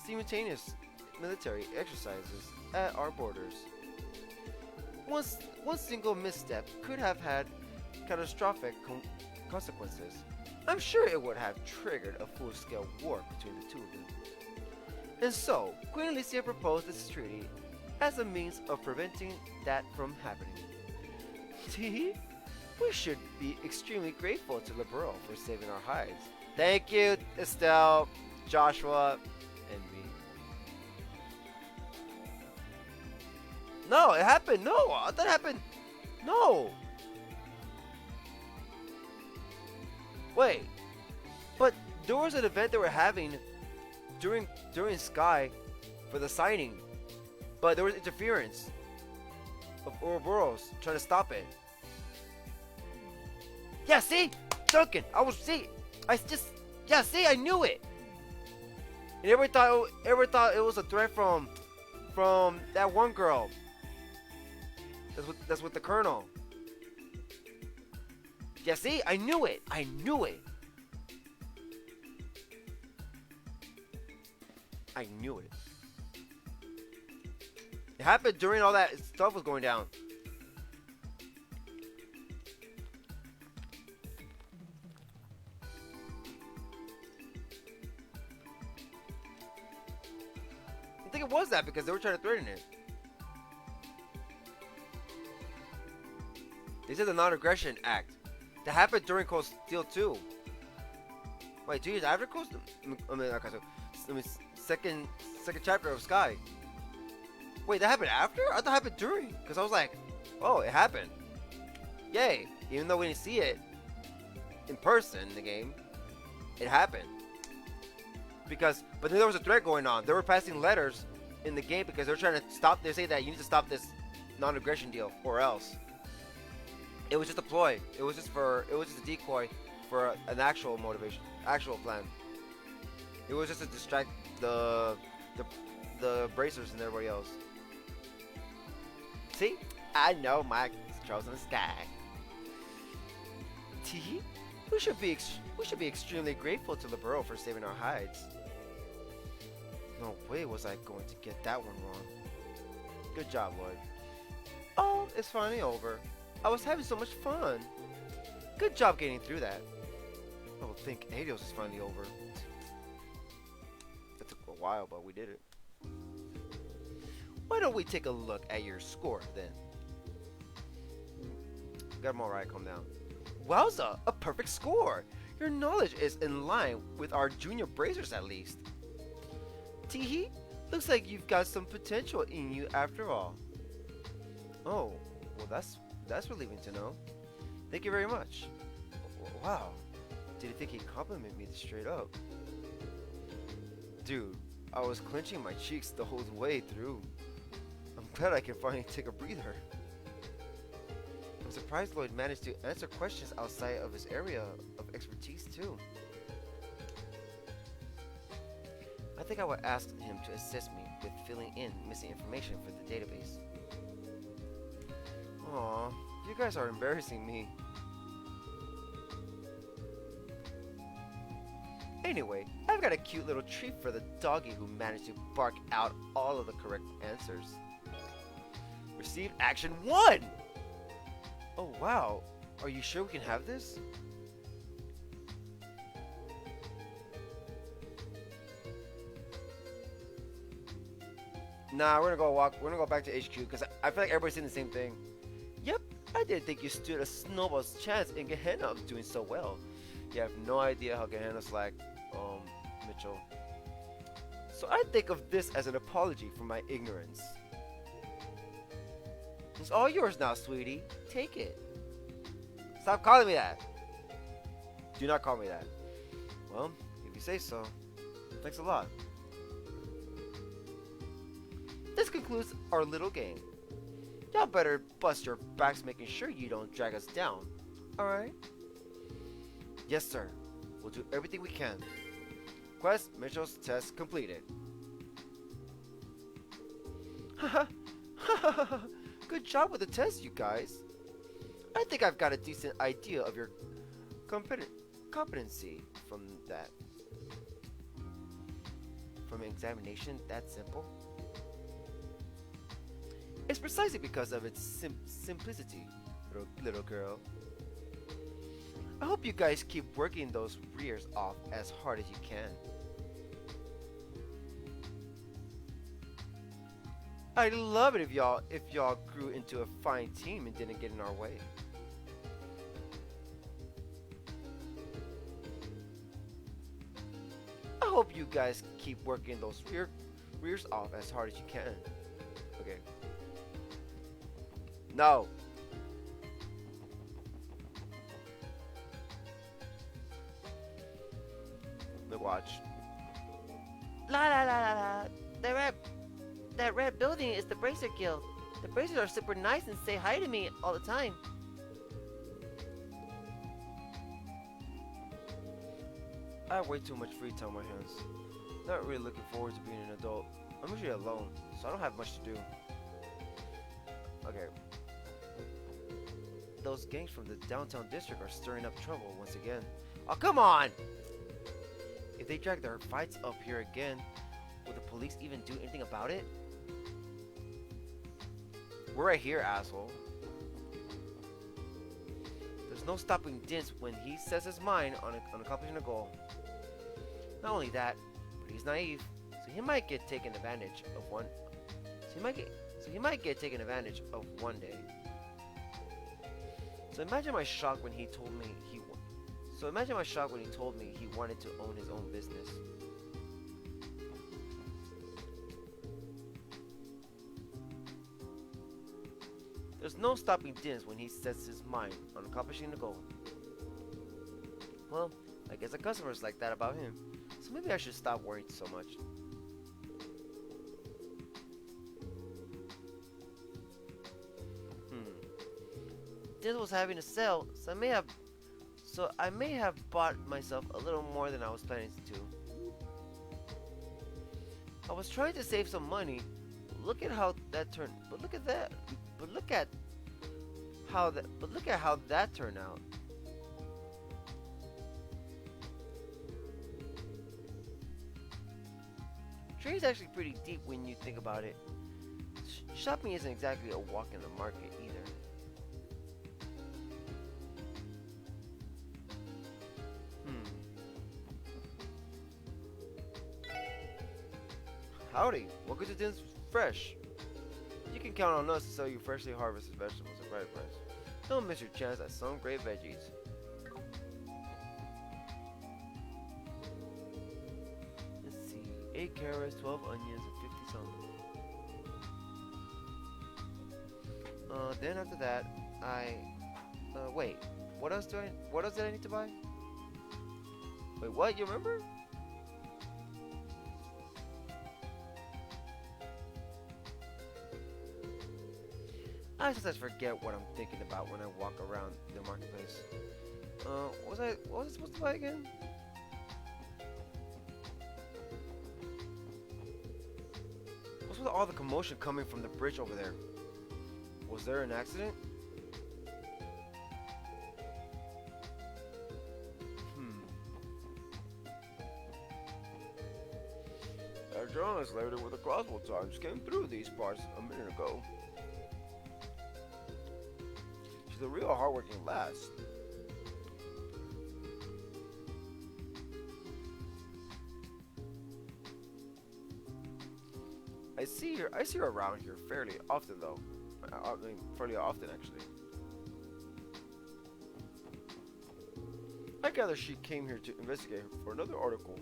simultaneous military exercises at our borders. One single misstep could have had catastrophic consequences. I'm sure it would have triggered a full-scale war between the two of them. And so, Queen Alicia proposed this treaty as a means of preventing that from happening. We should be extremely grateful to Liberl for saving our hides. Thank you, Estelle, Joshua, and me. No, it happened. No, that happened. No. Wait, but there was an event they were having during Sky for the signing, but there was interference of Ouroboros trying to stop it. Yeah, see, Duncan, I knew it. And everybody thought it was a threat from that one girl. That's with the colonel. Yeah, see? I knew it. I knew it. I knew it. It happened during all that stuff was going down. I think it was that because they were trying to threaten it. They said the Non-Aggression Act. That happened during Cold Steel 2. Wait, 2 years after Cold Steel? I mean, okay, so, second chapter of Sky. Wait, that happened after? I thought it happened during. Because I was like, oh, it happened. Yay. Even though we didn't see it in person in the game, it happened. Because, but then there was a threat going on. They were passing letters in the game because they were trying to stop. They say that you need to stop this non-aggression deal or else. It was just a ploy. It was just a decoy for an actual motivation, actual plan. It was just to distract the bracers and everybody else. See? I know my controls in the sky. Tee? We should be extremely grateful to Libero for saving our hides. No way was I going to get that one wrong. Good job, Lloyd. Oh, it's finally over. I was having so much fun. Good job getting through that. I don't think Helios is finally over. That took a while, but we did it. Why don't we take a look at your score then? Got him all right, calm down. Wowza, a perfect score! Your knowledge is in line with our junior bracers at least. Teehee, looks like you've got some potential in you after all. Oh, well that's relieving to know. Thank you very much. Wow, did you think he'd compliment me straight up? Dude, I was clenching my cheeks the whole way through. I'm glad I can finally take a breather. I'm surprised Lloyd managed to answer questions outside of his area of expertise too. I think I would ask him to assist me with filling in missing information for the database. Aw, you guys are embarrassing me. Anyway, I've got a cute little treat for the doggy who managed to bark out all of the correct answers. Receive action 1! Oh wow, are you sure we can have this? Nah, we're gonna go back to HQ because I feel like everybody's saying the same thing. Yep, I didn't think you stood a snowball's chance in Gehenna of doing so well. You have no idea how Gehenna's like, Mitchell. So I think of this as an apology for my ignorance. It's all yours now, sweetie. Take it. Stop calling me that. Do not call me that. Well, if you say so. Thanks a lot. This concludes our little game. Y'all better bust your backs making sure you don't drag us down. Alright? Yes, sir. We'll do everything we can. Quest Mitchell's test completed. Haha. Good job with the test, you guys. I think I've got a decent idea of your competency from that. From an examination that simple? It's precisely because of its simplicity, little girl. I hope you guys keep working those rears off as hard as you can. I'd love it if y'all grew into a fine team and didn't get in our way. I hope you guys keep working those rears off as hard as you can. Okay. No. Look, watch. La la la la la. That red building is the Bracer Guild. The Bracers are super nice and say hi to me all the time. I have way too much free time on my hands. Not really looking forward to being an adult. I'm usually alone, so I don't have much to do. Okay. those gangs from the downtown district are stirring up trouble once again. Oh, come on! If they drag their fights up here again, will the police even do anything about it? We're right here, asshole. There's no stopping Dins when he sets his mind on accomplishing a goal. Not only that, but he's naive, so he might get taken advantage of one. So he might get taken advantage of one day. So imagine my shock when he told me he wanted to own his own business. There's no stopping Dins when he sets his mind on accomplishing the goal. Well, I guess the customers like that about him, so maybe I should stop worrying so much. Dins was having a sale, so I may have bought myself a little more than I was planning to. I was trying to save some money. Look at how that turned. But look at how that turned out. Trade's actually pretty deep when you think about it. Shopping isn't exactly a walk in the market either. Howdy, welcome to Din's Fresh. You can count on us to sell you freshly harvested vegetables at right price. Don't miss your chance at some great veggies. Let's see, 8 carrots, 12 onions, and 50 something. Then after that, wait, what else did I need to buy? Wait, what, you remember? I sometimes forget what I'm thinking about when I walk around the marketplace. What was I supposed to buy again? What's with all the commotion coming from the bridge over there? Was there an accident? A journalist later with the Crossbell Times came through these parts a minute ago. She's a real hardworking lass. I see her around here fairly often though. I mean, fairly often actually. I gather she came here to investigate for another article.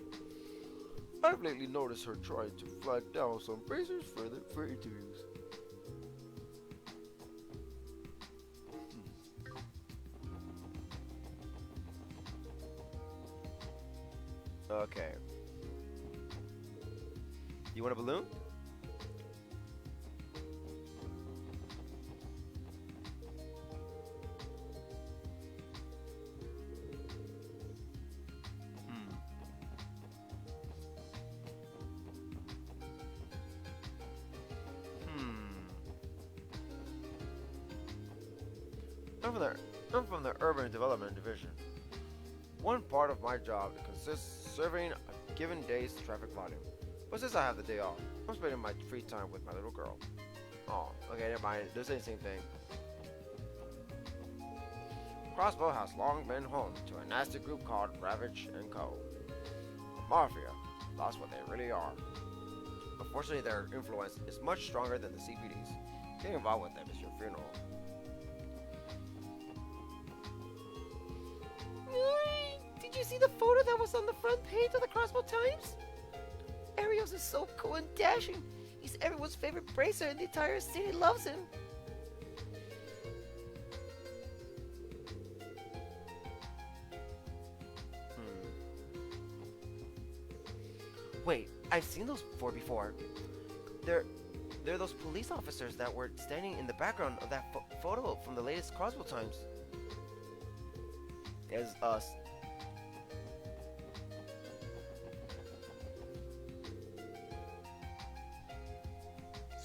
I've lately noticed her trying to flag down some bracers for interviews. Okay. You want a balloon? I'm from the Urban Development Division. One part of my job consists serving a given day's traffic volume. But since I have the day off, I'm spending my free time with my little girl. Oh, okay, never mind. They're saying the same thing. Crossbell has long been home to a nasty group called Ravage & Co. A mafia. That's what they really are. Unfortunately, their influence is much stronger than the CPD's. Getting involved with them is your funeral. Did you see the photo that was on the front page of the Crossbell Times? Arios is so cool and dashing. He's everyone's favorite bracer and the entire city loves him. Wait, I've seen those before. They're those police officers that were standing in the background of that photo from the latest Crossbell Times. It's us.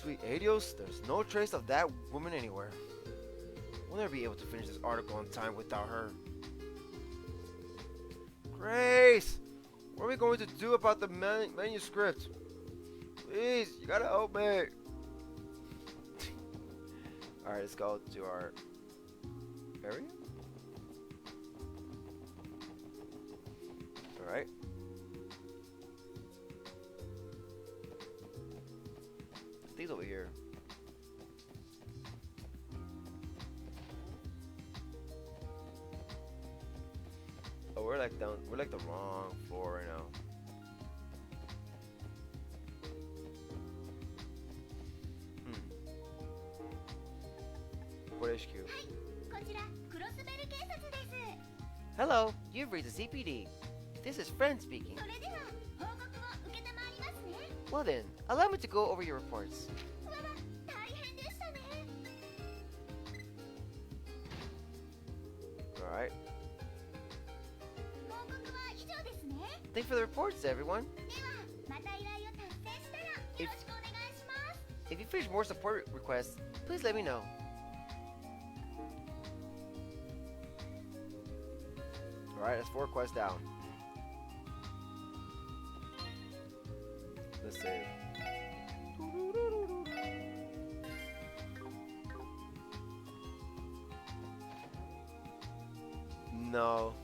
Sweet Adios, there's no trace of that woman anywhere. We'll never be able to finish this article on time without her. Grace! What are we going to do about the manuscript? Please, you gotta help me. Alright, let's go to our area. Alright. These over here. Oh, we're like the wrong floor right now. What HQ? Hello, you've reached the CPD. This is Friend speaking. Well then, allow me to go over your reports. Alright. Thanks for the reports, everyone. If you finish more support requests, please let me know. Alright, that's 4 quests down. Let's save. No.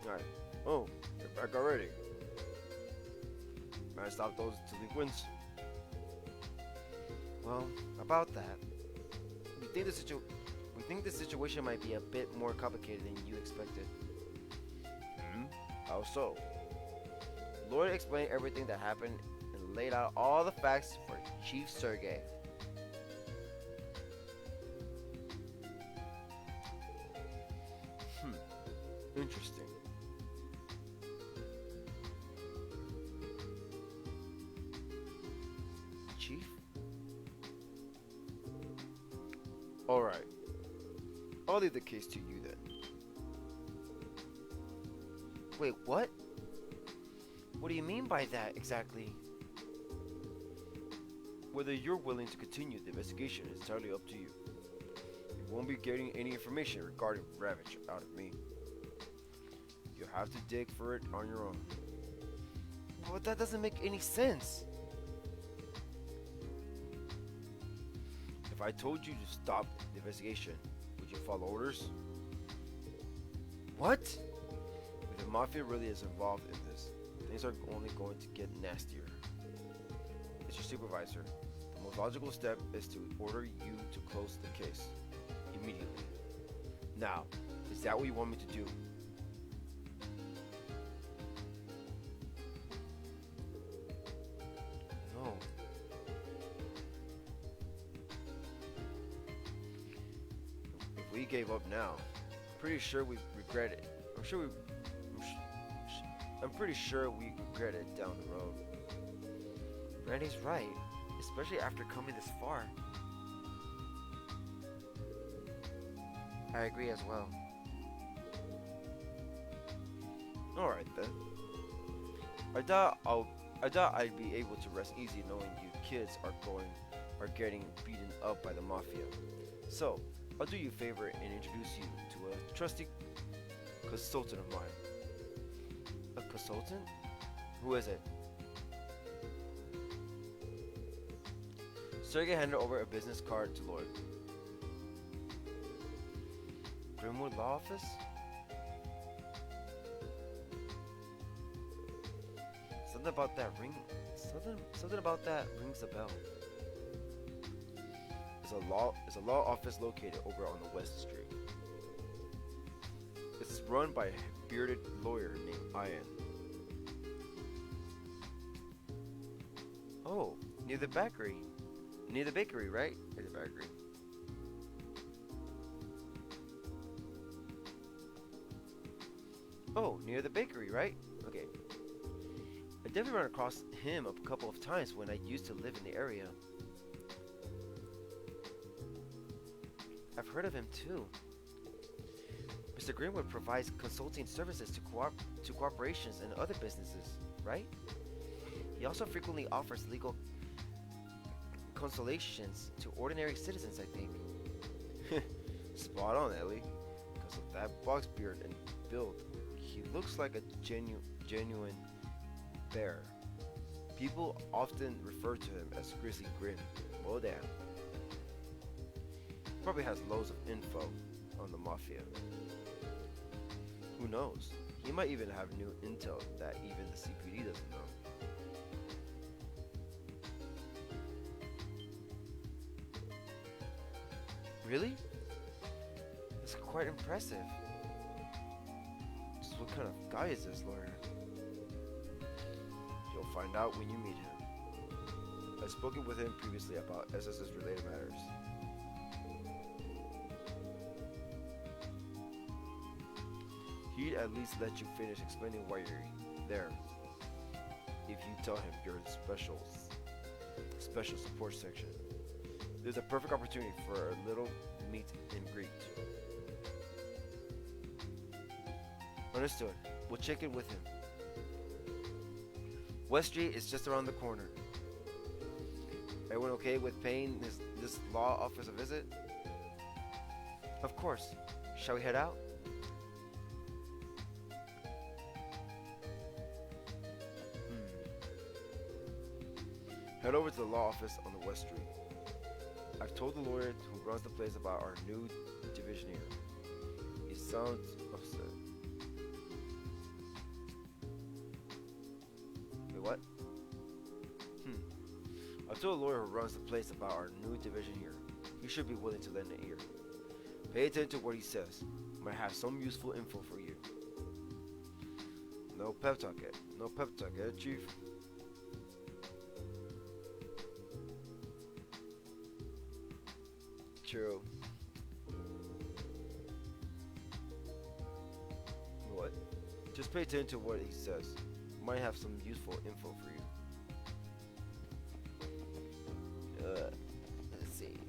Alright. Oh, you're back already. Gotta stop those delinquents. Well, about that, we think the situation might be a bit more complicated than you expected. How so? Lloyd explained everything that happened and laid out all the facts for Chief Sergey. Interesting. Chief? Alright. I'll leave the case to you then. Wait, what? What do you mean by that exactly? Whether you're willing to continue the investigation is entirely up to you. You won't be getting any information regarding Ravage out of me. You have to dig for it on your own. But that doesn't make any sense. If I told you to stop the investigation, would you follow orders? What? If the Mafia really is involved in this, things are only going to get nastier. As your supervisor, the most logical step is to order you to close the case immediately. Now, is that what you want me to do? No. If we gave up now, I'm pretty sure we regret it. I'm pretty sure we regret it down the road. Randy's right, especially after coming this far. I agree as well. Alright then. I doubt I'd be able to rest easy knowing you kids are getting beaten up by the Mafia. So, I'll do you a favor and introduce you to a trusty consultant of mine. A consultant? Who is it? Sergey handed over a business card to Lloyd. Grimwood Law Office? Something about that rings a bell. It's a law office located over on the West Street. It's run by a bearded lawyer named Ian. Oh, near the bakery. Near the bakery, right? Near the bakery. Oh, near the bakery, right? Okay. I definitely ran across him a couple of times when I used to live in the area. I've heard of him too. Mr. Greenwood provides consulting services to corporations and other businesses, right? He also frequently offers legal consolations to ordinary citizens, I think. Spot on, Ellie. Because of that box beard and build, he looks like a genuine bear. People often refer to him as Grizzly Grin. Well, damn. Probably has loads of info on the Mafia. Who knows? He might even have new intel that even the CPD doesn't know. Really? That's quite impressive. Just what kind of guy is this lawyer? You'll find out when you meet him. I've spoken with him previously about SS's related matters. He'd at least let you finish explaining why you're there. If you tell him you're in special support section. There's a perfect opportunity for a little meet and greet. Understood. We'll check in with him. West Street is just around the corner. Everyone okay with paying this law office a visit? Of course. Shall we head out? Head over to the law office on the West Street. I've told the lawyer who runs the place about our new division here. He sounds upset. Wait, what? I've told the lawyer who runs the place about our new division here. He should be willing to lend an ear. Pay attention to what he says. Might have some useful info for you. No pep talk yet. No pep talk yet, Chief. True. What? Just pay attention to what he says. Might have some useful info for you. Let's see.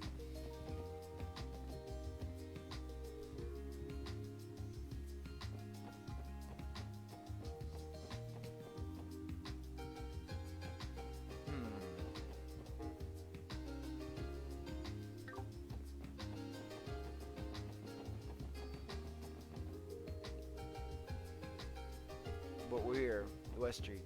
But we're here, West Street.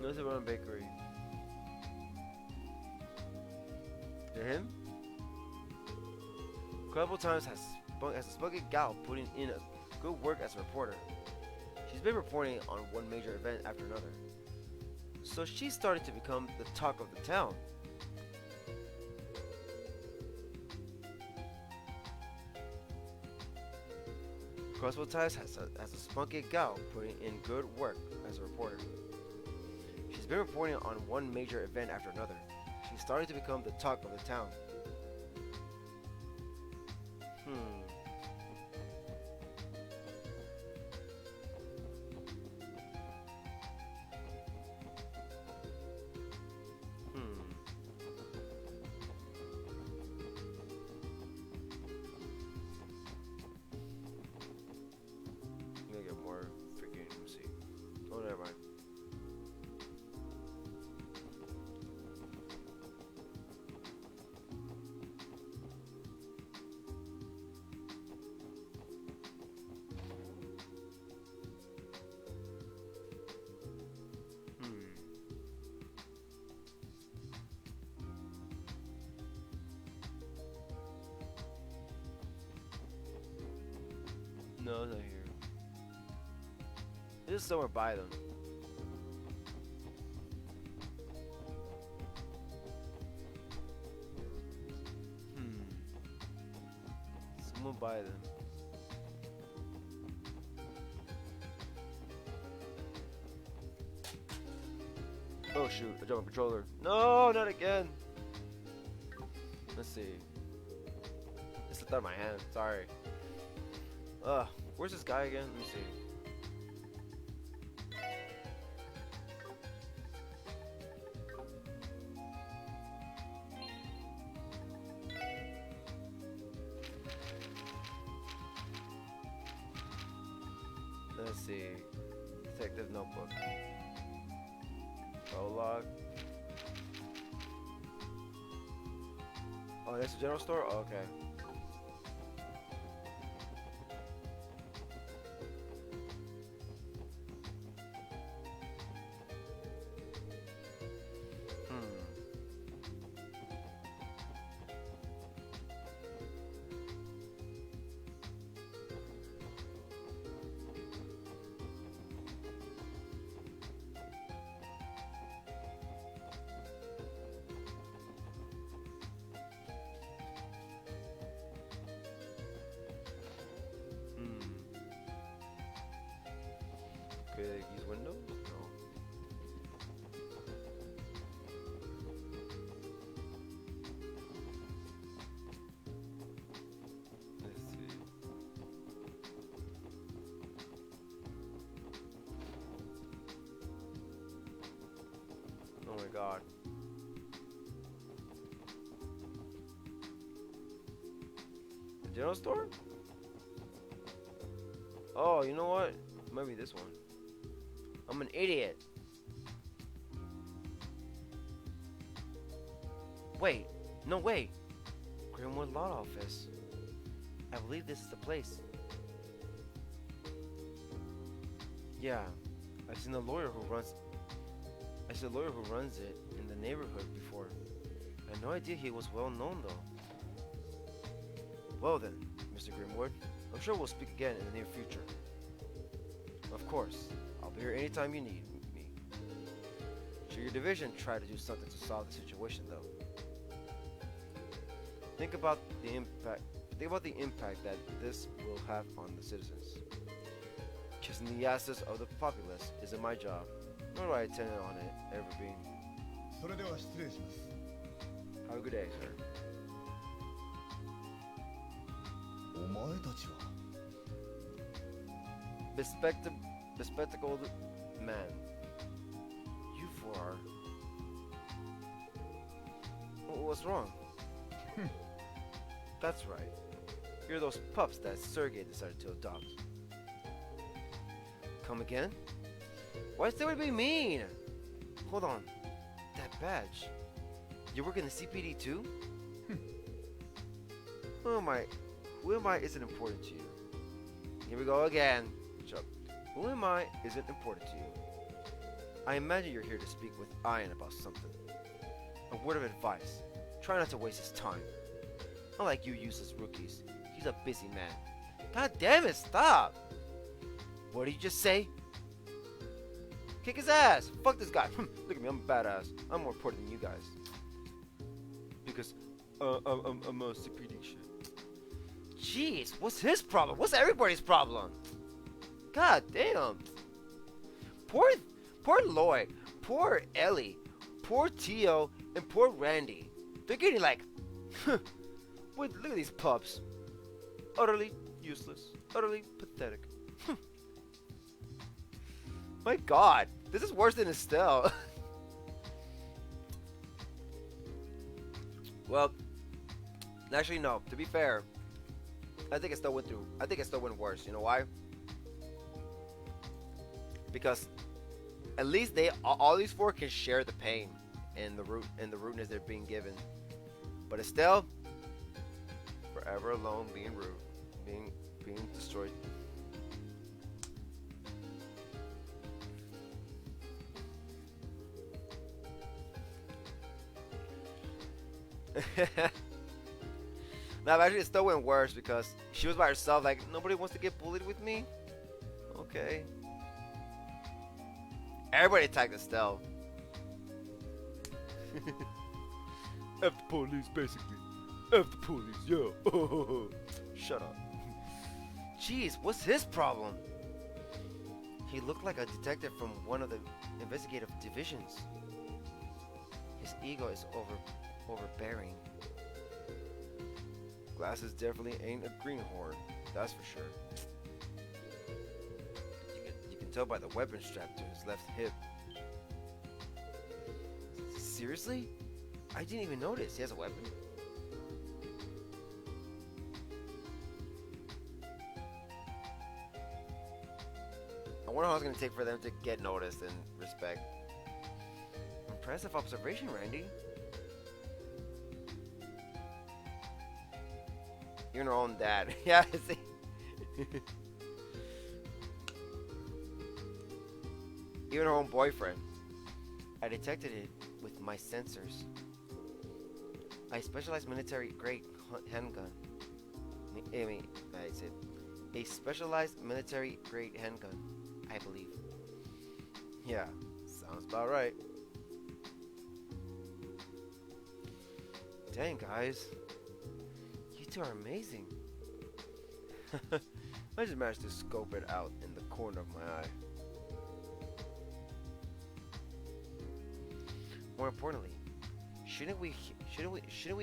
Notice around bakery. To him? A couple times has a spunky gal putting in a good work as a reporter. She's been reporting on one major event after another. So she's starting to become the talk of the town. Crossbell Times has a spunky gal putting in good work as a reporter. She's been reporting on one major event after another. She's starting to become the talk of the town. I'm gonna get more freaking, let me see. Oh, never mind. No, it's not here. It's just somewhere by them. Someone by them. Oh shoot, I dropped my controller. No, not again. Let's see. It slipped out of my hand, sorry. Where's this guy again? Let me see. see. Detective notebook. Prologue. Oh, that's a general store? Oh, okay. Could I use Windows? No. Let's see. Oh my god. The general store? Oh, you know what? It might be this one. I'm an idiot. Wait, no way. Grimwood Law Office. I believe this is the place. Yeah, I've seen a lawyer who runs it in the neighborhood before. I had no idea he was well known though. Well then, Mr. Grimwood, I'm sure we'll speak again in the near future. Of course. I'll be here anytime you need me. Should your division try to do something to solve the situation, though? Think about the impact that this will have on the citizens. Kissing the asses of the populace isn't my job, nor do I intend on it ever being. それでは失礼します。 Have a good day, sir. お前たちは Bespectacled man. You four are. What's wrong? That's right. You're those pups that Sergei decided to adopt. Come again? Why is that be mean? Hold on. That badge. You work in the CPD too? Who am I isn't important to you. Here we go again. Chuck. Who am I isn't important to you. I imagine you're here to speak with Ian about something. A word of advice. Try not to waste his time. Unlike you useless rookies, he's a busy man. God damn it, stop! What did you just say? Kick his ass! Fuck this guy! Look at me, I'm a badass. I'm more important than you guys. Because, I'm a CPD shit. Jeez, what's his problem? What's everybody's problem? God damn. Poor Lloyd, poor Ellie, poor Tio, and poor Randy. They're getting like, look at these pups. Utterly useless, utterly pathetic. My god, this is worse than Estelle. Well, actually no, to be fair, I think it still went worse. You know why? Because at least all these four can share the pain and the rudeness they're being given. But Estelle, forever alone, being rude, being destroyed. Now, actually, it still went worse because she was by herself. Like, nobody wants to get bullied with me. Okay. Everybody attacked Estelle. F the police, basically. F the police, yo. Shut up. Jeez, what's his problem? He looked like a detective from one of the investigative divisions. His ego is overbearing. Glasses definitely ain't a greenhorn, that's for sure. You can tell by the weapon strap to his left hip. Seriously? I didn't even notice he has a weapon. wonder how it's gonna take for them to get noticed and respect. Impressive observation, Randy. Even her own dad. Yeah, see. Even her own boyfriend. I detected it with my sensors. A specialized military-grade handgun. I said a specialized military-grade handgun, I believe. Yeah, sounds about right. Dang, guys. You two are amazing. I just managed to scope it out in the corner of my eye. More importantly, shouldn't we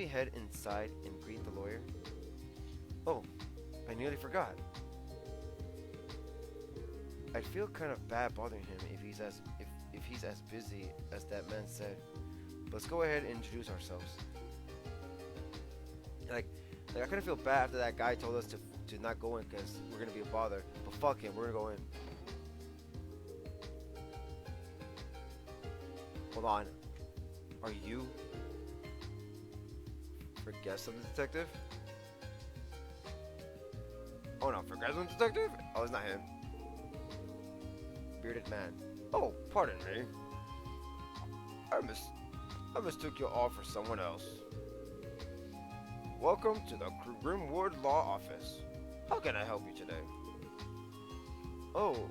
head inside and greet the lawyer? Oh, I nearly forgot. I'd feel kind of bad bothering him if he's as busy as that man said. Let's go ahead and introduce ourselves. Like I kind of feel bad after that guy told us to not go in because we're gonna be a bother. But fuck him, we're gonna go in. Hold on. Are you Forget-some detective? Oh no, Forget-some detective? Oh, it's not him. Bearded man. Oh, pardon me. I mistook you all for someone else. Welcome to the Grimwood Law Office. How can I help you today? Oh,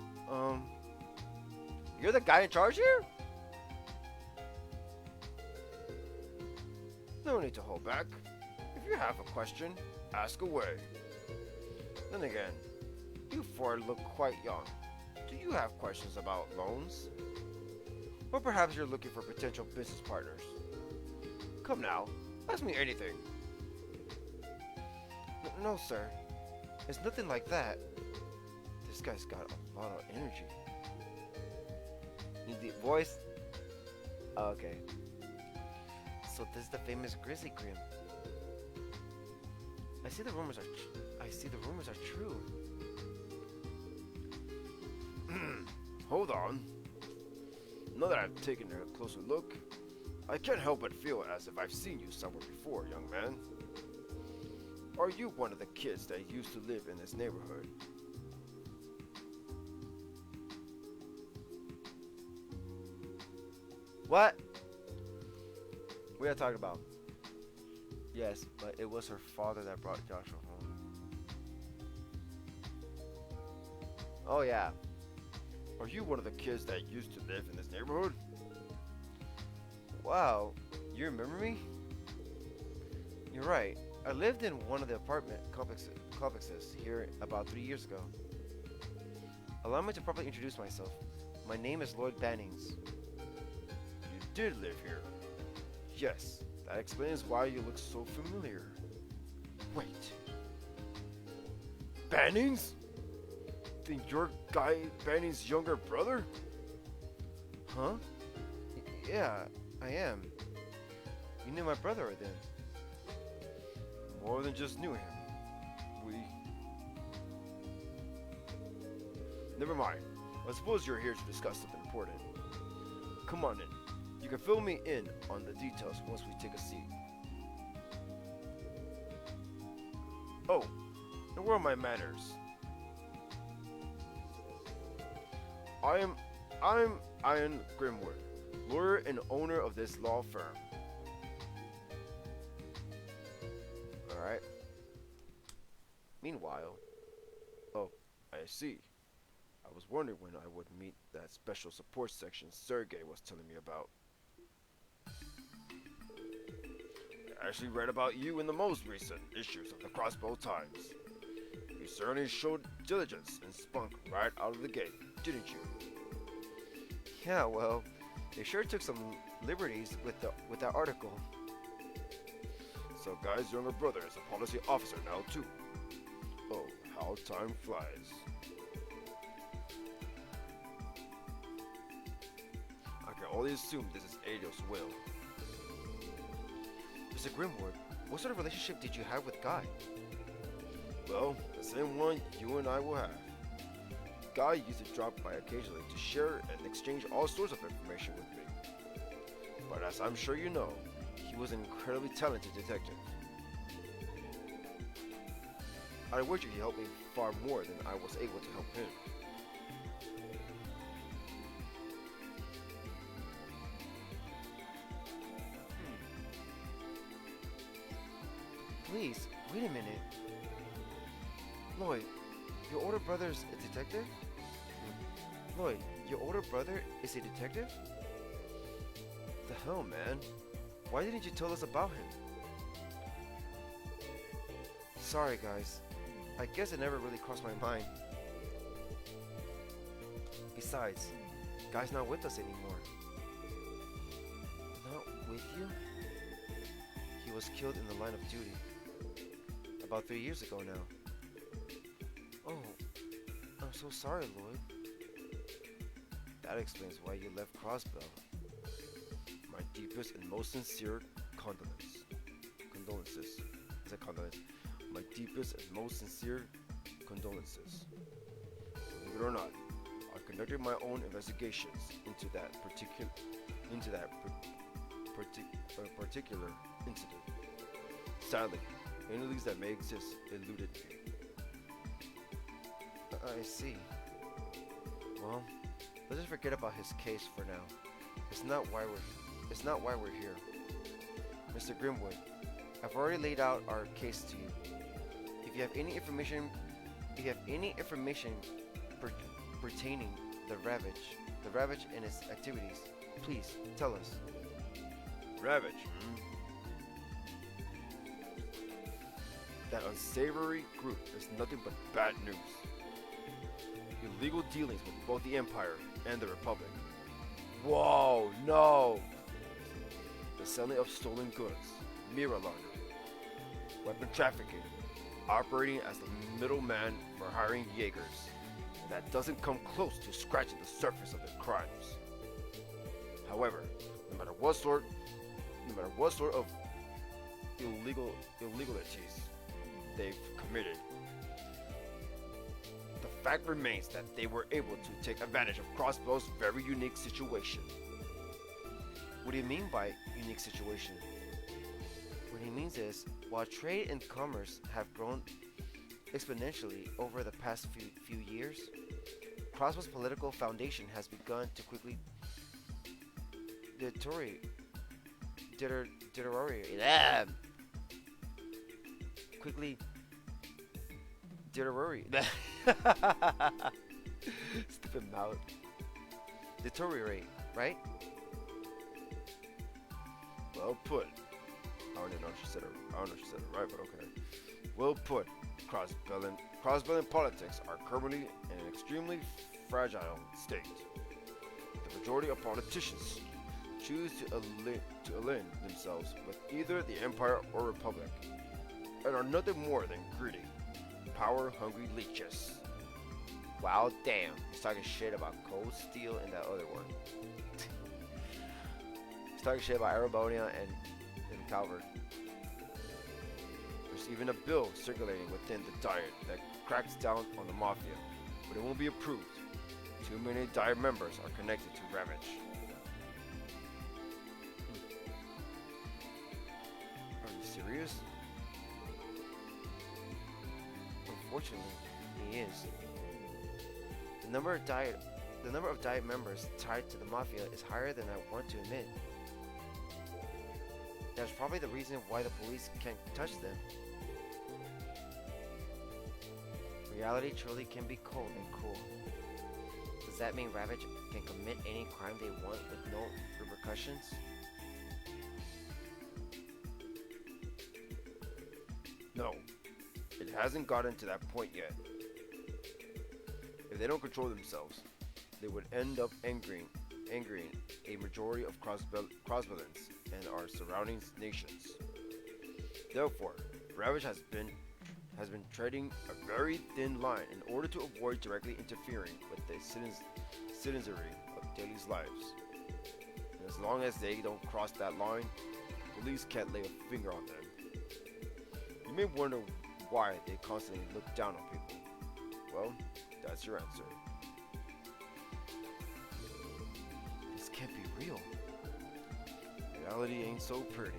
You're the guy in charge here? No need to hold back. If you have a question, ask away. Then again, you four look quite young. Do you have questions about loans? Or perhaps you're looking for potential business partners? Come now, ask me anything. no, sir. It's nothing like that. This guy's got a lot of energy. Need the voice? Oh, okay. So this is the famous Grizzly Grim. I see the rumors are true. Hold on. Now that I've taken a closer look, I can't help but feel as if I've seen you somewhere before, young man. Are you one of the kids that used to live in this neighborhood? What? What are you talking about? Yes, but it was her father that brought Joshua home. Oh yeah. Are you one of the kids that used to live in this neighborhood? Wow, you remember me? You're right. I lived in one of the apartment complexes here about 3 years ago. Allow me to properly introduce myself. My name is Lloyd Bannings. You did live here. Yes, that explains why you look so familiar. Wait. Bannings? Then you're Guy Bannings' younger brother? Huh? Yeah, I am. You knew my brother then. More than just knew him. Never mind. I suppose you're here to discuss something important. Come on in. You can fill me in on the details once we take a seat. Oh, and where are my manners? I'm Ian Grimwood, lawyer and owner of this law firm. Alright. Meanwhile, oh, I see. I was wondering when I would meet that special support section Sergey was telling me about. I actually read about you in the most recent issues of the Crossbell Times. You certainly showed diligence and spunk right out of the gate, didn't you? Yeah, well, they sure took some liberties with that article. So Guy's younger brother is a policy officer now too. Oh, how time flies. I can only assume this is Adolf's will. Mr. Grimwood, what sort of relationship did you have with Guy? Well, the same one you and I will have. guy used to drop by occasionally to share and exchange all sorts of information with me. But as I'm sure you know, he was an incredibly talented detective. I wager he helped me far more than I was able to help him. Please, wait a minute. Lloyd, your older brother's a detective? Lloyd, your older brother is a detective? The hell, man? Why didn't you tell us about him? Sorry, guys. I guess it never really crossed my mind. Besides, Guy's not with us anymore. Not with you? He was killed in the line of duty. About 3 years ago now. Oh, I'm so sorry, Lloyd. That explains why you left Crossbell. My deepest and most sincere condolences. Is that condolence? My deepest and most sincere condolences. Believe it or not, I conducted my own investigations into that particular incident. Sadly, any leads that may exist eluded me. I see. Well, let's just forget about his case for now. It's not why we're here. Mr. Grimwood, I've already laid out our case to you. If you have any information pertaining the Ravage and its activities, please tell us. Ravage, That unsavory group is nothing but bad news. Illegal dealings with both the Empire and the Republic. Whoa, no! The selling of stolen goods, mirror laundering, weapon trafficking, operating as the middleman for hiring Jaegers. That doesn't come close to scratching the surface of their crimes. However, no matter what sort of illegalities they've committed, the fact remains that they were able to take advantage of Crossbell's very unique situation. What do you mean by unique situation? What he means is, while trade and commerce have grown exponentially over the past few years, Crossbell's political foundation has begun to quickly deteriorate. Quickly deteriorate. Stupid mouth. Deteriorate, right? Well put. I don't even know if she said it right, but okay. Well put. Crossbell politics are currently in an extremely fragile state. The majority of politicians choose to align themselves with either the Empire or Republic, and are nothing more than greedy, power-hungry leeches. Wow, damn. He's talking shit about Cold Steel and that other one. He's talking shit about Arabonia and Calvert. There's even a bill circulating within the Diet that cracks down on the Mafia, but it won't be approved. Too many Diet members are connected to Ravage. Are you serious? Unfortunately, he is. The number of Diet members tied to the Mafia is higher than I want to admit. That's probably the reason why the police can't touch them. Reality truly can be cold and cruel. Does that mean Ravage can commit any crime they want with no repercussions? No, it hasn't gotten to that point yet. If they don't control themselves, they would end up angering a majority of Crossbellans and our surrounding nations. Therefore, Ravage has been treading a very thin line in order to avoid directly interfering with the citizenry of daily lives. And as long as they don't cross that line, police can't lay a finger on them. You may wonder why they constantly look down on people. Well, that's your answer. reality ain't so pretty.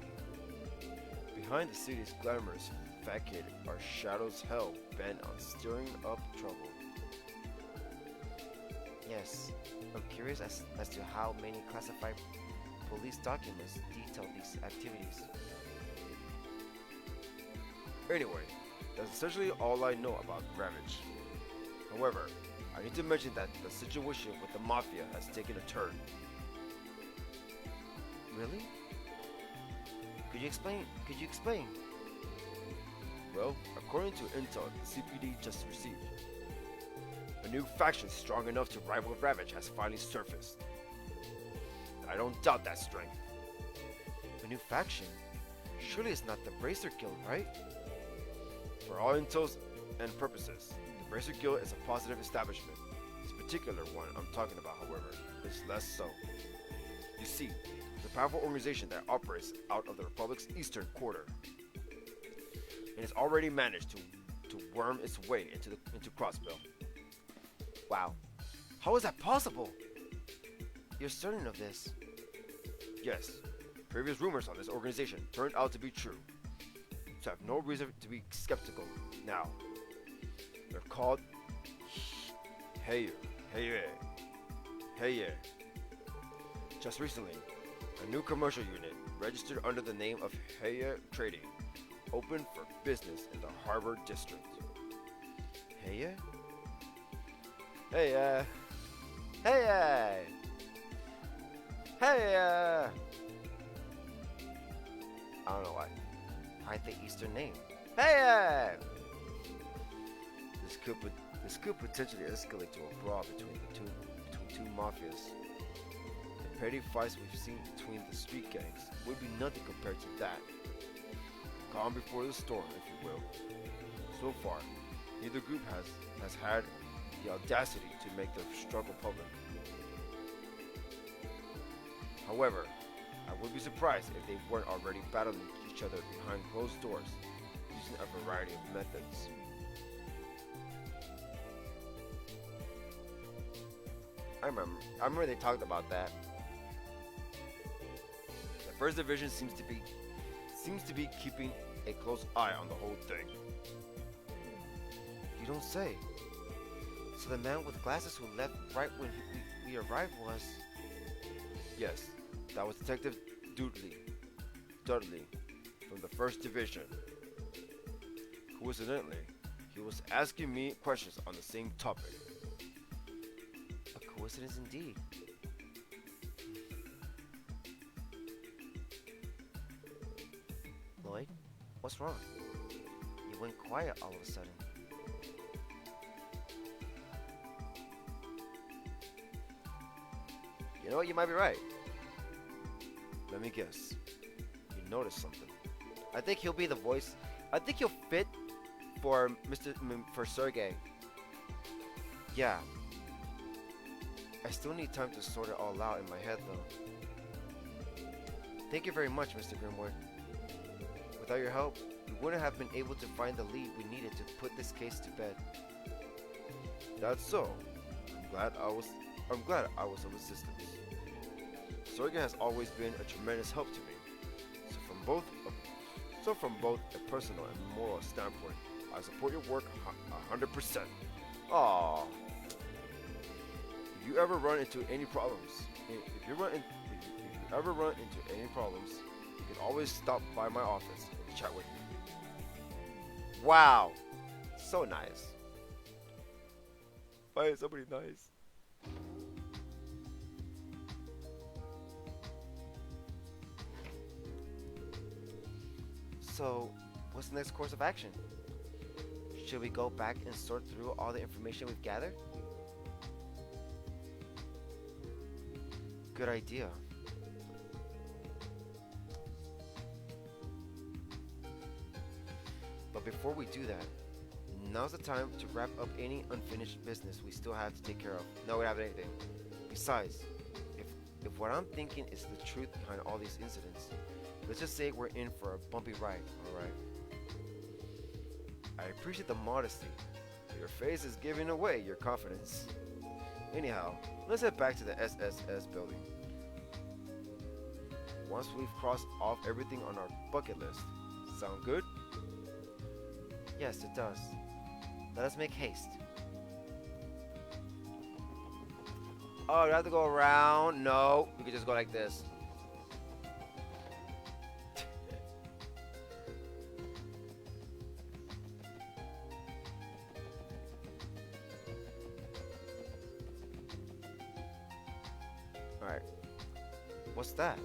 Behind the city's glamorous facade are shadows hell bent on stirring up trouble. Yes, I'm curious as to how many classified police documents detail these activities. Anyway, that's essentially all I know about Ravage. However, I need to mention that the situation with the Mafia has taken a turn. Really? Could you explain? Well, according to intel the CPD just received, a new faction strong enough to rival Ravage has finally surfaced. I don't doubt that strength. A new faction? Surely it's not the Bracer Guild, right? For all intents and purposes, the Bracer Guild is a positive establishment. This particular one I'm talking about, however, is less so. You see, it's a powerful organization that operates out of the Republic's eastern quarter, and has already managed to worm its way into Crossbell. Wow. How is that possible? You're certain of this? Yes, previous rumors on this organization turned out to be true, so I have no reason to be skeptical now. They're called Hey. Just recently, a new commercial unit registered under the name of Heya Trading opened for business in the Harbor District. Heya? Hey, I don't know why. Quite the Eastern name. Hey! This could potentially escalate to a brawl between two mafias. The petty fights we've seen between the street gangs would be nothing compared to that. Calm before the storm, if you will. So far, neither group has had the audacity to make their struggle public. However, I would be surprised if they weren't already battling each other behind closed doors, using a variety of methods. I remember they talked about that. The First Division seems to be keeping a close eye on the whole thing. You don't say. So the man with glasses who left right when we arrived was... Yes, that was Detective Dudley from the First Division. Coincidentally, he was asking me questions on the same topic. A coincidence indeed. Lloyd, what's wrong? You went quiet all of a sudden. You know what? You might be right. Let me guess. You noticed something. I think he'll be the voice. I think he'll fit for for Sergey. Yeah. I still need time to sort it all out in my head, though. Thank you very much, Mr. Grimwood. Without your help, we wouldn't have been able to find the lead we needed to put this case to bed. That's so. I'm glad I was of assistance. Sergey has always been a tremendous help to me. So from both a personal and moral standpoint, I support your work 100%. Aww. If you ever run into any problems, you can always stop by my office and chat with me. Wow. So nice. Why is somebody nice? So, what's the next course of action? Should we go back and sort through all the information we've gathered? Good idea. But before we do that, now's the time to wrap up any unfinished business we still have to take care of. No, we don't have anything. Besides, if what I'm thinking is the truth behind all these incidents, let's just say we're in for a bumpy ride, alright? I appreciate the modesty, but your face is giving away your confidence. Anyhow, let's head back to the SSS building. once we've crossed off everything on our bucket list. Sound good? Yes, it does. Let us make haste. Oh, we have to go around? No, we could just go like this. Alright. What's that?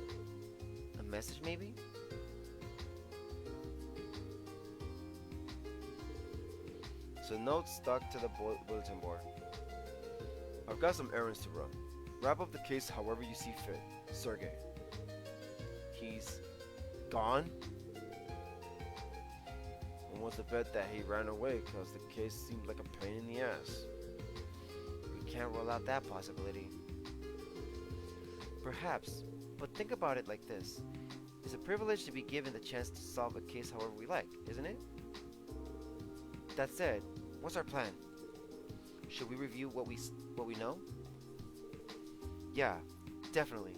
A message, maybe? So note stuck to the bulletin board. I've got some errands to run. Wrap up the case however you see fit. Sergey. He's gone? Almost to bet that he ran away because the case seemed like a pain in the ass. We can't rule out that possibility. Perhaps, but think about it like this. It's a privilege to be given the chance to solve a case however we like, isn't it? That said, what's our plan? Should we review what we know? Yeah, definitely.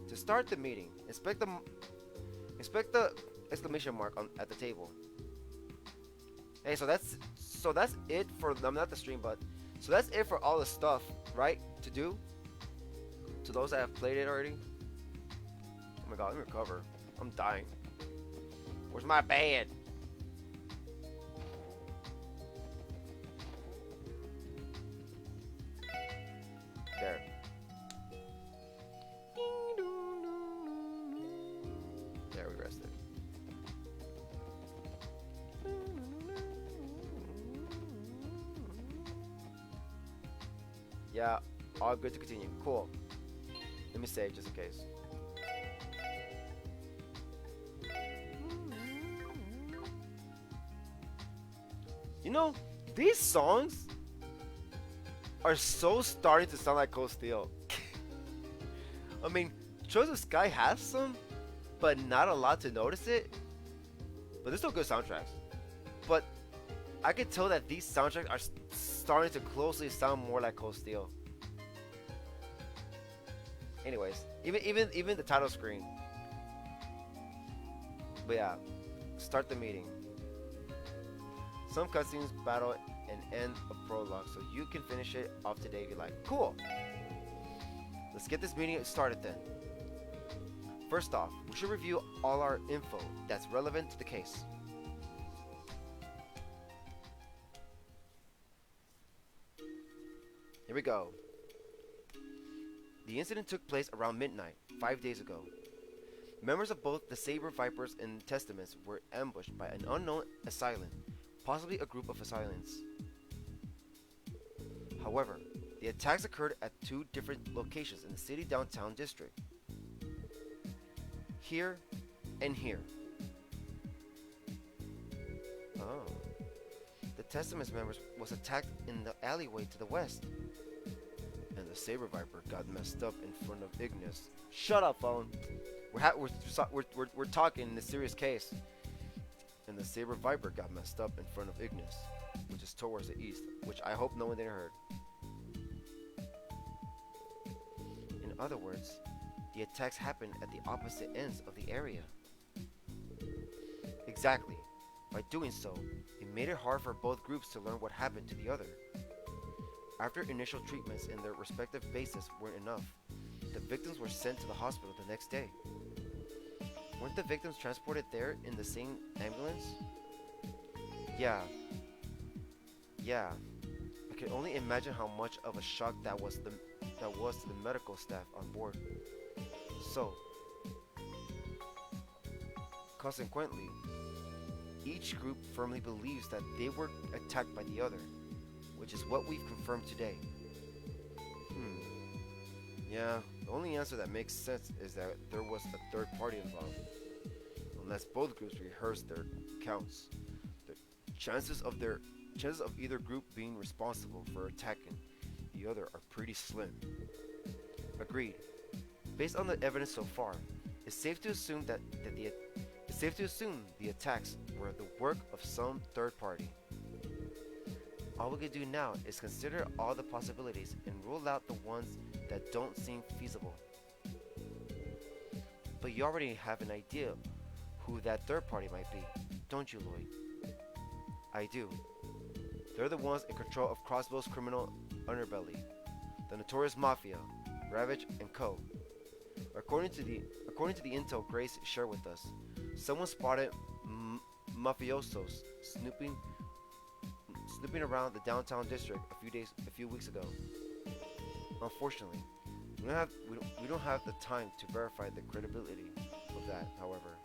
To start the meeting, inspect the exclamation mark at the table. Hey, so that's it for not the stream, but so that's it for all the stuff, right? To do. To those that have played it already. Oh my god, let me recover. I'm dying. Where's my bed? There. There, we rested. Yeah, all good to continue. Cool. Let me save just in case. You know, these songs are so starting to sound like Cold Steel. I mean, Choice of Sky has some, but not a lot to notice it. But they're still good soundtracks. But I can tell that these soundtracks are starting to closely sound more like Cold Steel. Anyways, even the title screen. But yeah, start the meeting. Some cutscenes, battle, and end of prologue, so you can finish it off today if you like. Cool. Let's get this meeting started then. First off, we should review all our info that's relevant to the case. Here we go. The incident took place around midnight, 5 days ago. Members of both the Saber Vipers and Testaments were ambushed by an unknown assailant, possibly a group of assailants. However, the attacks occurred at two different locations in the city downtown district. Here and here. Oh. The Testaments members was attacked in the alleyway to the west. And the Saber Viper got messed up in front of Ignis. Shut up, phone. We're talking in a serious case. And the Saber Viper got messed up in front of Ignis, which is towards the east, which I hope no one didn't heard. In other words, the attacks happened at the opposite ends of the area. Exactly. By doing so, it made it hard for both groups to learn what happened to the other. After initial treatments in their respective bases weren't enough, the victims were sent to the hospital the next day. Weren't the victims transported there in the same ambulance? Yeah. I can only imagine how much of a shock that was to the medical staff on board. So, consequently, each group firmly believes that they were attacked by the other, which is what we've confirmed today. Yeah, the only answer that makes sense is that there was a third party involved. Unless both groups rehearsed their counts, the chances of either group being responsible for attacking the other are pretty slim. Agreed. Based on the evidence so far, it's safe to assume the attacks were the work of some third party. All we can do now is consider all the possibilities and rule out the ones that don't seem feasible. But you already have an idea who that third party might be, don't you, Lloyd? I do. They're the ones in control of Crossbell's criminal underbelly, the notorious Mafia, Ravage, and Co. According to the intel Grace shared with us, someone spotted mafiosos snooping around the downtown district a few weeks ago. Unfortunately, we don't have the time to verify the credibility of that. However,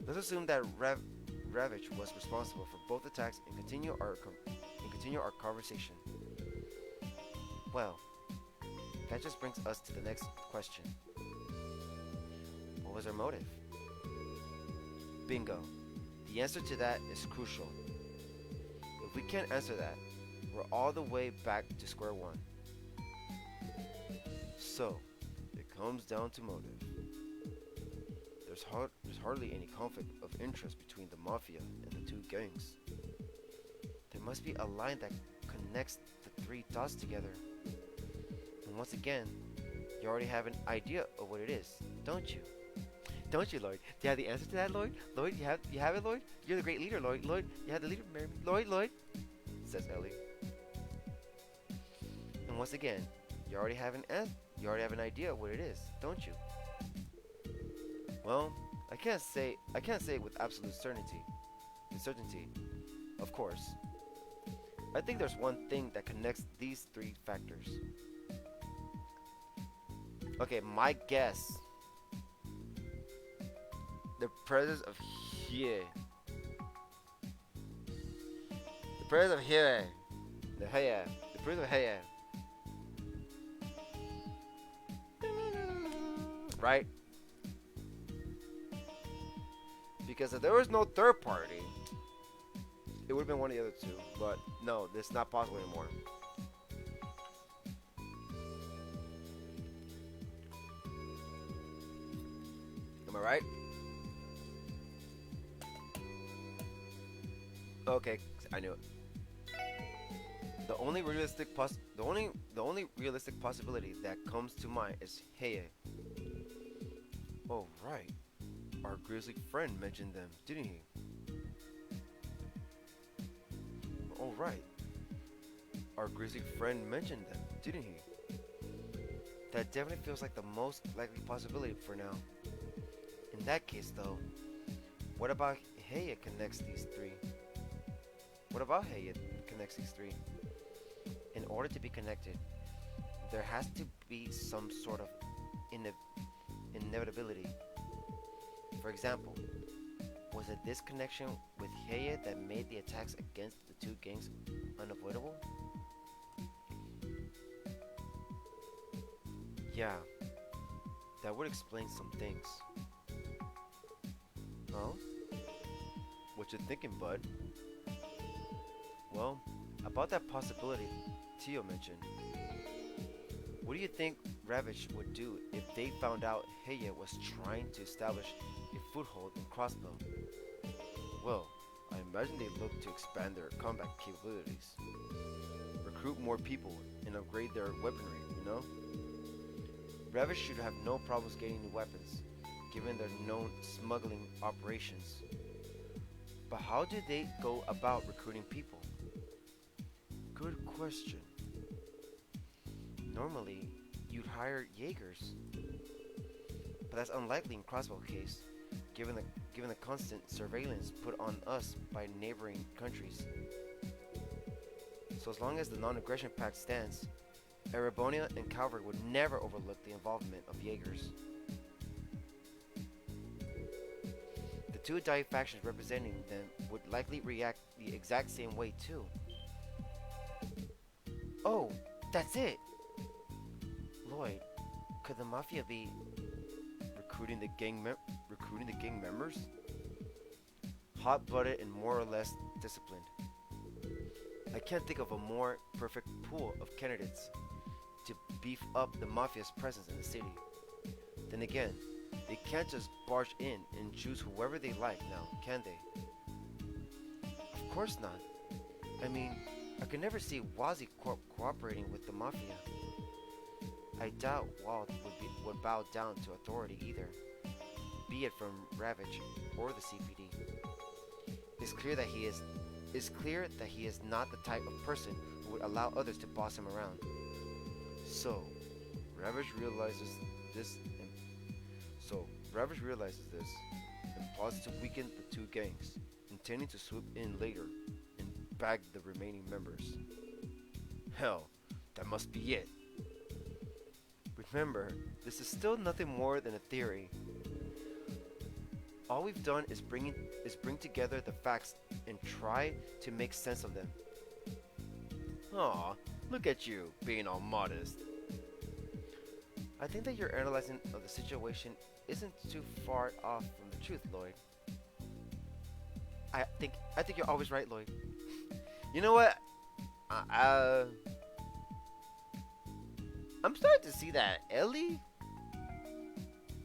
let's assume that Ravage was responsible for both attacks and continue our conversation. Well, that just brings us to the next question. What was our motive? Bingo. The answer to that is crucial. If we can't answer that, we're all the way back to square one. So, it comes down to motive. There's hardly any conflict of interest between the Mafia and the two gangs. There must be a line that connects the three dots together. And once again, you already have an idea of what it is, don't you? Don't you, Lloyd? Do you have the answer to that, Lloyd? Lloyd, you have it, Lloyd? You're the great leader, Lloyd. Lloyd, you have the leader, marry me. Lloyd, says Ellie. And once again, you already have an idea of what it is, don't you? Well, I can't say it with absolute certainty. Of course. I think there's one thing that connects these three factors. Okay, my guess. The presence of here. The presence of here. The presence of here. Right? Because if there was no third party, it would have been one of the other two. But no, this is not possible anymore. Am I right? Okay, I knew it. The only realistic possibility that comes to mind is Heye. Oh right, our grizzly friend mentioned them, didn't he? Oh right, our grizzly friend mentioned them, didn't he? That definitely feels like the most likely possibility for now. In that case, though, what about Heye connects these three? In order to be connected, there has to be some sort of inevitability. For example, was it this connection with Heye that made the attacks against the two gangs unavoidable? Yeah, that would explain some things. Oh? What you thinking, bud? Well, about that possibility Tio mentioned, what do you think Ravage would do if they found out Heye was trying to establish a foothold in Crossbell? Well, I imagine they look to expand their combat capabilities, recruit more people, and upgrade their weaponry, you know? Ravage should have no problems getting new weapons, given their known smuggling operations. But how do they go about recruiting people? Good question. Normally, you'd hire Jaegers, but that's unlikely in Crossbell case, given the constant surveillance put on us by neighboring countries. So as long as the non-aggression pact stands, Erebonia and Calvary would never overlook the involvement of Jaegers. The two Dai factions representing them would likely react the exact same way too. Oh, that's it! Lloyd, could the Mafia be recruiting the gang members? Hot-blooded and more or less disciplined. I can't think of a more perfect pool of candidates to beef up the Mafia's presence in the city. Then again, they can't just barge in and choose whoever they like now, can they? Of course not. I mean, I could never see Wazi cooperating with the Mafia. I doubt Wald would bow down to authority either, be it from Ravage or the CPD. It's clear that he is not the type of person who would allow others to boss him around. So, Ravage realizes this and plots to weaken the two gangs, intending to swoop in later and bag the remaining members. Hell, that must be it. Remember, this is still nothing more than a theory. All we've done is bring together the facts and try to make sense of them. Aw, look at you, being all modest. I think that your analyzing of the situation isn't too far off from the truth, Lloyd. I think you're always right, Lloyd. You know what? I'm starting to see that Ellie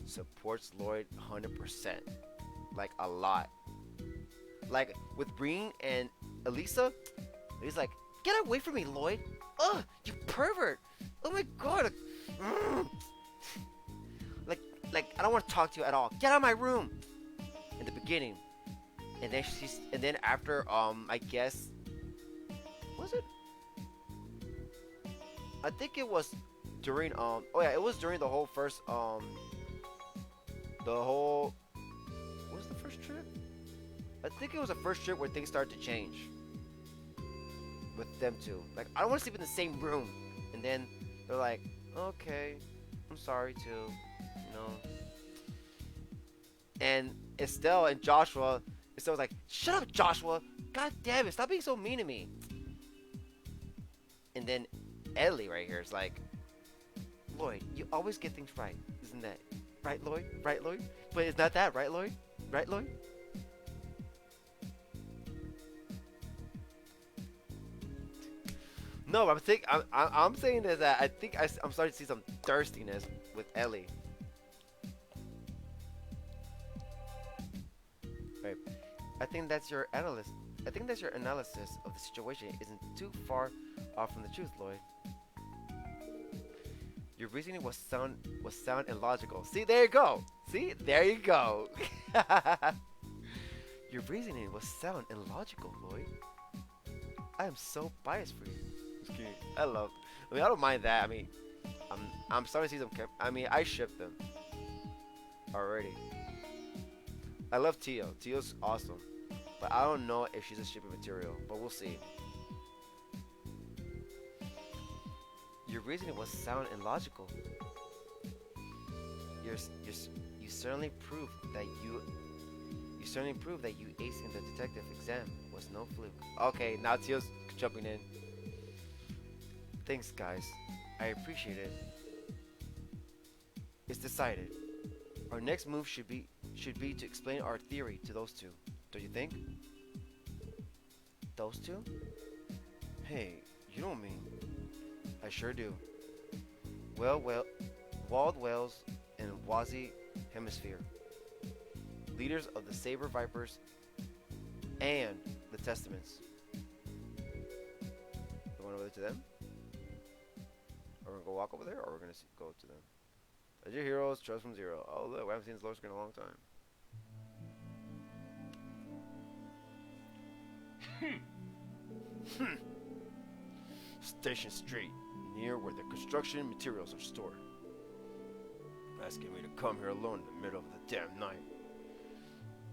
supports Lloyd 100%. Like, a lot. Like, with Breen and Elisa, he's like, get away from me, Lloyd. Ugh, you pervert. Oh my god. Like, I don't want to talk to you at all. Get out of my room. In the beginning. And then after, I guess, was it? I think it was during, it was during the whole first, what was the first trip? I think it was the first trip where things started to change. With them two. Like, I don't want to sleep in the same room. And then they're like, okay, I'm sorry too. You know. And Estelle and Joshua, Estelle was like, shut up, Joshua. God damn it, stop being so mean to me. And then Ellie right here is like, Lloyd, you always get things right. Isn't that right, Lloyd? Right, Lloyd? But is not that right, Lloyd? Right, Lloyd? No, I'm saying is that I think I'm starting to see some thirstiness with Ellie. Right. I think that's your analysis of the situation isn't too far off from the truth, Lloyd. Your reasoning was sound and logical. See, there you go. See, there you go. Your reasoning was sound and logical, Lloyd. I am so biased for you. Just kidding. I don't mind that. I mean, I'm starting to see some. I ship them already. I love Tio. Tio's awesome, but I don't know if she's a shipping material. But we'll see. Your reasoning was sound and logical. You certainly proved that you acing the detective exam was no fluke. Okay, now Tio's jumping in. Thanks, guys. I appreciate it. It's decided. Our next move should be to explain our theory to those two. Don't you think? Those two? Hey, you don't mean... I sure do. Well, Wald Wells and Wazi Hemisphere, leaders of the Saber Vipers and the Testaments. You want over to them? Or we're gonna go walk over there, or we're gonna go to them? As your heroes, trust from zero. Oh look, we haven't seen this low screen in a long time. Station Street, near where the construction materials are stored. Asking me to come here alone in the middle of the damn night.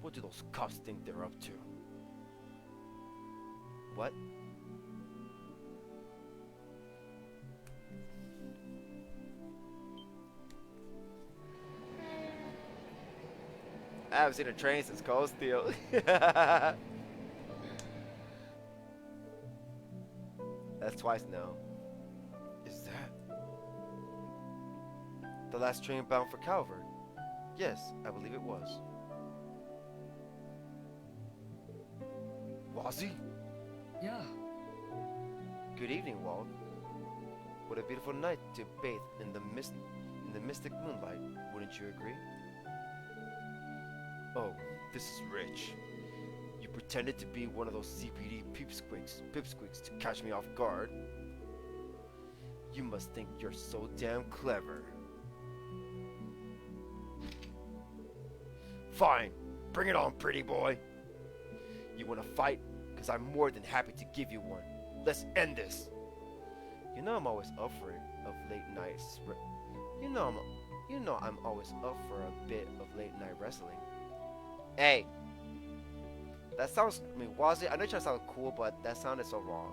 What do those cops think they're up to? What? I haven't seen a train since Cold Steel. That's twice now. Is that the last train bound for Calvert? Yes, I believe it was. Wazi? Yeah. Good evening, Wald. What a beautiful night to bathe in the mystic moonlight, wouldn't you agree? Oh, this is rich. You pretended to be one of those CPD pipsqueaks to catch me off guard. You must think you're so damn clever. Fine, bring it on, pretty boy. You wanna fight? Cause I'm more than happy to give you one. Let's end this. You know I'm always up for it of late nights. You know I'm always up for a bit of late night wrestling. Hey, that sounds. I mean, was it? I know you're trying to sound cool, but that sounded so wrong.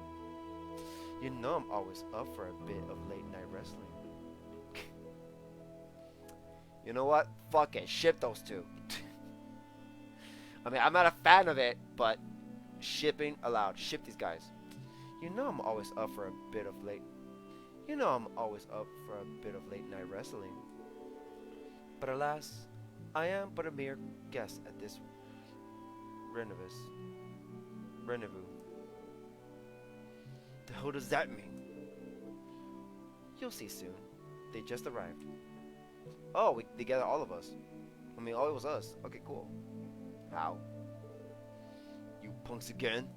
You know I'm always up for a bit of late night wrestling. You know what? Fuck it. Ship those two. I mean, I'm not a fan of it, but shipping allowed. Ship these guys. You know I'm always up for a bit of late. You know I'm always up for a bit of late night wrestling. But alas, I am but a mere guest at this rendezvous. The hell does that mean? You'll see soon. They just arrived. Oh, they gathered all of us. I mean, oh, it was us. Okay, cool. How? You punks again?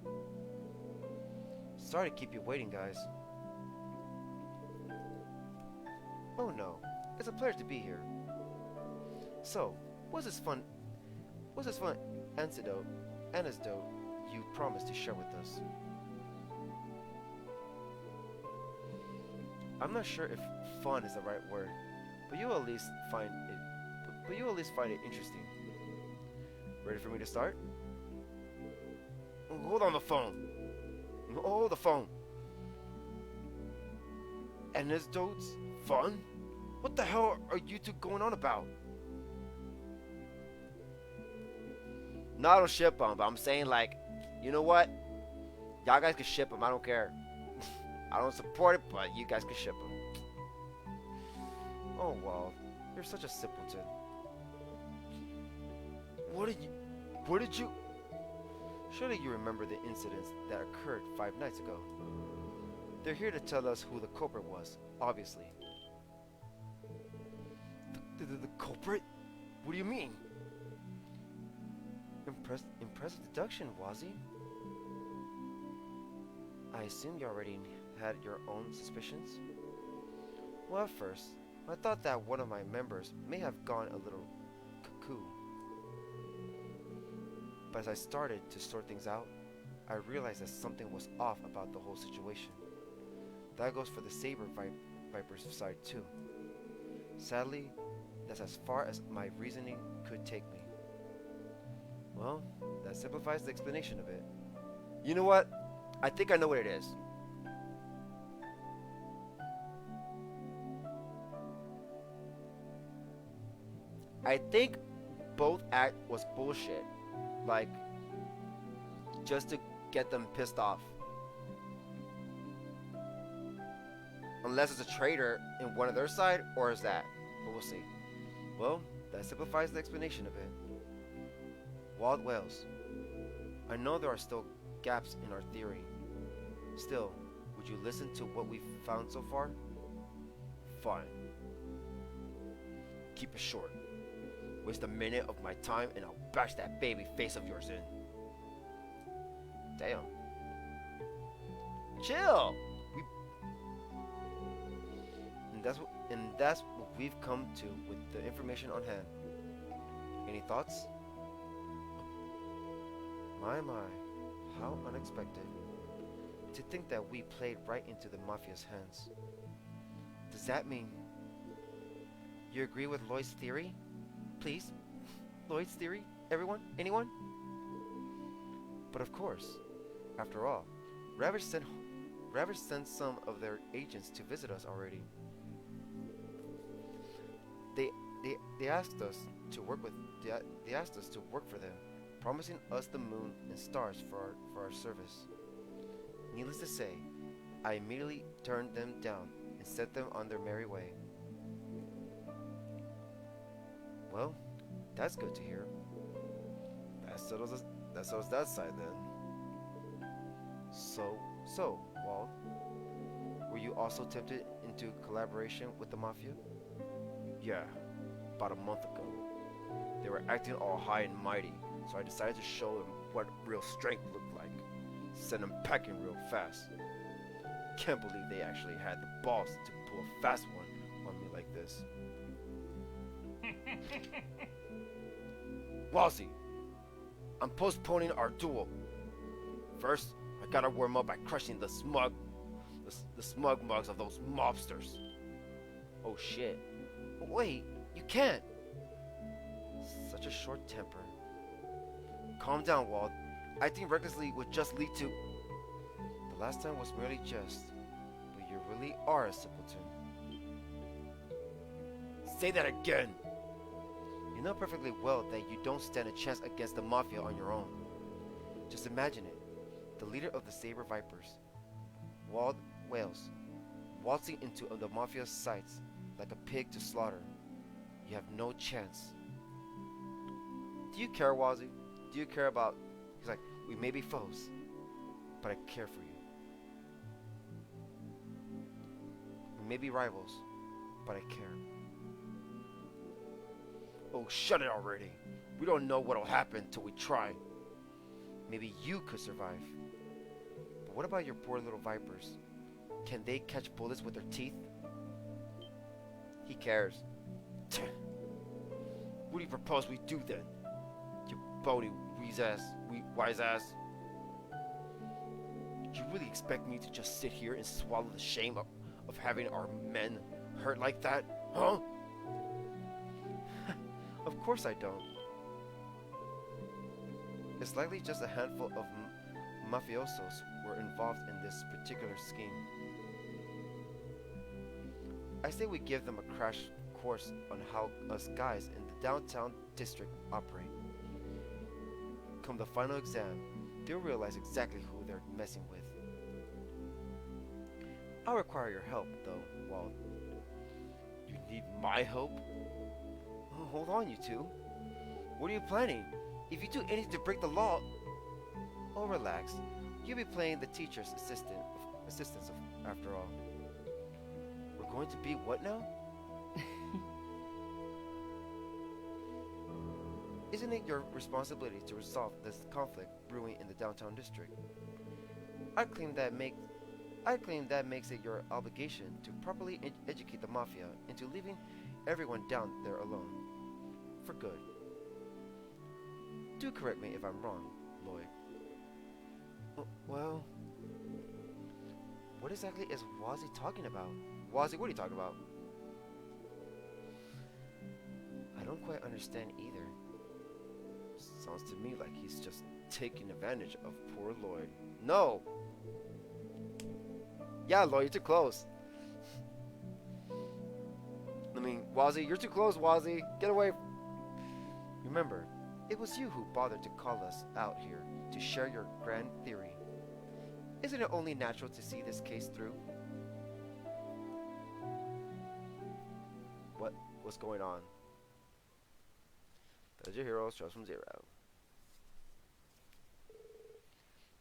Sorry to keep you waiting, guys. Oh no, it's a pleasure to be here. So, what's this fun anecdote you promised to share with us? I'm not sure if fun is the right word, but you'll at least find it interesting. Ready for me to start? Hold on the phone. Hold the phone. Anecdotes? Fun? What the hell are you two going on about? No, I don't ship them, but I'm saying, like, you know what? Y'all guys can ship them. I don't care. I don't support it, but you guys can ship them. Oh, well, you're such a simpleton. What did you... Surely you remember the incidents that occurred 5 nights ago. They're here to tell us who the culprit was, obviously. The culprit? What do you mean? Impressive deduction, Wazzy. I assume you already had your own suspicions? Well, at first, I thought that one of my members may have gone a little cuckoo. But as I started to sort things out, I realized that something was off about the whole situation. That goes for the Saber Viper's side too. Sadly, that's as far as my reasoning could take me. Well, that simplifies the explanation of it. You know what? I think I know what it is. I think both act was bullshit. Like, just to get them pissed off. Unless it's a traitor in one of their side, or is that? But we'll see. Well, that simplifies the explanation of it. Wild Whales. I know there are still gaps in our theory. Still, would you listen to what we've found so far? Fine. Keep it short. Waste a minute of my time and I'll bash that baby face of yours in. Damn. Chill! And that's what we've come to with the information on hand. Any thoughts? My, how unexpected. To think that we played right into the Mafia's hands. Does that mean you agree with Lloyd's theory? Please? Lloyd's theory? Everyone? Anyone? But of course, after all, Ravage sent some of their agents to visit us already. They asked us to work for them, promising us the moon and stars for our service. Needless to say, I immediately turned them down and set them on their merry way. Well, that's good to hear. That settles that side then. So, Walt, were you also tempted into collaboration with the Mafia? Yeah, about a month ago. They were acting all high and mighty, so I decided to show them what real strength looked like. Send them packing real fast. Can't believe they actually had the balls to pull a fast one on me like this. Wazzy, I'm postponing our duel. First, I gotta warm up by crushing the smug mugs of those mobsters. Oh shit. Wait, you can't. Such a short temper. Calm down, Wald. I think recklessly would just lead to... The last time was merely jest, but you really are a simpleton. Say that again! You know perfectly well that you don't stand a chance against the Mafia on your own. Just imagine it. The leader of the Saber Vipers, Wald Wales, waltzing into the Mafia's sights like a pig to slaughter. You have no chance. Do you care, Wazzy? Do you care about... He's like, we may be foes, but I care for you. We may be rivals, but I care. Oh, shut it already. We don't know what'll happen till we try. Maybe you could survive. But what about your poor little vipers? Can they catch bullets with their teeth? He cares. What do you propose we do then? You bony wise ass. You really expect me to just sit here and swallow the shame of having our men hurt like that? Huh? Of course I don't. It's likely just a handful of mafiosos were involved in this particular scheme. I say we give them a crash course on how us guys in the downtown district operate. Come the final exam, they'll realize exactly who they're messing with. I'll require your help, though, Wald. You need my help? Oh, hold on, you two. What are you planning? If you do anything to break the law... Oh, relax. You'll be playing the teacher's assistants after all. We're going to be what now? Isn't it your responsibility to resolve this conflict brewing in the downtown district? I claim that makes it your obligation to properly educate the Mafia into leaving everyone down there alone. For good. Do correct me if I'm wrong, Lloyd. Well... What exactly is Wazzy talking about? Wazzy, what are you talking about? I don't quite understand either. Sounds to me like he's just taking advantage of poor Lloyd. No! Yeah, Lloyd, you're too close. I mean, Wazzy, you're too close, Wazzy. Get away. Remember, it was you who bothered to call us out here to share your grand theory. Isn't it only natural to see this case through? What's going on? Does your hero starts from 0.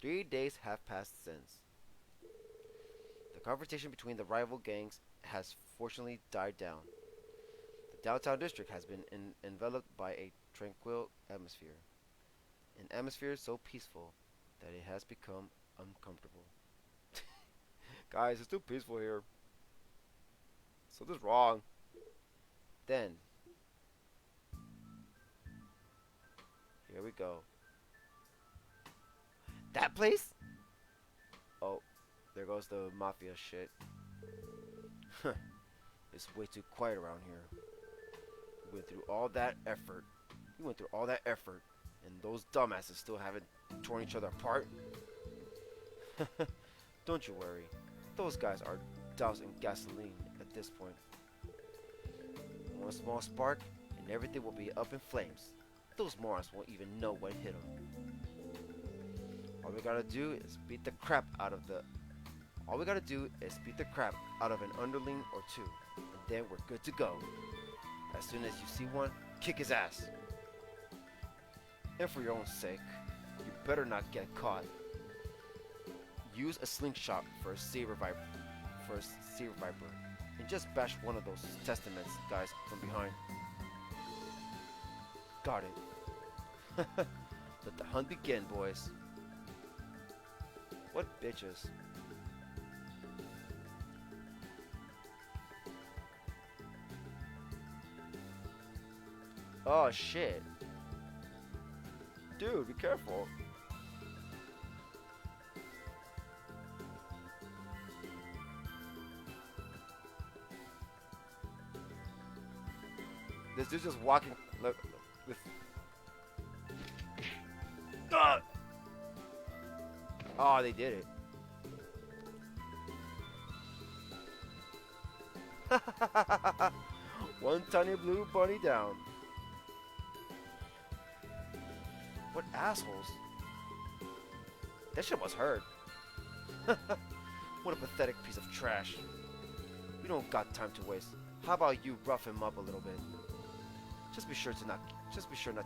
3 days have passed since. The confrontation between the rival gangs has fortunately died down. The downtown district has been enveloped by a tranquil atmosphere. An atmosphere so peaceful that it has become uncomfortable. Guys, it's too peaceful here. Something's wrong. Then, here we go. That place? Oh, there goes the Mafia shit. It's way too quiet around here. We went through all that effort. And those dumbasses still haven't torn each other apart. Don't you worry. Those guys are doused in gasoline at this point. One small spark, and everything will be up in flames. Those morons won't even know what hit them. All we gotta do is beat the crap out of an underling or two, and then we're good to go. As soon as you see one, kick his ass. And for your own sake, you better not get caught. Use a slingshot for a Saber Viper, and just bash one of those Testaments guys from behind. Got it. Let the hunt begin, boys. What bitches. Oh shit. Dude, be careful. This dude's just walking. Look, with. Ah! Oh, they did it. One tiny blue bunny down. What assholes? That shit was hurt. What a pathetic piece of trash. We don't got time to waste. How about you rough him up a little bit? Just be sure not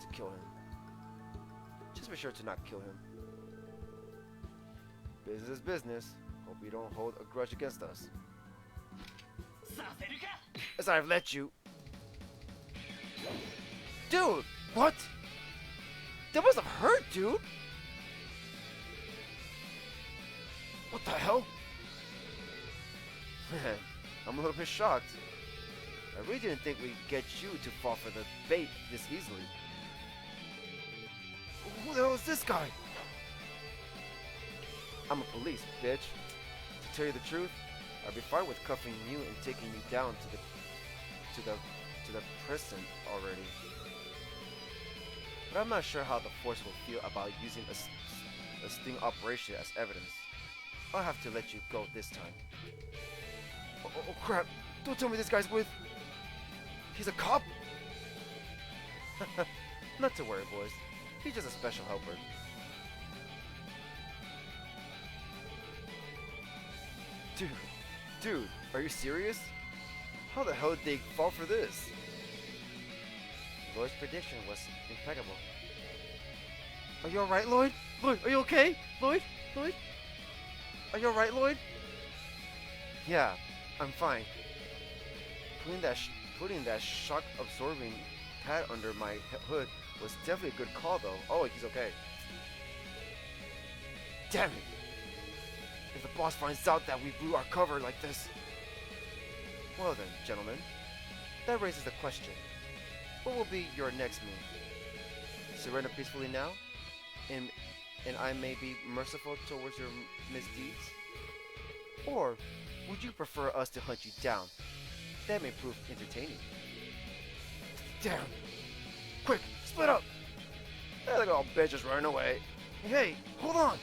to kill him. Just be sure to not kill him. Business is business. Hope you don't hold a grudge against us. As I've let you. Dude, what? That must have hurt, dude. What the hell? Man, I'm a little bit shocked. I really didn't think we'd get you to fall for the bait this easily. Who the hell is this guy? I'm a police, bitch. To tell you the truth, I'd be fine with cuffing you and taking you down to the prison already. But I'm not sure how the force will feel about using a sting operation as evidence. I'll have to let you go this time. Oh crap! Don't tell me this guy's with... He's a cop? Not to worry, boys. He's just a special helper. Dude, are you serious? How the hell did they fall for this? Lloyd's prediction was impeccable. Are you alright, Lloyd? Lloyd, are you okay? Lloyd? Are you alright, Lloyd? Yeah, I'm fine. Putting that shock-absorbing pad under my hood was definitely a good call, though. Oh, he's okay. Damn it! If the boss finds out that we blew our cover like this... Well then, gentlemen, that raises the question. What will be your next move? Surrender peacefully now? And I may be merciful towards your misdeeds? Or would you prefer us to hunt you down? That may prove entertaining. Damn! Quick, split up! Hey, look at all bitches running away. Hey, hold on!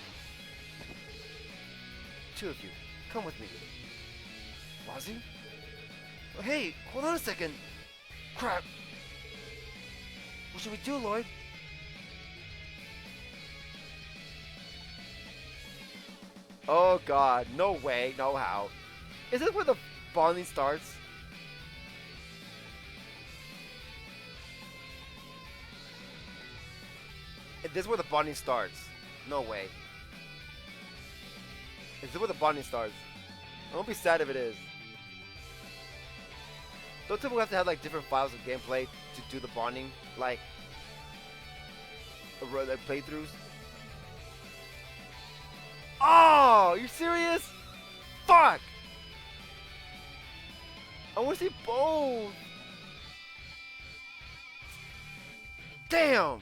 Two of you, come with me. Wazzy? Oh, hey, hold on a second. Crap. What should we do, Lloyd? Oh god, no way, no how. Is this where the bonding starts? This is where the bonding starts. No way. Is this where the bonding starts? I won't be sad if it is. Don't tell me we have to have like different files of gameplay to do the bonding, like playthroughs. Oh, you serious? Fuck! I want to see both. Damn.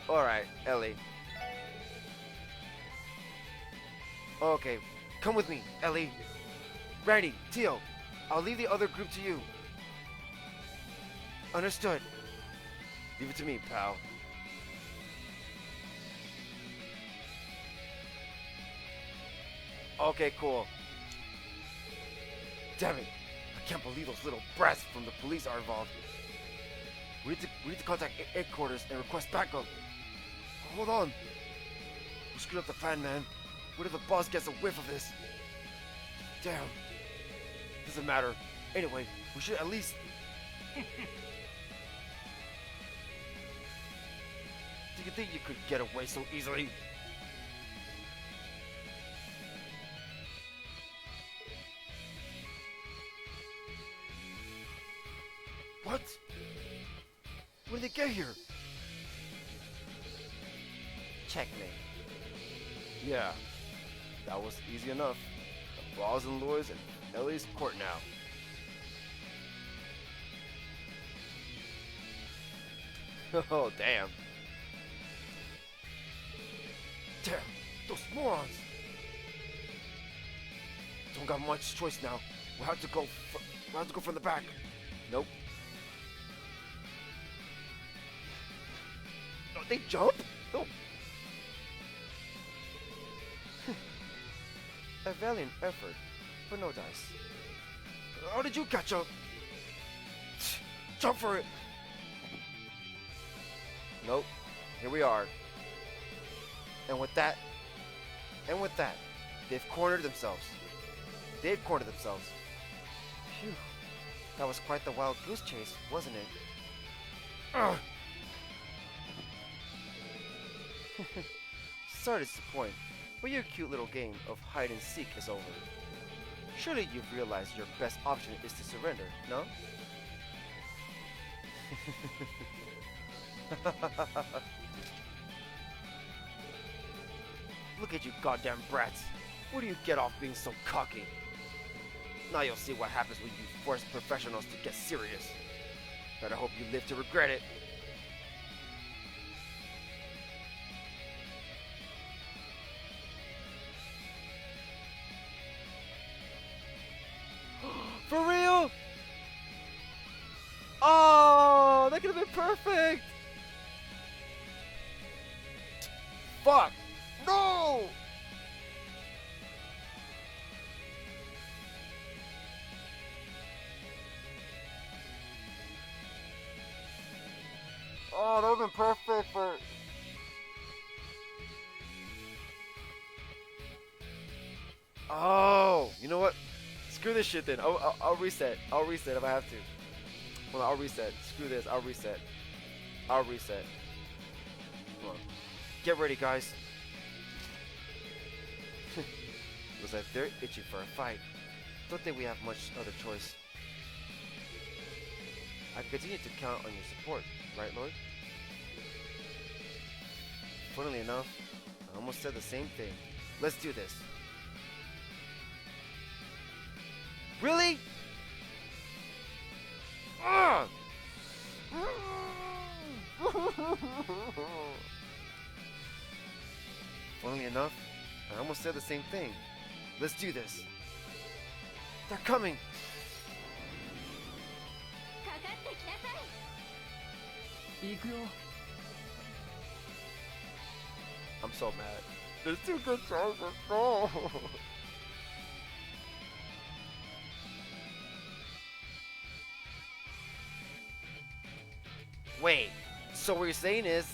All right, Ellie. Okay, come with me, Ellie. Randy, Tio, I'll leave the other group to you. Understood. Leave it to me, pal. Okay, cool. Damn it. I can't believe those little brats from the police are involved. We need to contact headquarters and request backup. Hold on. We screwed up the plan, man. What if the boss gets a whiff of this? Damn. Doesn't matter. Anyway, we should at least... Do you think you could get away so easily? What? When did they get here? Checkmate. Yeah, that was easy enough. The ball's in Lloyd's and Ellie's court now. Oh, damn. Damn, those morons. Don't got much choice now. We'll have to go. We'll have to go from the back. Nope. Oh, they jump? No. A valiant effort, but no dice. How did you catch up? Jump for it. Nope. Here we are. And with that, they've cornered themselves. They've cornered themselves. Phew. That was quite the wild goose chase, wasn't it? Ugh. Sorry to disappoint, but your cute little game of hide and seek is over. Surely you've realized your best option is to surrender, no? Look at you goddamn brats. Where do you get off being so cocky? Now you'll see what happens when you force professionals to get serious. Better hope you live to regret it. For real? Oh, that could have been perfect. Fuck! No! Oh, that would have been perfect for... Oh, you know what? Screw this shit then. I'll reset. I'll reset if I have to. Well, I'll reset. Screw this. I'll reset. I'll reset. Come on. Get ready, guys. Looks like they're itching for a fight. Don't think we have much other choice. I continue to count on your support, right, Lloyd? Funnily enough, I almost said the same thing. Let's do this. Really? Ugh! Funnily enough, I almost said the same thing. Let's do this. They're coming. I'm so mad. There's two good choices. No. Wait, so what you're saying is...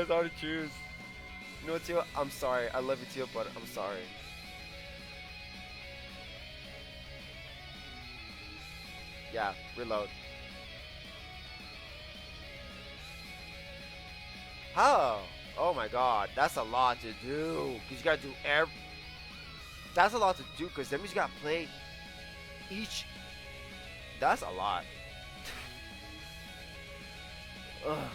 it's hard to choose. You know what, Tio? I'm sorry. I love you, Tio, but I'm sorry. Yeah, reload. How? Oh my god, that's a lot to do. Cause you gotta do that's a lot to do, cause that means you gotta play each. That's a lot. Ugh.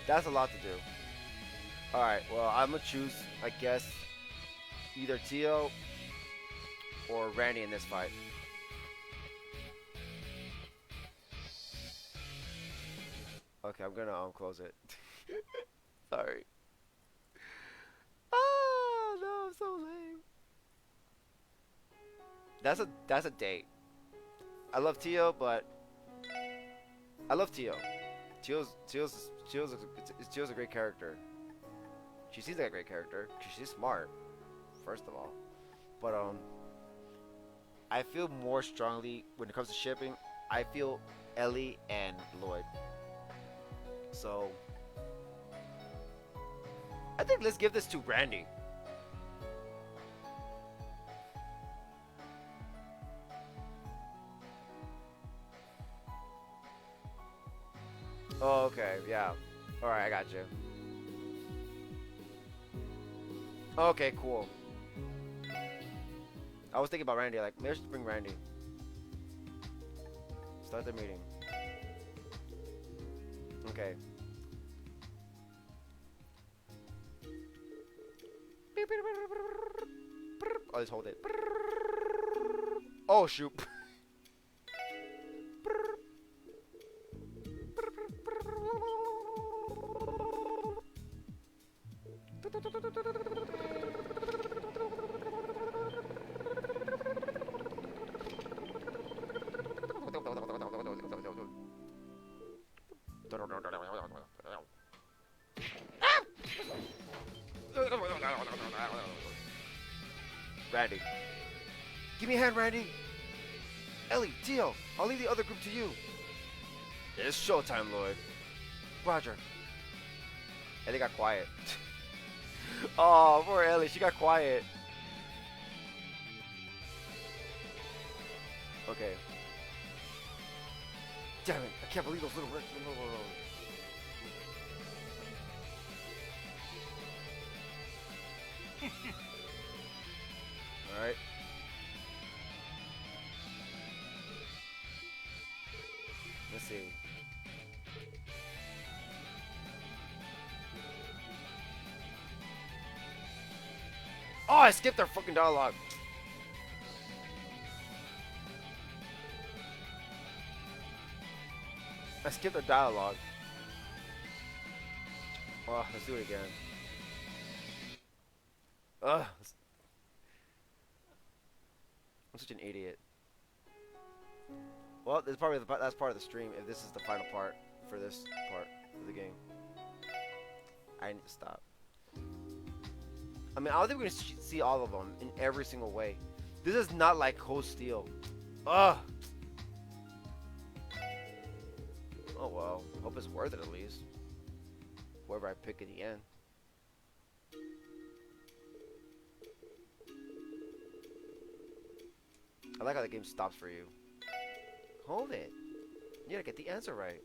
That's a lot to do. Alright, well, I'm gonna choose, I guess, either Tio or Randy in this fight. Okay, I'm gonna close it. Sorry. Ah, no, I'm so lame. That's a date. I love Tio, but I love Tio. Tio's a great character. She seems like a great character because she's smart, first of all. But I feel more strongly when it comes to shipping. I feel Ellie and Lloyd. So I think let's give this to Randy. Oh, okay, yeah. Alright, I got you. Okay, cool. I was thinking about Randy, like, maybe I should bring Randy. Start the meeting. Okay. Oh, just hold it. Oh, shoot. Randy. Give me a hand, Randy. Ellie, Teal, I'll leave the other group to you. It's showtime, Lloyd. Roger. Ellie got quiet. Oh, poor Ellie, she got quiet. Okay. Damn it, I can't believe those little reds. Alright. Let's see. Oh, I skipped our fucking dialogue. I skipped the dialogue. Oh, let's do it again. Ugh. I'm such an idiot. Well, that's part of the stream. If this is the final part for this part of the game, I need to stop. I mean, I don't think we're gonna see all of them in every single way. This is not like Cold Steel. Ugh. Oh well. Hope it's worth it at least. Whoever I pick in the end. I like how the game stops for you. Hold it. You gotta get the answer right.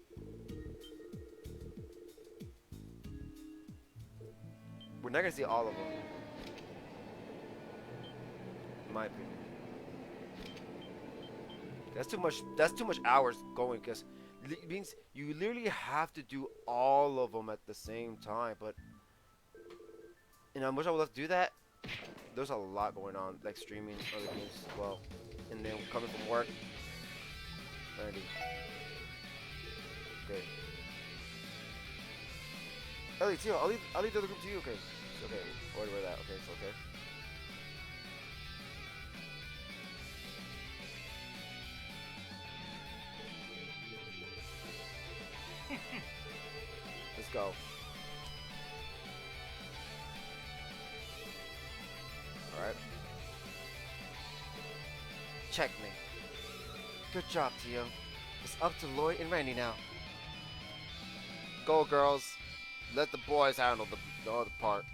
We're not gonna see all of them. In my opinion. That's too much hours going, because it means you literally have to do all of them at the same time. But and I wish I would have to do that. There's a lot going on, like streaming other games as well. And then coming from work. Randy. Okay. Ellie, Tio, I'll leave the other group to you. Okay. It's okay. Order with that. Okay, it's okay. Let's go. Alright. Checkmate. Good job, Tio. It's up to Lloyd and Randy now. Go, girls. Let the boys handle the other part.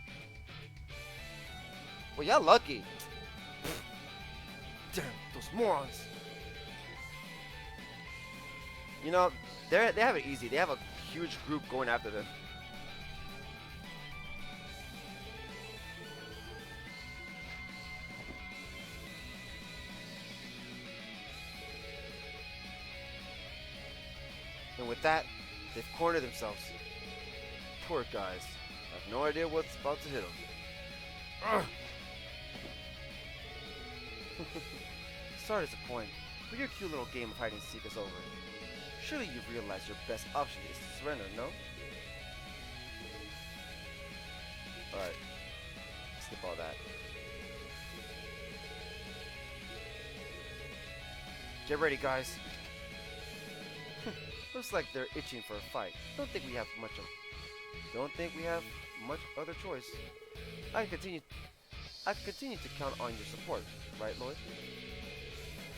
Well, y'all lucky. Damn, those morons. You know, they have it easy. They have a huge group going after them. And with that, they've cornered themselves. Poor guys. I have no idea what's about to hit them. Sorry to disappoint, but your cute little game of hide and seek is over. Surely you've realized your best option is to surrender, no? Alright. Skip all that. Get ready, guys. Looks like they're itching for a fight. Don't think we have much other choice. I can continue to count on your support, right, Lloyd?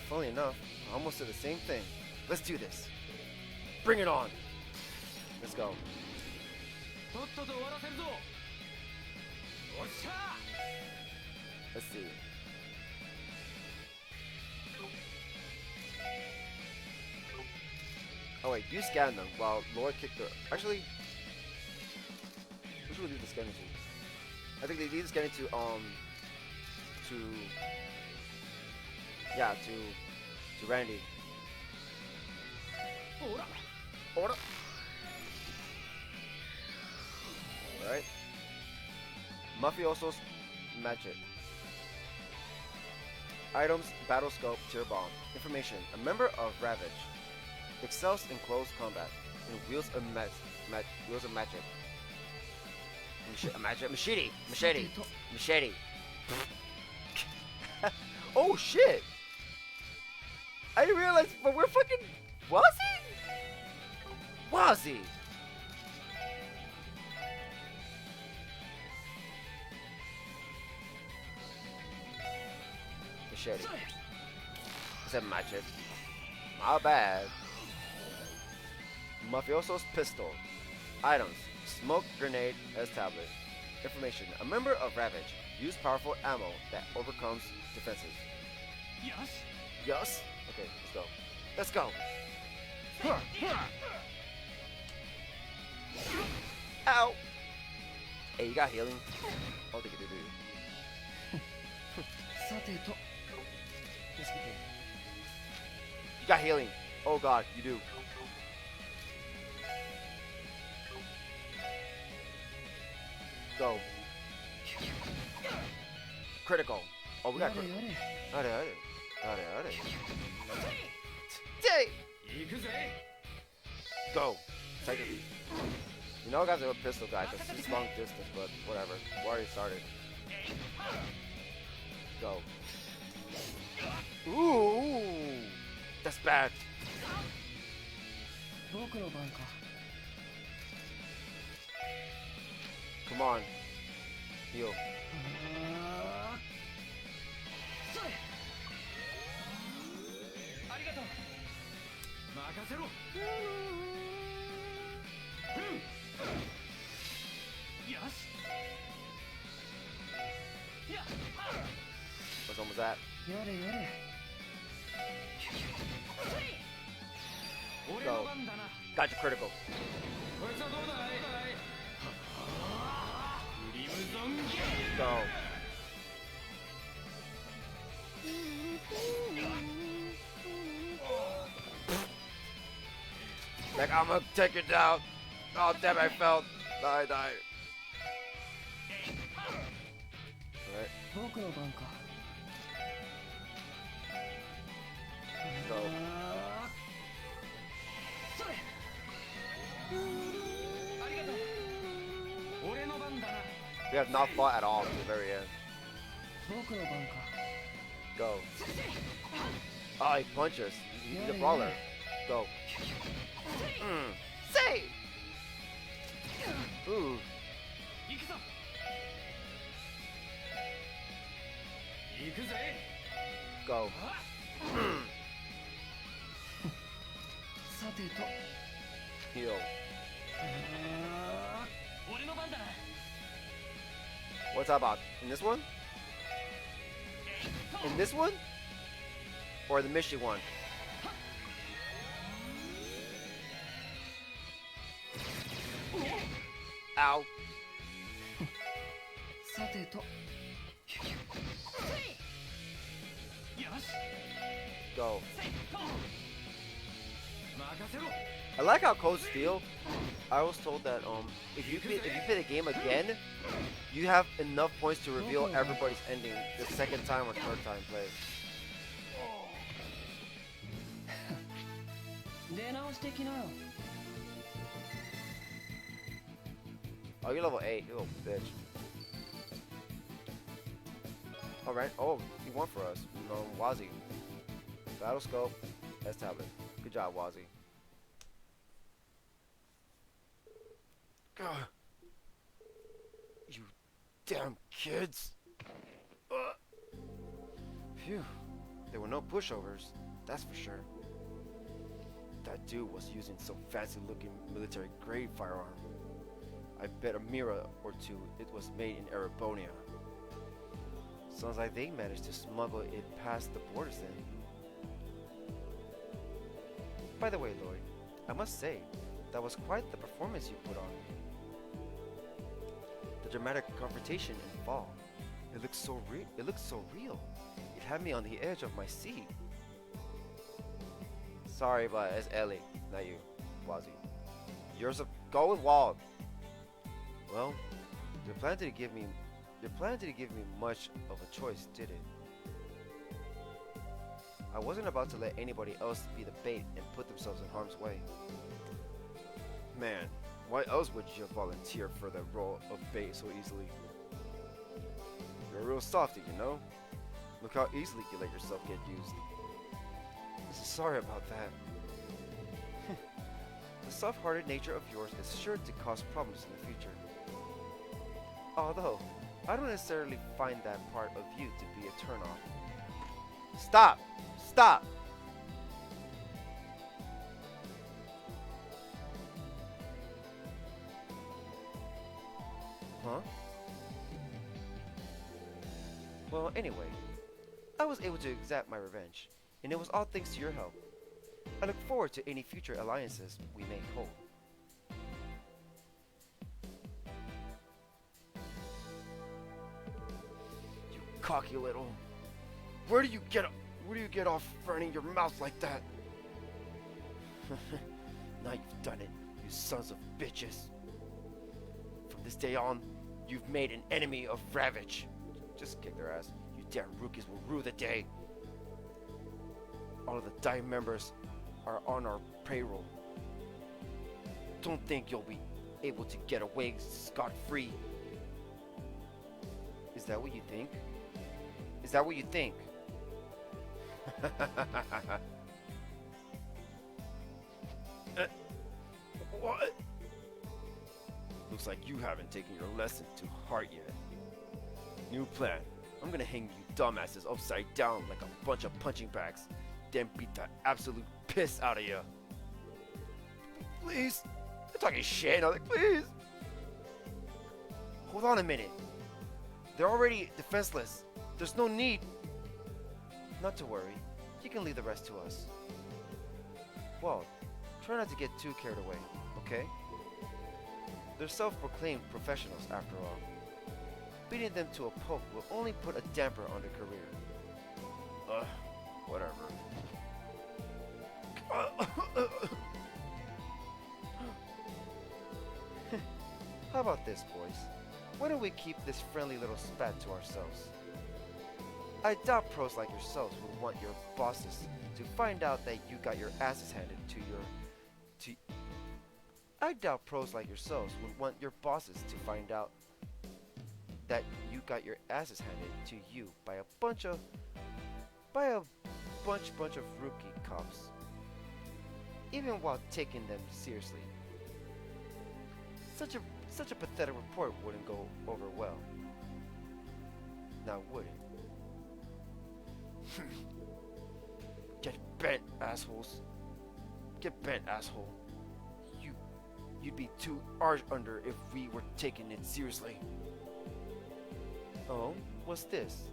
Funny enough, I almost said the same thing. Let's do this. Bring it on. Let's go. Let's see. Oh wait, you scan them while Lloyd kicked the. Actually, who should we leave the scanning to? I think they leave the scanning to Randy. Order. Mafioso's Magic. Items, Battle Scope, Tier Bomb. Information, a member of Ravage. Excels in close combat. And wields a magic. Machete. Oh shit! I didn't realize, but we're fucking Wazzy! Machete. I said magic. My bad. Mafioso's Pistol. Items. Smoke Grenade as tablet. Information. A member of Ravage. Use powerful ammo that overcomes defenses. Yes? Okay, let's go. Ow! Hey, you got healing? I'll take it, dude. You got healing. Oh god, you do. Go. Critical. Oh, we got critical. Go. Take it. You know, guys, are a pistol guy because he's long distance, but whatever. We already started. Go. Ooh, that's bad. Come on. Heal. What's almost that? Go. Got you critical. Go. Like, I'm gonna take it down. Oh, damn, I fell. Die. Alright. Go. We have not fought at all to the very end. Go. Oh, he punches. He's a brawler. Go. Say! Ooh. Go. Heal. What's that about? In this one? In this one? Or the Mishi one? Ow. Go. I like how Cold Steel. I was told that if you play the game again, you have enough points to reveal everybody's ending the second time or third time play. Oh, you're level 8, you little bitch. Alright, oh, he won for us. No, Wazzy. Battle Scope, S tablet. Good job, Wazzy. God. You damn kids. Phew. There were no pushovers, that's for sure. That dude was using some fancy looking military grade firearm. I bet a mirror or two it was made in Erebonia. Sounds like they managed to smuggle it past the borders then. By the way, Lloyd, I must say, that was quite the performance you put on. The dramatic confrontation in fall. It looked so real. It had me on the edge of my seat. Sorry, but it's Ellie, not you, Wazzy. Yours go with Wald. Well, you're planning to give me Your plan didn't give me much of a choice, did it? I wasn't about to let anybody else be the bait and put themselves in harm's way. Man, why else would you volunteer for the role of bait so easily? You're a real softy, you know? Look how easily you let yourself get used. Sorry about that. The soft-hearted nature of yours is sure to cause problems in the future. Although, I don't necessarily find that part of you to be a turn-off. Stop! Stop! Huh? Well, anyway, I was able to exact my revenge, and it was all thanks to your help. I look forward to any future alliances we may hold. You cocky little... Where do you get off running your mouth like that? Now you've done it, you sons of bitches. From this day on, you've made an enemy of Ravage. Just kick their ass. You damn rookies will rue the day. All of the Dai members are on our payroll. Don't think you'll be able to get away scot-free. Is that what you think? Is that what you think? What? Looks like you haven't taken your lesson to heart yet. New plan. I'm gonna hang you dumbasses upside down like a bunch of punching bags, then beat the absolute piss out of you. Please. I'm talking shit. I'm like, please. Hold on a minute. They're already defenseless. There's no need. Not to worry. You can leave the rest to us. Well, try not to get too carried away, okay? They're self-proclaimed professionals after all. Beating them to a pulp will only put a damper on their career. Whatever. How about this, boys? Why don't we keep this friendly little spat to ourselves? I doubt pros like yourselves would want your bosses to find out that you got your asses handed to I doubt pros like yourselves would want your bosses to find out that you got your asses handed to you by a bunch of rookie cops. Even while taking them seriously. Such a pathetic report wouldn't go over well. Now would it? Get bent, assholes. Get bent, asshole. You'd be too arch under if we were taking it seriously. Oh, what's this?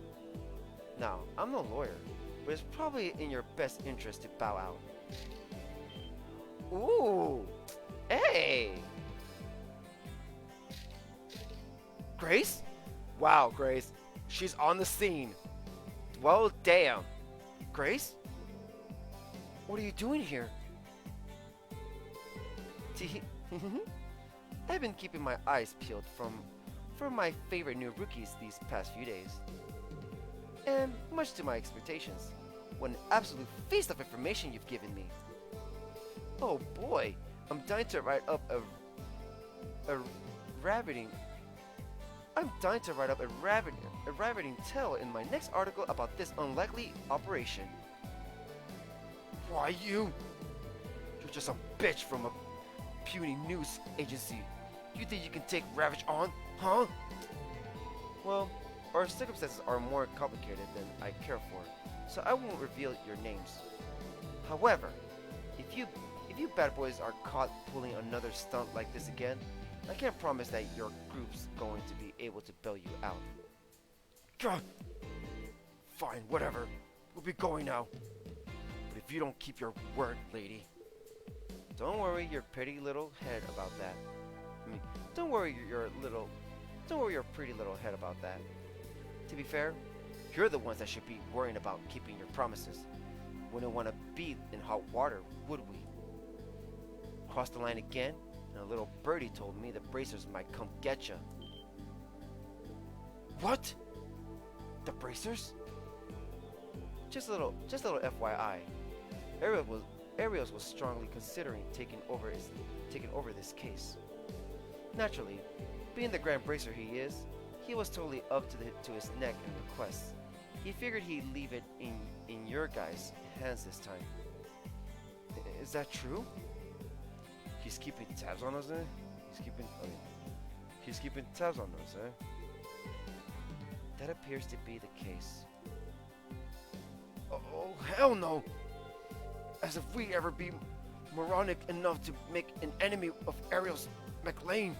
Now, I'm no lawyer, but it's probably in your best interest to bow out. Ooh! Hey! Grace? Wow, Grace. She's on the scene. Well, damn. Grace? What are you doing here? I've been keeping my eyes peeled for my favorite new rookies these past few days. And much to my expectations, what an absolute feast of information you've given me. Oh boy, I'm dying to write up a ravening tale in my next article about this unlikely operation. Why you? You're just a bitch from a puny news agency. You think you can take Ravage on, huh? Well, our circumstances are more complicated than I care for, so I won't reveal your names. However, if you bad boys are caught pulling another stunt like this again, I can't promise that your group's going to be able to bail you out. God. Fine, whatever. We'll be going now. But if you don't keep your word, lady. Don't worry your pretty little head about that. Don't worry your pretty little head about that. To be fair, you're the ones that should be worrying about keeping your promises. Wouldn't want to be in hot water, would we? Cross the line again, and a little birdie told me the bracers might come get ya. What? The bracers? Just a little FYI. Arios was strongly considering taking over this case. Naturally, being the Grand Bracer he is, he was totally up to his neck in requests. He figured he'd leave it in your guys' hands this time. Is that true? He's keeping tabs on us, eh? He's keeping tabs on us, eh? That appears to be the case. Oh, hell no! As if we'd ever be moronic enough to make an enemy of Ariel's McLean.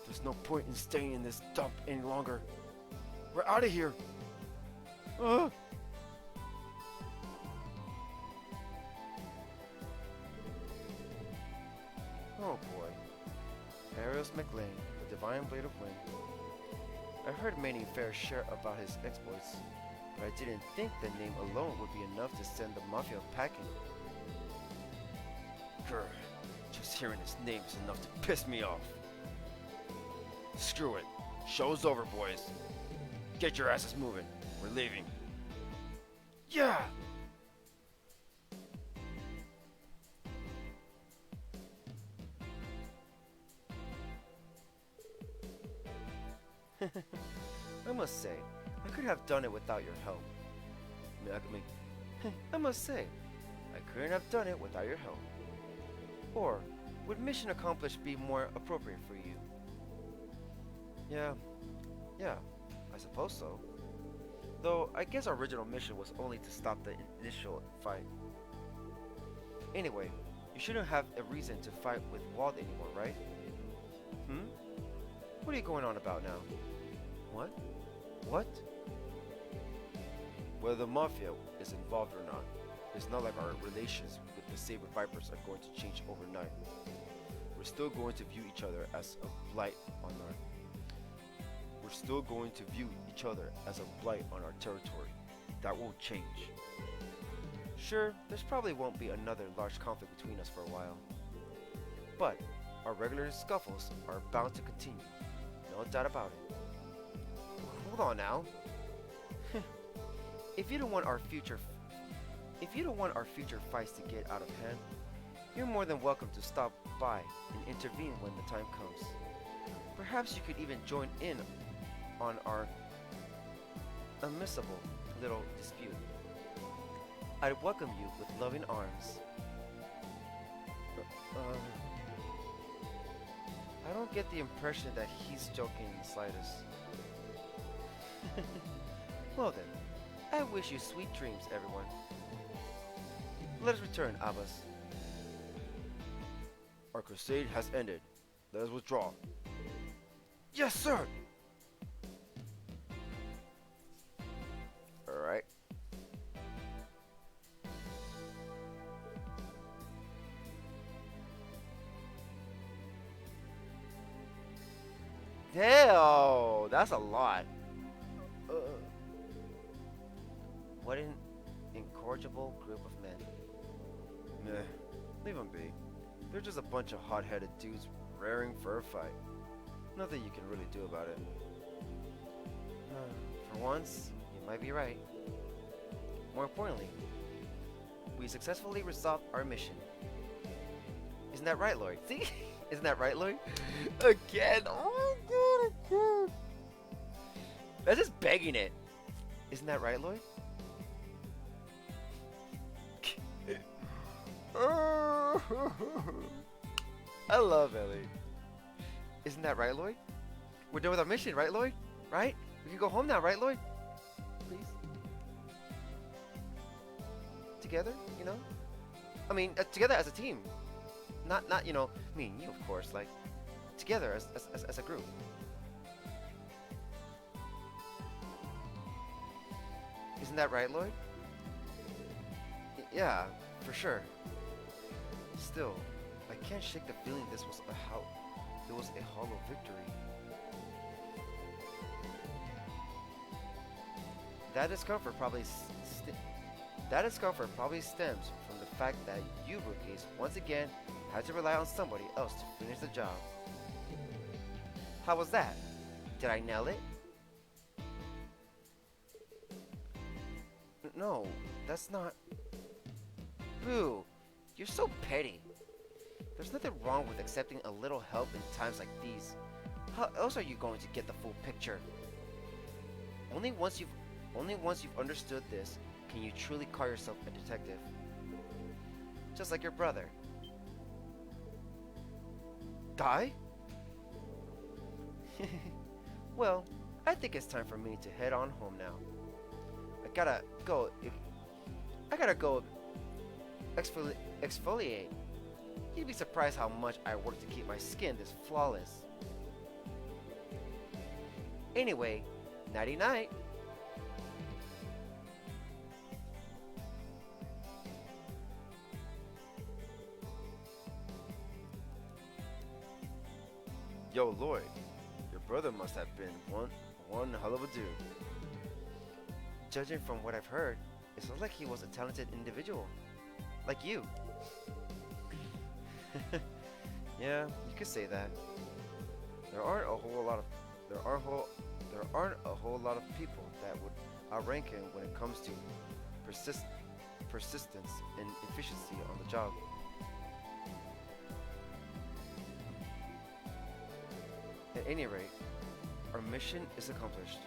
There's no point in staying in this dump any longer. We're out of here. Oh boy. Arios McLean, the Divine Blade of Wind. I heard many fair share about his exploits, but I didn't think the name alone would be enough to send the Mafia packing. Grr, just hearing his name is enough to piss me off. Screw it. Show's over, boys. Get your asses moving. We're leaving. Yeah! I must say, I could have done it without your help. I must say, I couldn't have done it without your help. Or, would mission accomplished be more appropriate for you? Yeah, I suppose so. Though, I guess our original mission was only to stop the initial fight. Anyway, you shouldn't have a reason to fight with Walt anymore, right? What are you going on about now? What? What? Whether the Mafia is involved or not, it's not like our relations with the Saber Vipers are going to change overnight. We're still going to view each other as a blight on our territory. That won't change. Sure, there's probably won't be another large conflict between us for a while. But our regular scuffles are bound to continue. No doubt about it. Hold on now. If you don't want our future fights to get out of hand, you're more than welcome to stop by and intervene when the time comes. Perhaps you could even join in on our unmissable little dispute. I'd welcome you with loving arms. I don't get the impression that he's joking in the slightest. Well then, I wish you sweet dreams, everyone. Let us return, Abbas. Our crusade has ended. Let us withdraw. Yes, sir! Alright. Hell, that's a lot. What an incorrigible group of men. Meh, leave them be. They're just a bunch of hot-headed dudes raring for a fight. Nothing you can really do about it. For once, you might be right. More importantly, we successfully resolved our mission. Isn't that right, Lloyd? See? Isn't that right, Lloyd? Again! Oh my god, that's just begging it. Isn't that right, Lloyd? I love Ellie. Isn't that right, Lloyd? We're done with our mission, right, Lloyd? Right? We can go home now, right, Lloyd? Please? Together, you know? I mean, together as a team. Not you know, me and you, of course. Like, together as a group. Isn't that right, Lloyd? Yeah, for sure. Still, I can't shake the feeling this was a hollow victory. That discomfort probably stems from the fact that you rookies once again had to rely on somebody else to finish the job. How was that? Did I nail it? No, that's not... Boo! You're so petty. There's nothing wrong with accepting a little help in times like these. How else are you going to get the full picture? Only once you've understood this can you truly call yourself a detective. Just like your brother. Die? Well, I think it's time for me to head on home now. I gotta go exfoliate. You'd be surprised how much I work to keep my skin this flawless. Anyway, nighty night. Yo, Lloyd, your brother must have been one hell of a dude. Judging from what I've heard, it looks like he was a talented individual, like you. Yeah, you could say that. There aren't a whole lot of people that would outrank him when it comes to persistence and efficiency on the job. At any rate, our mission is accomplished.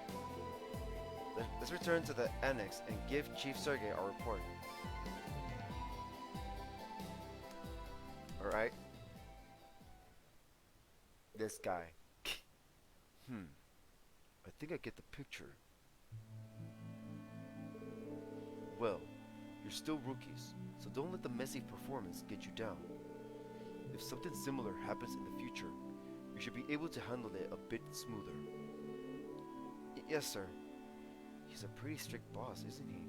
Let's return to the annex and give Chief Sergey our report. Alright. This guy. I think I get the picture. Well, you're still rookies, so don't let the messy performance get you down. If something similar happens in the future, you should be able to handle it a bit smoother. Yes, sir. He's a pretty strict boss, isn't he?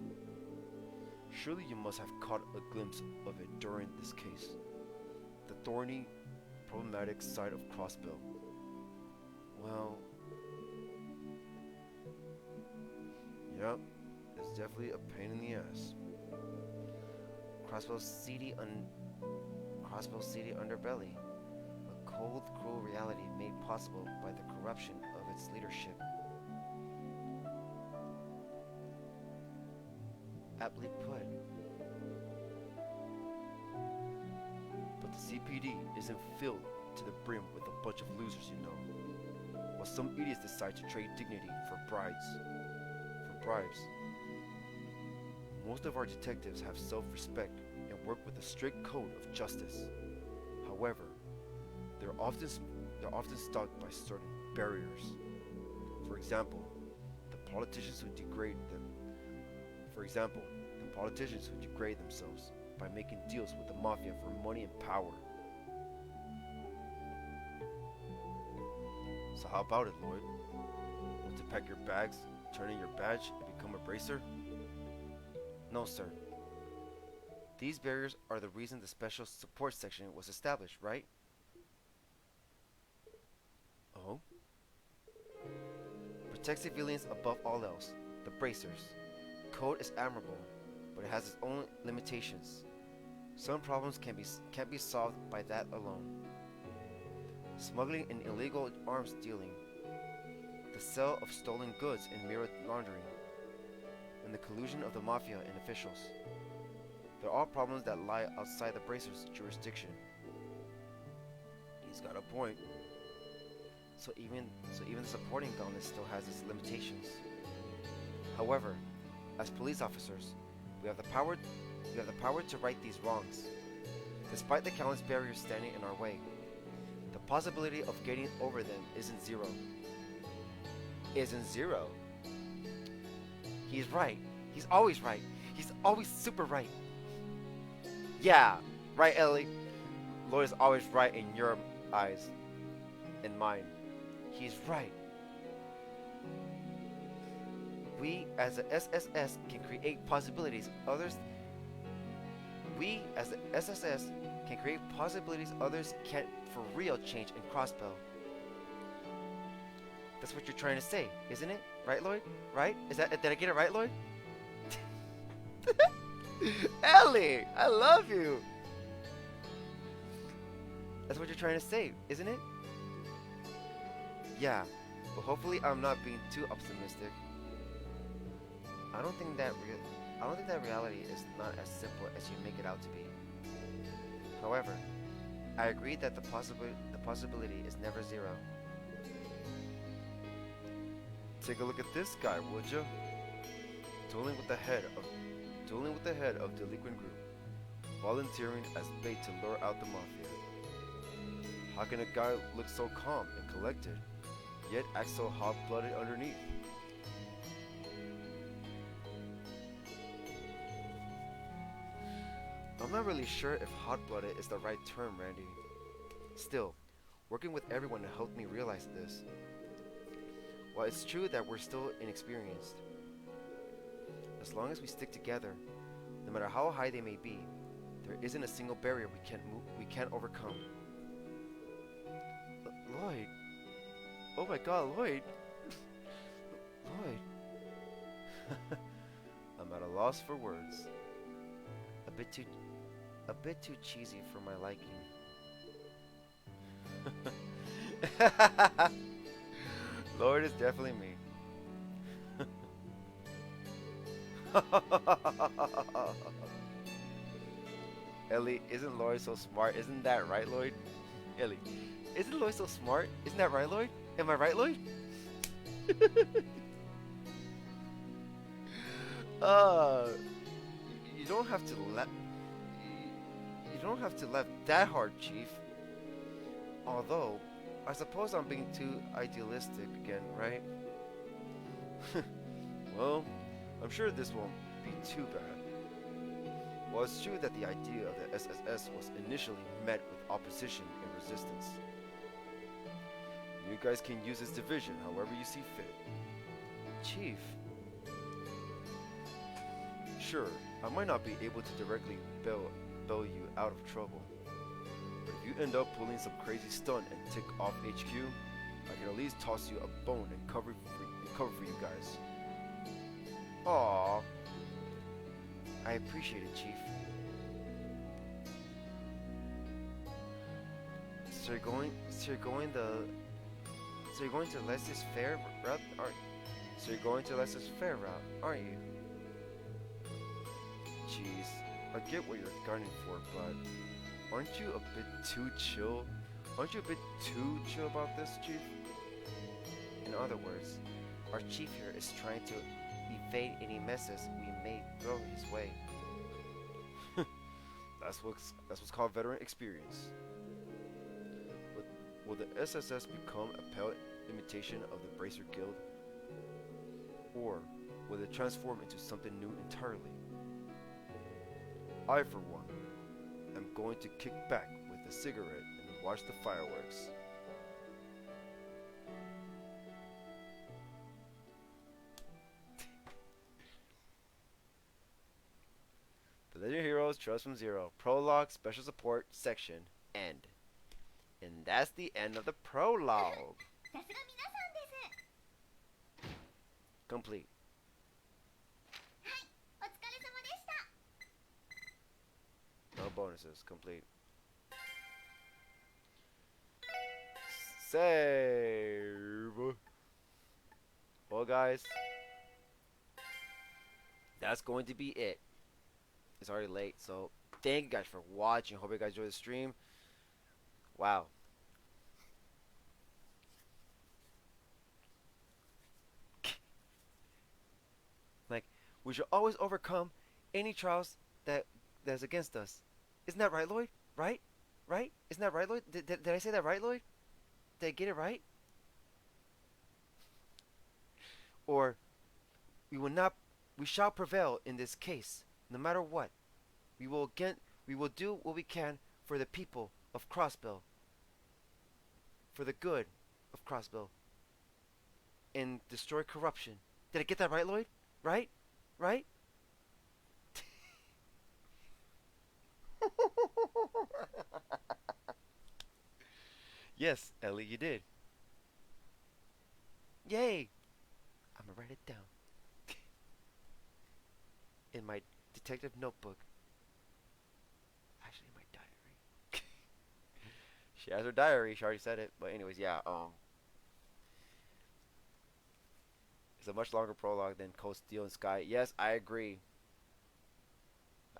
Surely you must have caught a glimpse of it during this case. The thorny, problematic side of Crossbell. Well... Yep, it's definitely a pain in the ass. Crossbell's seedy underbelly. A cold, cruel reality made possible by the corruption of its leadership. Aptly put. But the CPD isn't filled to the brim with a bunch of losers, you know. While some idiots decide to trade dignity for bribes. Most of our detectives have self-respect and work with a strict code of justice. However, they're often stalked by certain barriers. For example, the politicians who degrade themselves by making deals with the mafia for money and power. So how about it, Lloyd? Want to pack your bags, turn in your badge, and become a bracer? No, sir. These barriers are the reason the Special Support Section was established, right? Oh? Protect civilians above all else. The bracers. Code is admirable, but it has its own limitations. Some problems can't be solved by that alone. Smuggling and illegal arms dealing. The sale of stolen goods and mirror laundering. And the collusion of the mafia and officials. They're all problems that lie outside the bracer's jurisdiction. He's got a point. So even the supporting gauntlet still has its limitations. However, as police officers, we have the power to right these wrongs. Despite the countless barriers standing in our way, the possibility of getting over them isn't zero. Isn't zero? He's right. He's always right. He's always super right. Yeah, right, Ellie. Lloyd is always right in your eyes and mine. He's right. We as the SSS can create possibilities others can't for real change in Crossbell. That's what you're trying to say, isn't it? Right, Lloyd? Right? Did I get it right, Lloyd? Ellie, I love you. That's what you're trying to say, isn't it? Yeah, But hopefully I'm not being too optimistic. I don't think that reality is not as simple as you make it out to be. However, I agree that the possibility is never zero. Take a look at this guy, would you? Dueling with the head of delinquent group, volunteering as bait to lure out the mafia. How can a guy look so calm and collected, yet act so hot-blooded underneath? I'm not really sure if hot-blooded is the right term, Randy. Still, working with everyone helped me realize this. While it's true that we're still inexperienced, as long as we stick together, no matter how high they may be, there isn't a single barrier we can't overcome. Lloyd. Oh my god, Lloyd. Lloyd. I'm at a loss for words. A bit too cheesy for my liking. Lloyd is definitely me. Ellie, isn't Lloyd so smart? Isn't that right, Lloyd? Ellie, isn't Lloyd so smart? Isn't that right, Lloyd? Am I right, Lloyd? You don't have to laugh. You don't have to laugh that hard, Chief. Although, I suppose I'm being too idealistic again, right? Well, I'm sure this won't be too bad. Well, it's true that the idea of the SSS was initially met with opposition and resistance. You guys can use this division however you see fit. Chief. Sure, I might not be able to directly bail you out of trouble. But if you end up pulling some crazy stunt and tick off HQ, I can at least toss you a bone and cover for you guys. Aww. I appreciate it, Chief. So you're going to Lester's fair route, aren't you? So you're going to Lester's fair route, aren't you? Jeez, I get what you're gunning for, but aren't you a bit too chill? Aren't you a bit too chill about this, Chief? In other words, our chief here is trying to evade any messes we may throw his way. That's what's called veteran experience. But will the SSS become a pale imitation of the Bracer Guild? Or will it transform into something new entirely? I, for one, am going to kick back with a cigarette and watch the fireworks. The Legend Heroes Trust from Zero. Prologue, Special Support, Section, End. And that's the end of the prologue. Complete. No bonuses. Complete. Save. Well, guys, that's going to be it. It's already late, so thank you guys for watching. Hope you guys enjoyed the stream. Wow. Like, we should always overcome any trials that's against us. Isn't that right, Lloyd? Right? Right? Isn't that right, Lloyd? Did I say that right, Lloyd? Did I get it right? Or we shall prevail in this case, no matter what. We will do what we can for the people of Crossbell. For the good of Crossbell. And destroy corruption. Did I get that right, Lloyd? Right? Right? Yes, Ellie, you did. Yay! I'm gonna write it down. In my detective notebook. Actually, in my diary. She has her diary. She already said it. But anyways, yeah. It's a much longer prologue than Cold Steel and Sky. Yes, I agree.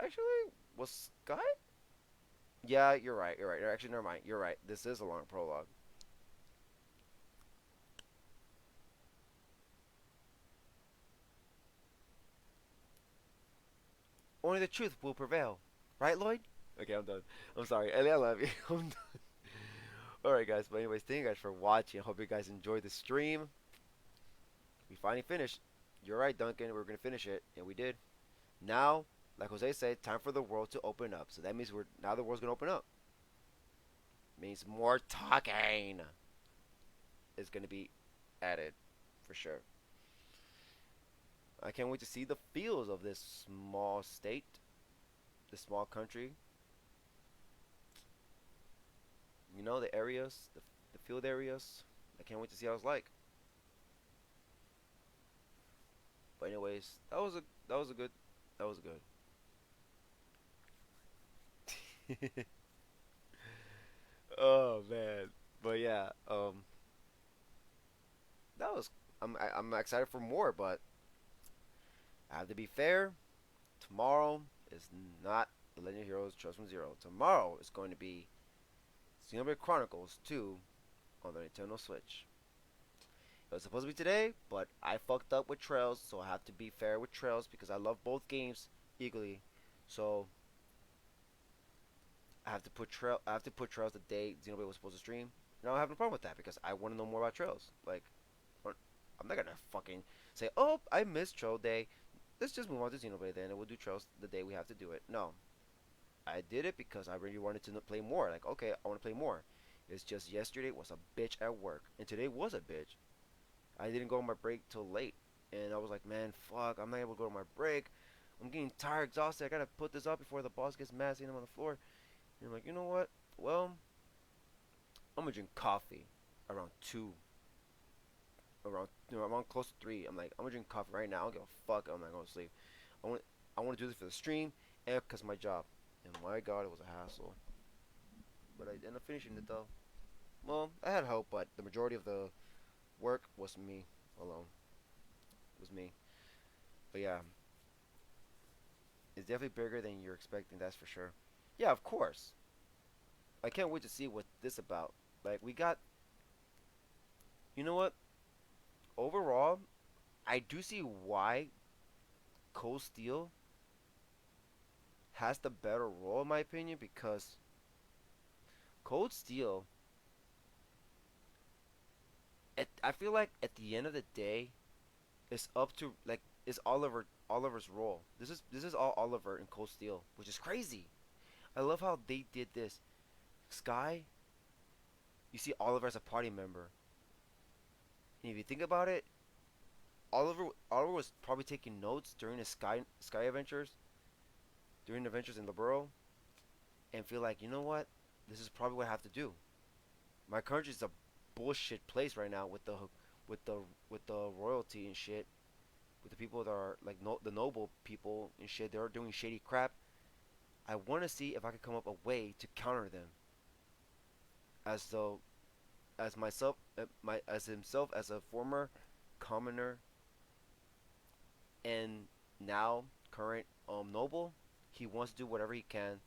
Actually, was Sky? Yeah, you're right. You're right. Actually, never mind. You're right. This is a long prologue. Only the truth will prevail. Right, Lloyd? Okay, I'm done. I'm sorry. Ellie, I love you. I'm done. Alright, guys. But anyways, thank you guys for watching. I hope you guys enjoyed the stream. We finally finished. You're right, Duncan. We were going to finish it. And we did. Now, like Jose said, time for the world to open up. So that means now the world's going to open up. Means more talking is going to be added. For sure. I can't wait to see the feels of this small state. This small country. You know, the areas, the field areas. I can't wait to see how it's like. But anyways, that was good. Oh man. But yeah, that was I'm excited for more, but I have to be fair. Tomorrow is not The Legend of Heroes Trust from Zero. Tomorrow is going to be Xenoblade Chronicles 2 on the Nintendo Switch. It was supposed to be today, but I fucked up with Trails, so I have to be fair with Trails because I love both games equally. So I have to put Trails the day Xenoblade was supposed to stream. And I don't have no problem with that because I want to know more about Trails. Like, I'm not gonna fucking say, oh, I missed Trail Day. Let's just move on to Xenoblade then, and we'll do Trails the day we have to do it. No, I did it because I really wanted to play more. Like, okay, I want to play more. It's just yesterday was a bitch at work, and today was a bitch. I didn't go on my break till late, and I was like, man, fuck, I'm not able to go to my break. I'm getting tired, exhausted. I gotta put this up before the boss gets mad seeing him on the floor. And I'm like, you know what? Well, I'm gonna drink coffee around 2, around close to 3. I'm like, I'm gonna drink coffee right now. I don't give a fuck. I'm not going to sleep. I want to do this for the stream and because of my job. And my God, it was a hassle. But I ended up finishing it though. Well, I had hope, but the majority of the work was me alone. It was me. But yeah, it's definitely bigger than you're expecting. That's for sure. Yeah, of course. I can't wait to see what this about. Like we got. You know what? Overall, I do see why Cold Steel has the better role in my opinion because Cold Steel. I feel like at the end of the day, it's up to like it's Oliver's role. This is all Oliver in Cold Steel, which is crazy. I love how they did this. Sky, you see Oliver as a party member. And if you think about it, Oliver was probably taking notes during the Sky adventures, during the adventures in the Burrow, and feel like, you know what? This is probably what I have to do. My country is a bullshit place right now with the with the royalty and shit, with the people that are like the noble people and shit. They're doing shady crap. I want to see if I could come up a way to counter them. As though, as myself, as himself, as a former commoner and now current noble, he wants to do whatever he can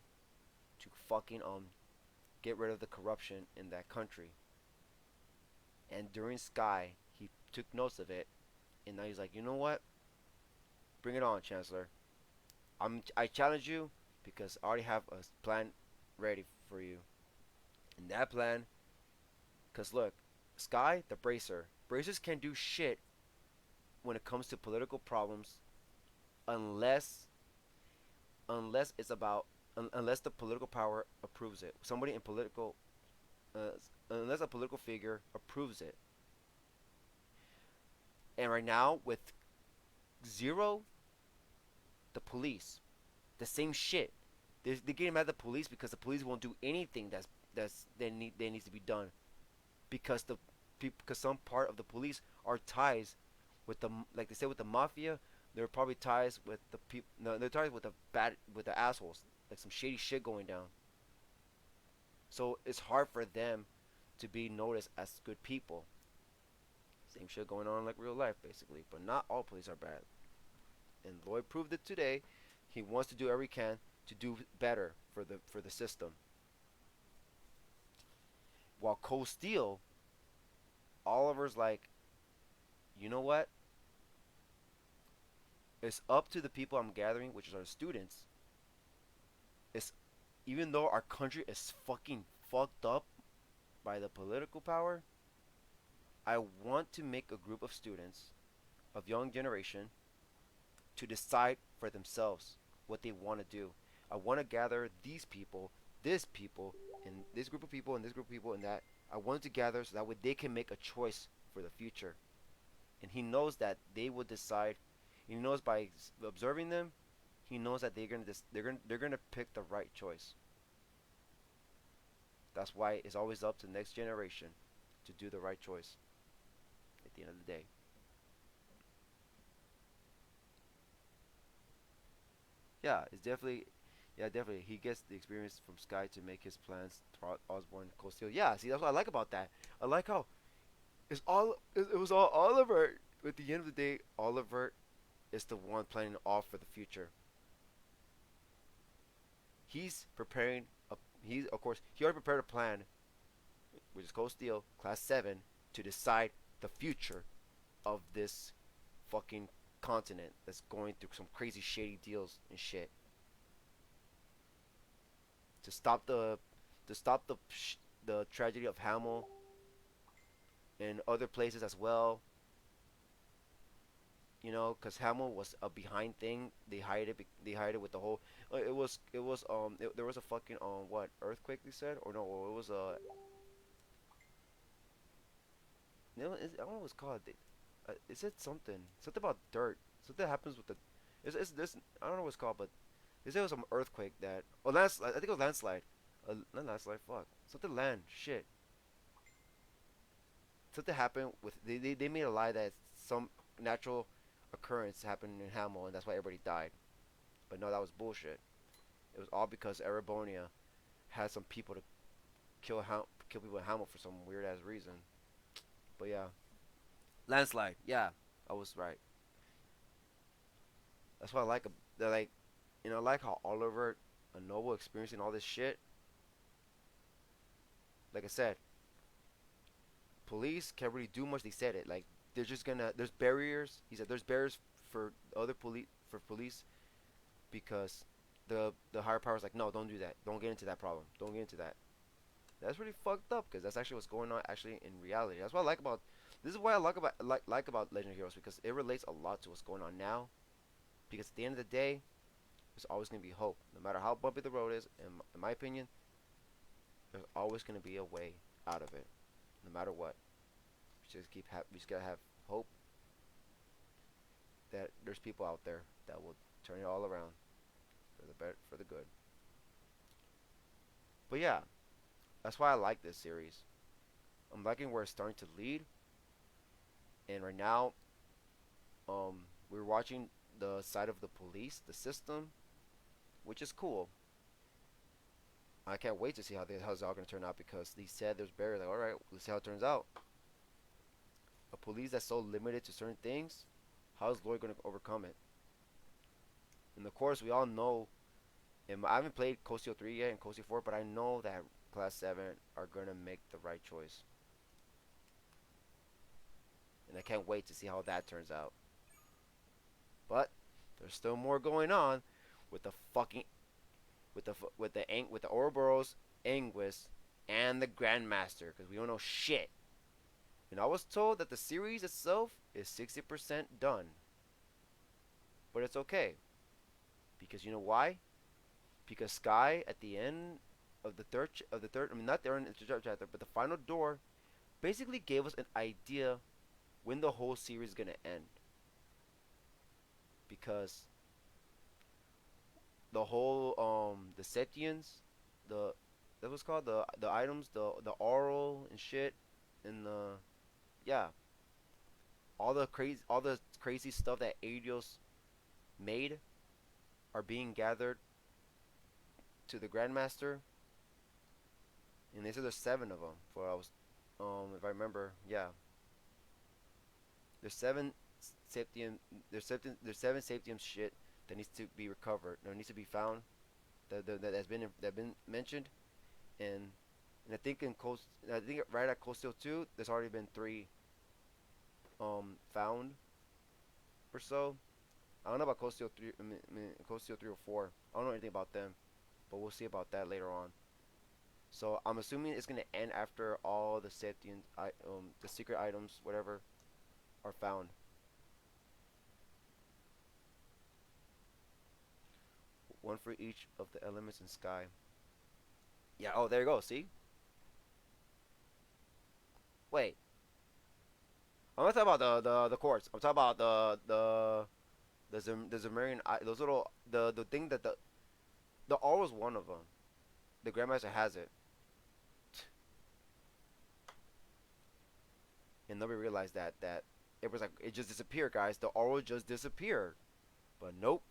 to fucking get rid of the corruption in that country. And during Sky, he took notes of it, and now he's like, you know what? Bring it on, Chancellor. I challenge you because I already have a plan ready for you. And that plan, cause look, Sky, the bracer. Bracers can't do shit when it comes to political problems, unless it's about unless the political power approves it. Somebody in political, unless a political figure approves it. And right now with Zero, the police, the same shit. They're getting mad at the police because the police won't do anything that needs to be done because because some part of the police are ties with the like they said with the mafia. They're probably ties with the people. No, they're ties with the assholes. Like some shady shit going down. So it's hard for them to be noticed as good people. Same shit going on like real life, basically. But not all police are bad. And Lloyd proved it today. He wants to do every can to do better for the system. While Cole Steele, Oliver's like, you know what? It's up to the people I'm gathering, which are the students. It's even though our country is fucking fucked up by the political power, I want to make a group of students of young generation to decide for themselves what they want to do. I want to gather these people, this people, and this group of people, and this group of people, and that. I want to gather so that way they can make a choice for the future. And he knows that they will decide. He knows by observing them, he knows that they're gonna pick the right choice. That's why it's always up to the next generation to do the right choice at the end of the day. Definitely. He gets the experience from Sky to make his plans throughout Osborne, Cold Steel. Yeah, see, that's what I like about that. I like how it was all Oliver. At the end of the day, Oliver is the one planning off for the future. He's preparing he's of course he already prepared a plan, which is Cold Steel Class 7, to decide the future of this fucking continent that's going through some crazy shady deals and shit. To stop the tragedy of Hamel and other places as well. You know, because Hamel was a behind thing. They hide it. They hide it with the whole. There was a fucking what earthquake they said, or no? It was a. No, I don't know what it's called. It said something about dirt. Something happens with the. It's this. I don't know what it's called, but they said it was some earthquake that. Oh, landslide. I think it was landslide. Not landslide. Fuck. Something land. Shit. Something happened with. They made a lie that some natural occurrence happened in Hamel, and that's why everybody died. But no, that was bullshit. It was all because Erebonia had some people to kill people in Hamel for some weird ass reason. But yeah, landslide. Yeah, I was right. That's what I like. They're like, I like how Oliver and Noble experiencing all this shit. Like I said, police can't really do much. They said it. Like they're just gonna. There's barriers. He said there's barriers for other police because the higher power's like, no, don't do that. Don't get into that problem. Don't get into that. That's really fucked up because that's actually what's going on actually in reality. That's what I like about. This is what I like about Legend of Heroes, because it relates a lot to what's going on now. Because at the end of the day, there's always gonna be hope, no matter how bumpy the road is. In my opinion, there's always gonna be a way out of it, no matter what. We just gotta have hope that there's people out there that will turn it all around for the good. But yeah, that's why I like this series. I'm liking where it's starting to lead, and right now, we're watching the side of the police, the system, which is cool. I can't wait to see how's it all gonna turn out, because he said there's barriers. Like, all right, let's see how it turns out. A police that's so limited to certain things, how is Lloyd gonna overcome it? And of course, we all know. And I haven't played Cosio 3 yet and Cosio 4, but I know that Class 7 are gonna make the right choice. And I can't wait to see how that turns out. But there's still more going on with the fucking with the Ouroboros, Anguis, and the Grandmaster, because we don't know shit. And I was told that the series itself is 60% done. But it's okay, because you know why? Because Sky at the end of the third, I mean not the end of the third chapter, but the final door, basically gave us an idea when the whole series is gonna end. Because the whole the Setians, that was called the items, the oral and shit, and the yeah, all the crazy stuff that Adios made are being gathered to the Grandmaster, and they said there's 7 of them. For I was, if I remember, yeah. there's seven Saptium. There's seven Saptium shit that needs to be recovered. No, needs to be found. That has been mentioned, and I think right at Cold Steel 2, there's already been three found or so. I don't know about Cold Steel 3. Cold Steel 3 or 4. I don't know anything about them, but we'll see about that later on. So I'm assuming it's gonna end after all the safety and the secret items, whatever, are found. One for each of the elements in sky. Yeah. Oh, there you go. See? Wait. I'm not talking about the quartz. I'm talking about the Zemurian those little the thing that the R was one of them. The Grandmaster has it, and nobody realized that it was like it just disappeared, guys. The R just disappeared, but nope.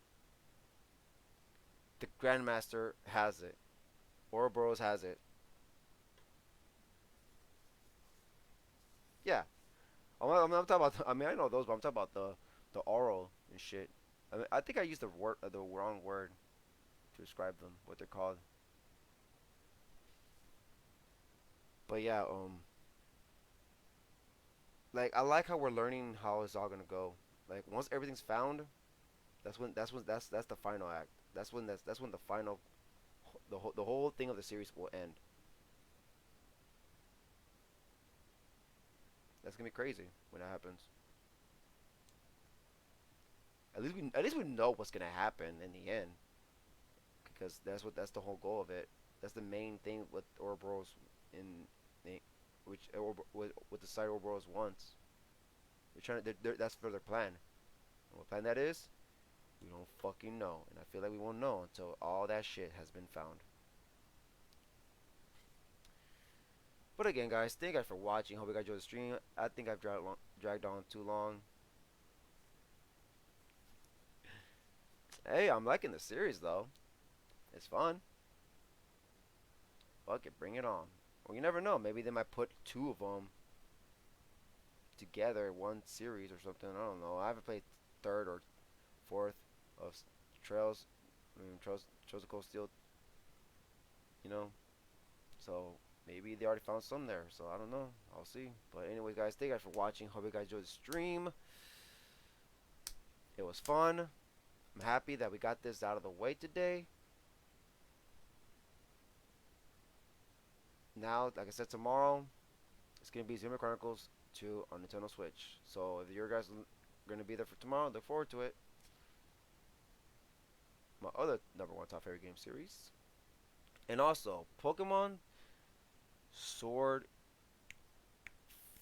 The Grandmaster has it. Ouroboros has it. Yeah. I'm talking about. I mean, I know those, but I'm talking about the oral and shit. I mean, I think I used the wrong word to describe them, what they're called. But yeah, like I like how we're learning how it's all gonna go. Like once everything's found, that's the final act. That's when the final the whole thing of the series will end. That's gonna be crazy when that happens. At least we know what's gonna happen in the end, because that's the whole goal of it. That's the main thing with Ouroboros in the, which with the side Ouroboros wants. They're trying to that's for their plan. And what plan that is, we don't fucking know, and I feel like we won't know until all that shit has been found. But again, guys, thank you guys for watching. Hope you guys enjoyed the stream. I think I've dragged on too long. Hey, I'm liking the series though. It's fun. Fuck it, bring it on. Well, you never know. Maybe they might put two of them together, one series or something. I don't know. I haven't played third or fourth of Trails. I mean, Trails of Cold Steel. You know, so maybe they already found some there. So I don't know. I'll see. But anyway, guys, thank you guys for watching. Hope you guys enjoyed the stream. It was fun. I'm happy that we got this out of the way today. Now, like I said, tomorrow it's gonna be Xenoblade Chronicles 2 on Nintendo Switch. So if you guys are gonna be there for tomorrow, look forward to it. My other #1 top favorite game series, and also Pokemon Sword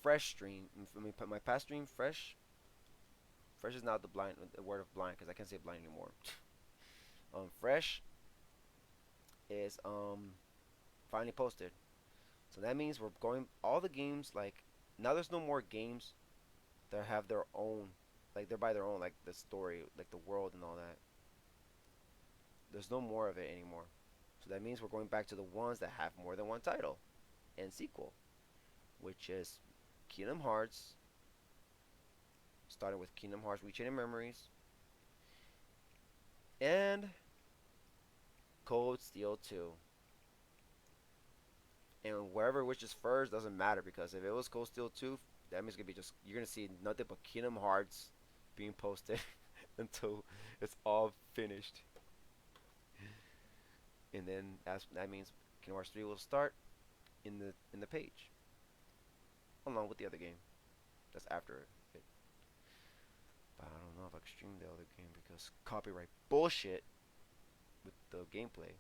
Fresh stream. I mean, my past stream Fresh. Fresh is not the word of blind, because I can't say blind anymore. Fresh is finally posted. So that means we're going all the games, like now there's no more games that have their own, like they're by their own, like the story, like the world and all that. There's no more of it anymore. So that means we're going back to the ones that have more than one title and sequel, which is Kingdom Hearts, starting with Kingdom Hearts Rechained Memories, and Cold Steel 2. And wherever which is first doesn't matter, because if it was Cold Steel 2, that means you're gonna see nothing but Kingdom Hearts being posted until it's all finished. And then that means Kingdom Hearts 3 will start in the page, along with the other game that's after it. But I don't know if I can stream the other game because copyright bullshit with the gameplay.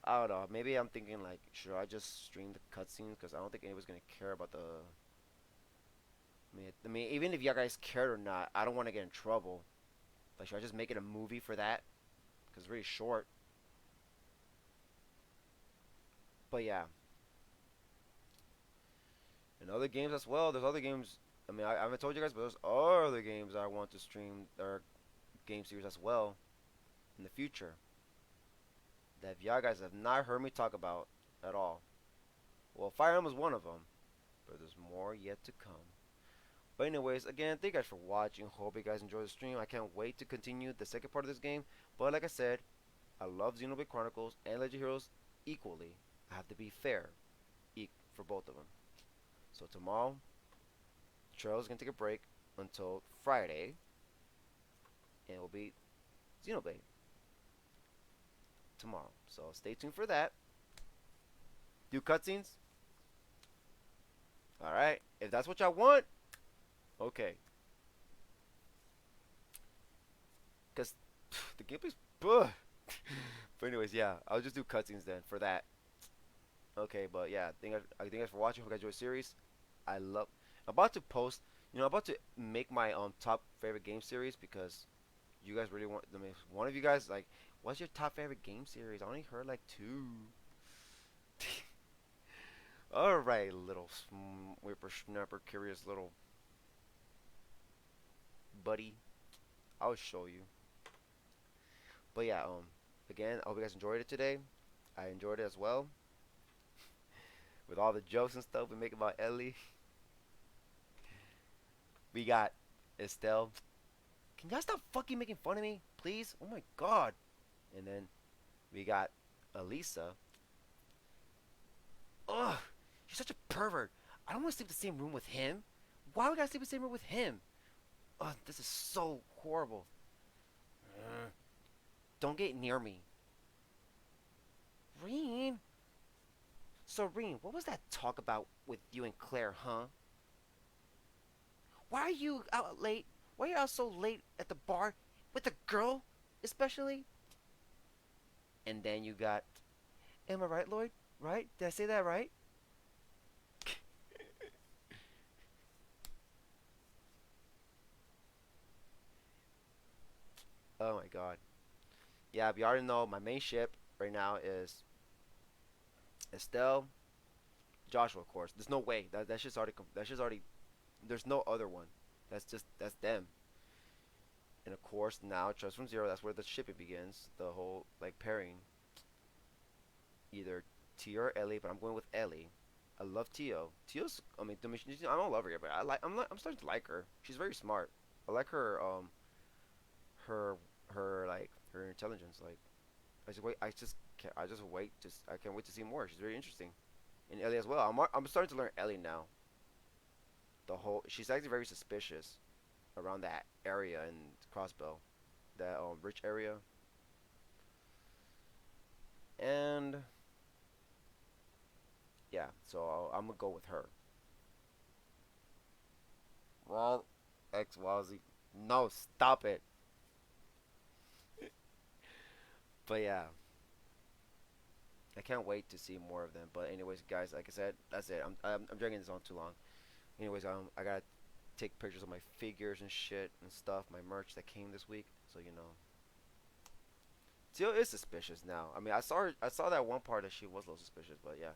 I don't know. Maybe I'm thinking like, should I just stream the cutscenes? Because I don't think anybody's gonna care about the. I mean, even if you guys cared or not, I don't want to get in trouble. Like, should I just make it a movie for that? Because it's really short. But yeah. And other games as well. There's other games. I mean, I haven't told you guys, but there's other games I want to stream, or game series as well, in the future, that y'all guys have not heard me talk about at all. Well, Fire Emblem is one of them, but there's more yet to come. But anyways, again, thank you guys for watching. Hope you guys enjoy the stream. I can't wait to continue the second part of this game. But like I said, I love Xenoblade Chronicles and Legend Heroes equally. I have to be fair for both of them. So tomorrow, Trail's gonna take a break until Friday, and it will be Xenoblade tomorrow. So stay tuned for that. Do cutscenes? Alright, if that's what y'all want, okay. Because the gameplay's... But anyways, yeah, I'll just do cutscenes then for that. Okay, but yeah, I thank you guys for watching. Hope you guys enjoy the series. I'm about to post, I'm about to make my top favorite game series because you guys really want, one of you guys, like, what's your top favorite game series? I only heard like 2. Alright, little whippersnapper, curious little buddy. I'll show you. But yeah, again, I hope you guys enjoyed it today. I enjoyed it as well. With all the jokes and stuff we make about Ellie. We got Estelle. Can y'all stop fucking making fun of me, please? Oh my god. And then we got Elisa. Ugh, you're such a pervert. I don't want to sleep in the same room with him. Why would I sleep in the same room with him? Ugh, this is so horrible. Don't get near me. Reen. So, Reen, what was that talk about with you and Claire, huh? Why are you out late? Why are you out so late at the bar with a girl, especially? And then you got... Am I right, Lloyd? Right? Did I say that right? Oh my god. Yeah, but you already know my main ship right now is Estelle, Joshua, of course. There's no way that's just already there's no other one. That's them. And of course now Trust from Zero. That's where the shipping begins. The whole like pairing. Either Tio or Ellie, but I'm going with Ellie. I love Tio. Tio's I don't love her yet, but I'm starting to like her. She's very smart. I like her her intelligence. Like I just wait. I can't wait to see more. She's very interesting. And Ellie as well. I'm starting to learn Ellie now. She's actually very suspicious around that area in Crossbell, that rich area. And yeah, so I'm gonna go with her. Well, X Wazzy. No, stop it. But yeah, I can't wait to see more of them. But anyways, guys, like I said, that's it. I'm dragging this on too long. Anyways, I gotta take pictures of my figures and shit and stuff, my merch that came this week. So you know, Teal is suspicious now. I mean, I saw that one part that she was a little suspicious, but yeah.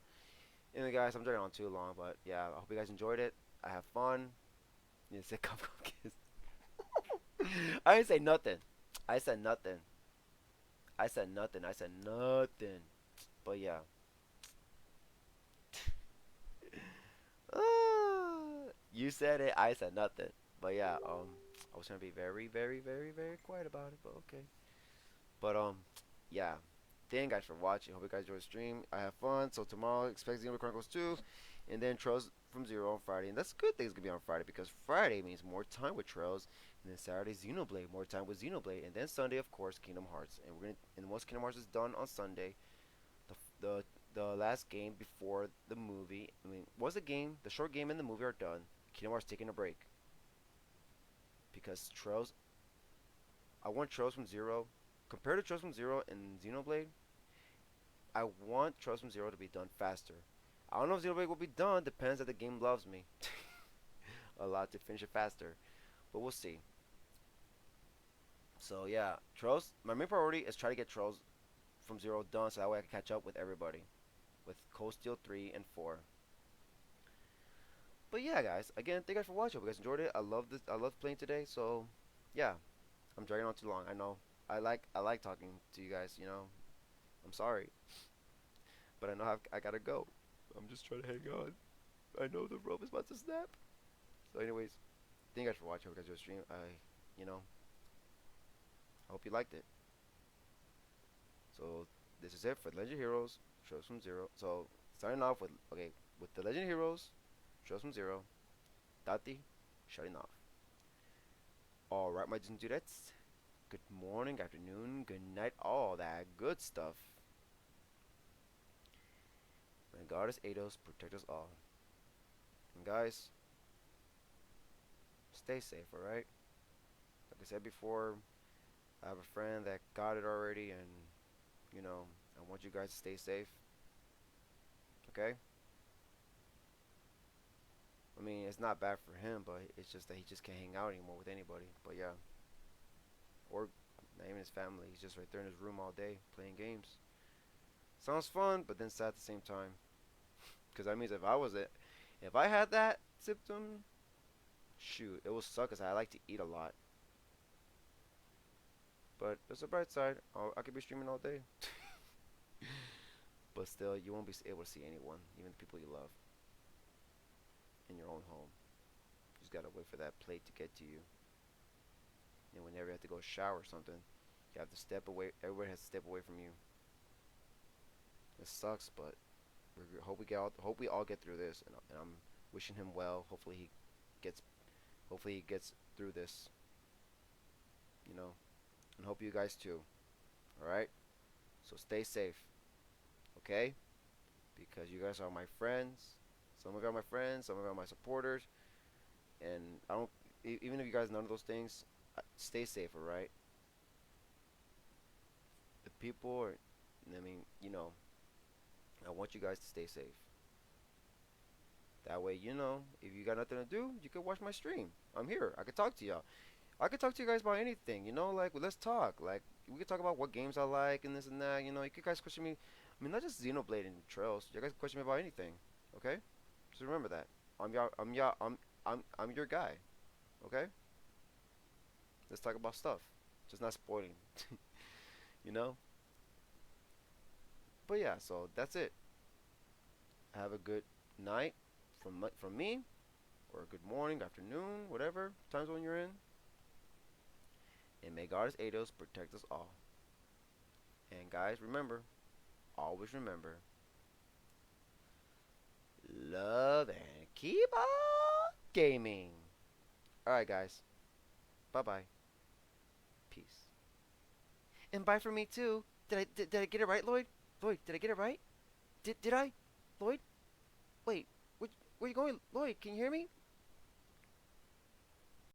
Anyway, guys, I'm dragging on too long, but yeah, I hope you guys enjoyed it. I have fun. You say come kiss. I didn't say nothing. I said nothing. I said nothing. I said nothing. But yeah. You said it. I said nothing. But yeah. I was trying to be very, very, very, very quiet about it. But okay. But yeah. Thank you guys for watching. Hope you guys enjoy the stream. I have fun. So tomorrow, expect Xenoblade Chronicles 2, and then Trails from Zero on Friday. And that's a good thing it's gonna be on Friday because Friday means more time with Trails, and then Saturday Xenoblade, more time with Xenoblade, and then Sunday, of course, Kingdom Hearts. And once Kingdom Hearts is done on Sunday, the last game before the movie. I mean, the short game and the movie are done. Kingdom Hearts taking a break because Trails. I want Trails from Zero. Compared to Trails from Zero and Xenoblade, I want Trails from Zero to be done faster. I don't know if Xenoblade will be done. Depends if the game loves me a lot to finish it faster, but we'll see. So yeah, Trails. My main priority is try to get Trails from Zero done, so that way I can catch up with everybody, with Cold Steel 3 and 4. But yeah, guys. Again, thank you guys for watching. Hope you guys enjoyed it. I love this. I love playing today. So yeah, I'm dragging on too long. I know. I like talking to you guys. You know, I'm sorry, but I know I gotta go. I'm just trying to hang on. I know the rope is about to snap. So anyways, thank you guys for watching. Hope you guys enjoyed the stream. You know, I hope you liked it. So this is it for Legend of Heroes Shows from Zero. So starting off with with the Legend of Heroes Shows from Zero. Tati shutting off. All right, my dudes and dudettes. Good morning, afternoon, good night, all that good stuff. May Goddess Eidos protect us all. And guys, stay safe, alright? Like I said before, I have a friend that got it already, and you know, I want you guys to stay safe. Okay? I mean, it's not bad for him, but it's just that he just can't hang out anymore with anybody. But yeah. Or not even his family. He's just right there in his room all day playing games. Sounds fun, but then sad at the same time. Because that means if I had that symptom, shoot, it would suck because I like to eat a lot. But there's a bright side. I could be streaming all day. But still, you won't be able to see anyone, even the people you love, in your own home. You just gotta wait for that plate to get to you. And whenever you have to go shower or something, you have to step away. Everybody has to step away from you. It sucks, but hope we all get through this, and I'm wishing him well. Hopefully he gets through this. You know, and hope you guys too. All right. So stay safe. Okay? Because you guys are my friends. Some of you are my friends. Some of you are my supporters. And I don't. Even if you guys none of those things, stay safe. All right. The people are. I mean, you know. I want you guys to stay safe. That way, you know, if you got nothing to do, you can watch my stream. I'm here. I can talk to y'all. I can talk to you guys about anything, you know, like, let's talk. Like, we can talk about what games I like and this and that, you know. You guys question me. I mean, not just Xenoblade and Trails. You guys can question me about anything, okay? Just remember that. I'm your guy, okay? Let's talk about stuff. Just not spoiling, you know? But yeah, so that's it. Have a good night from me, or a good morning, afternoon, whatever time zone you're in. And may Goddess Eidos protect us all. And guys, remember, always remember, love and keep on gaming. Alright guys, bye bye. Peace. And bye for me too. Did I get it right, Lloyd? Lloyd, did I get it right? Did I? Lloyd? Wait, where you going? Lloyd, can you hear me?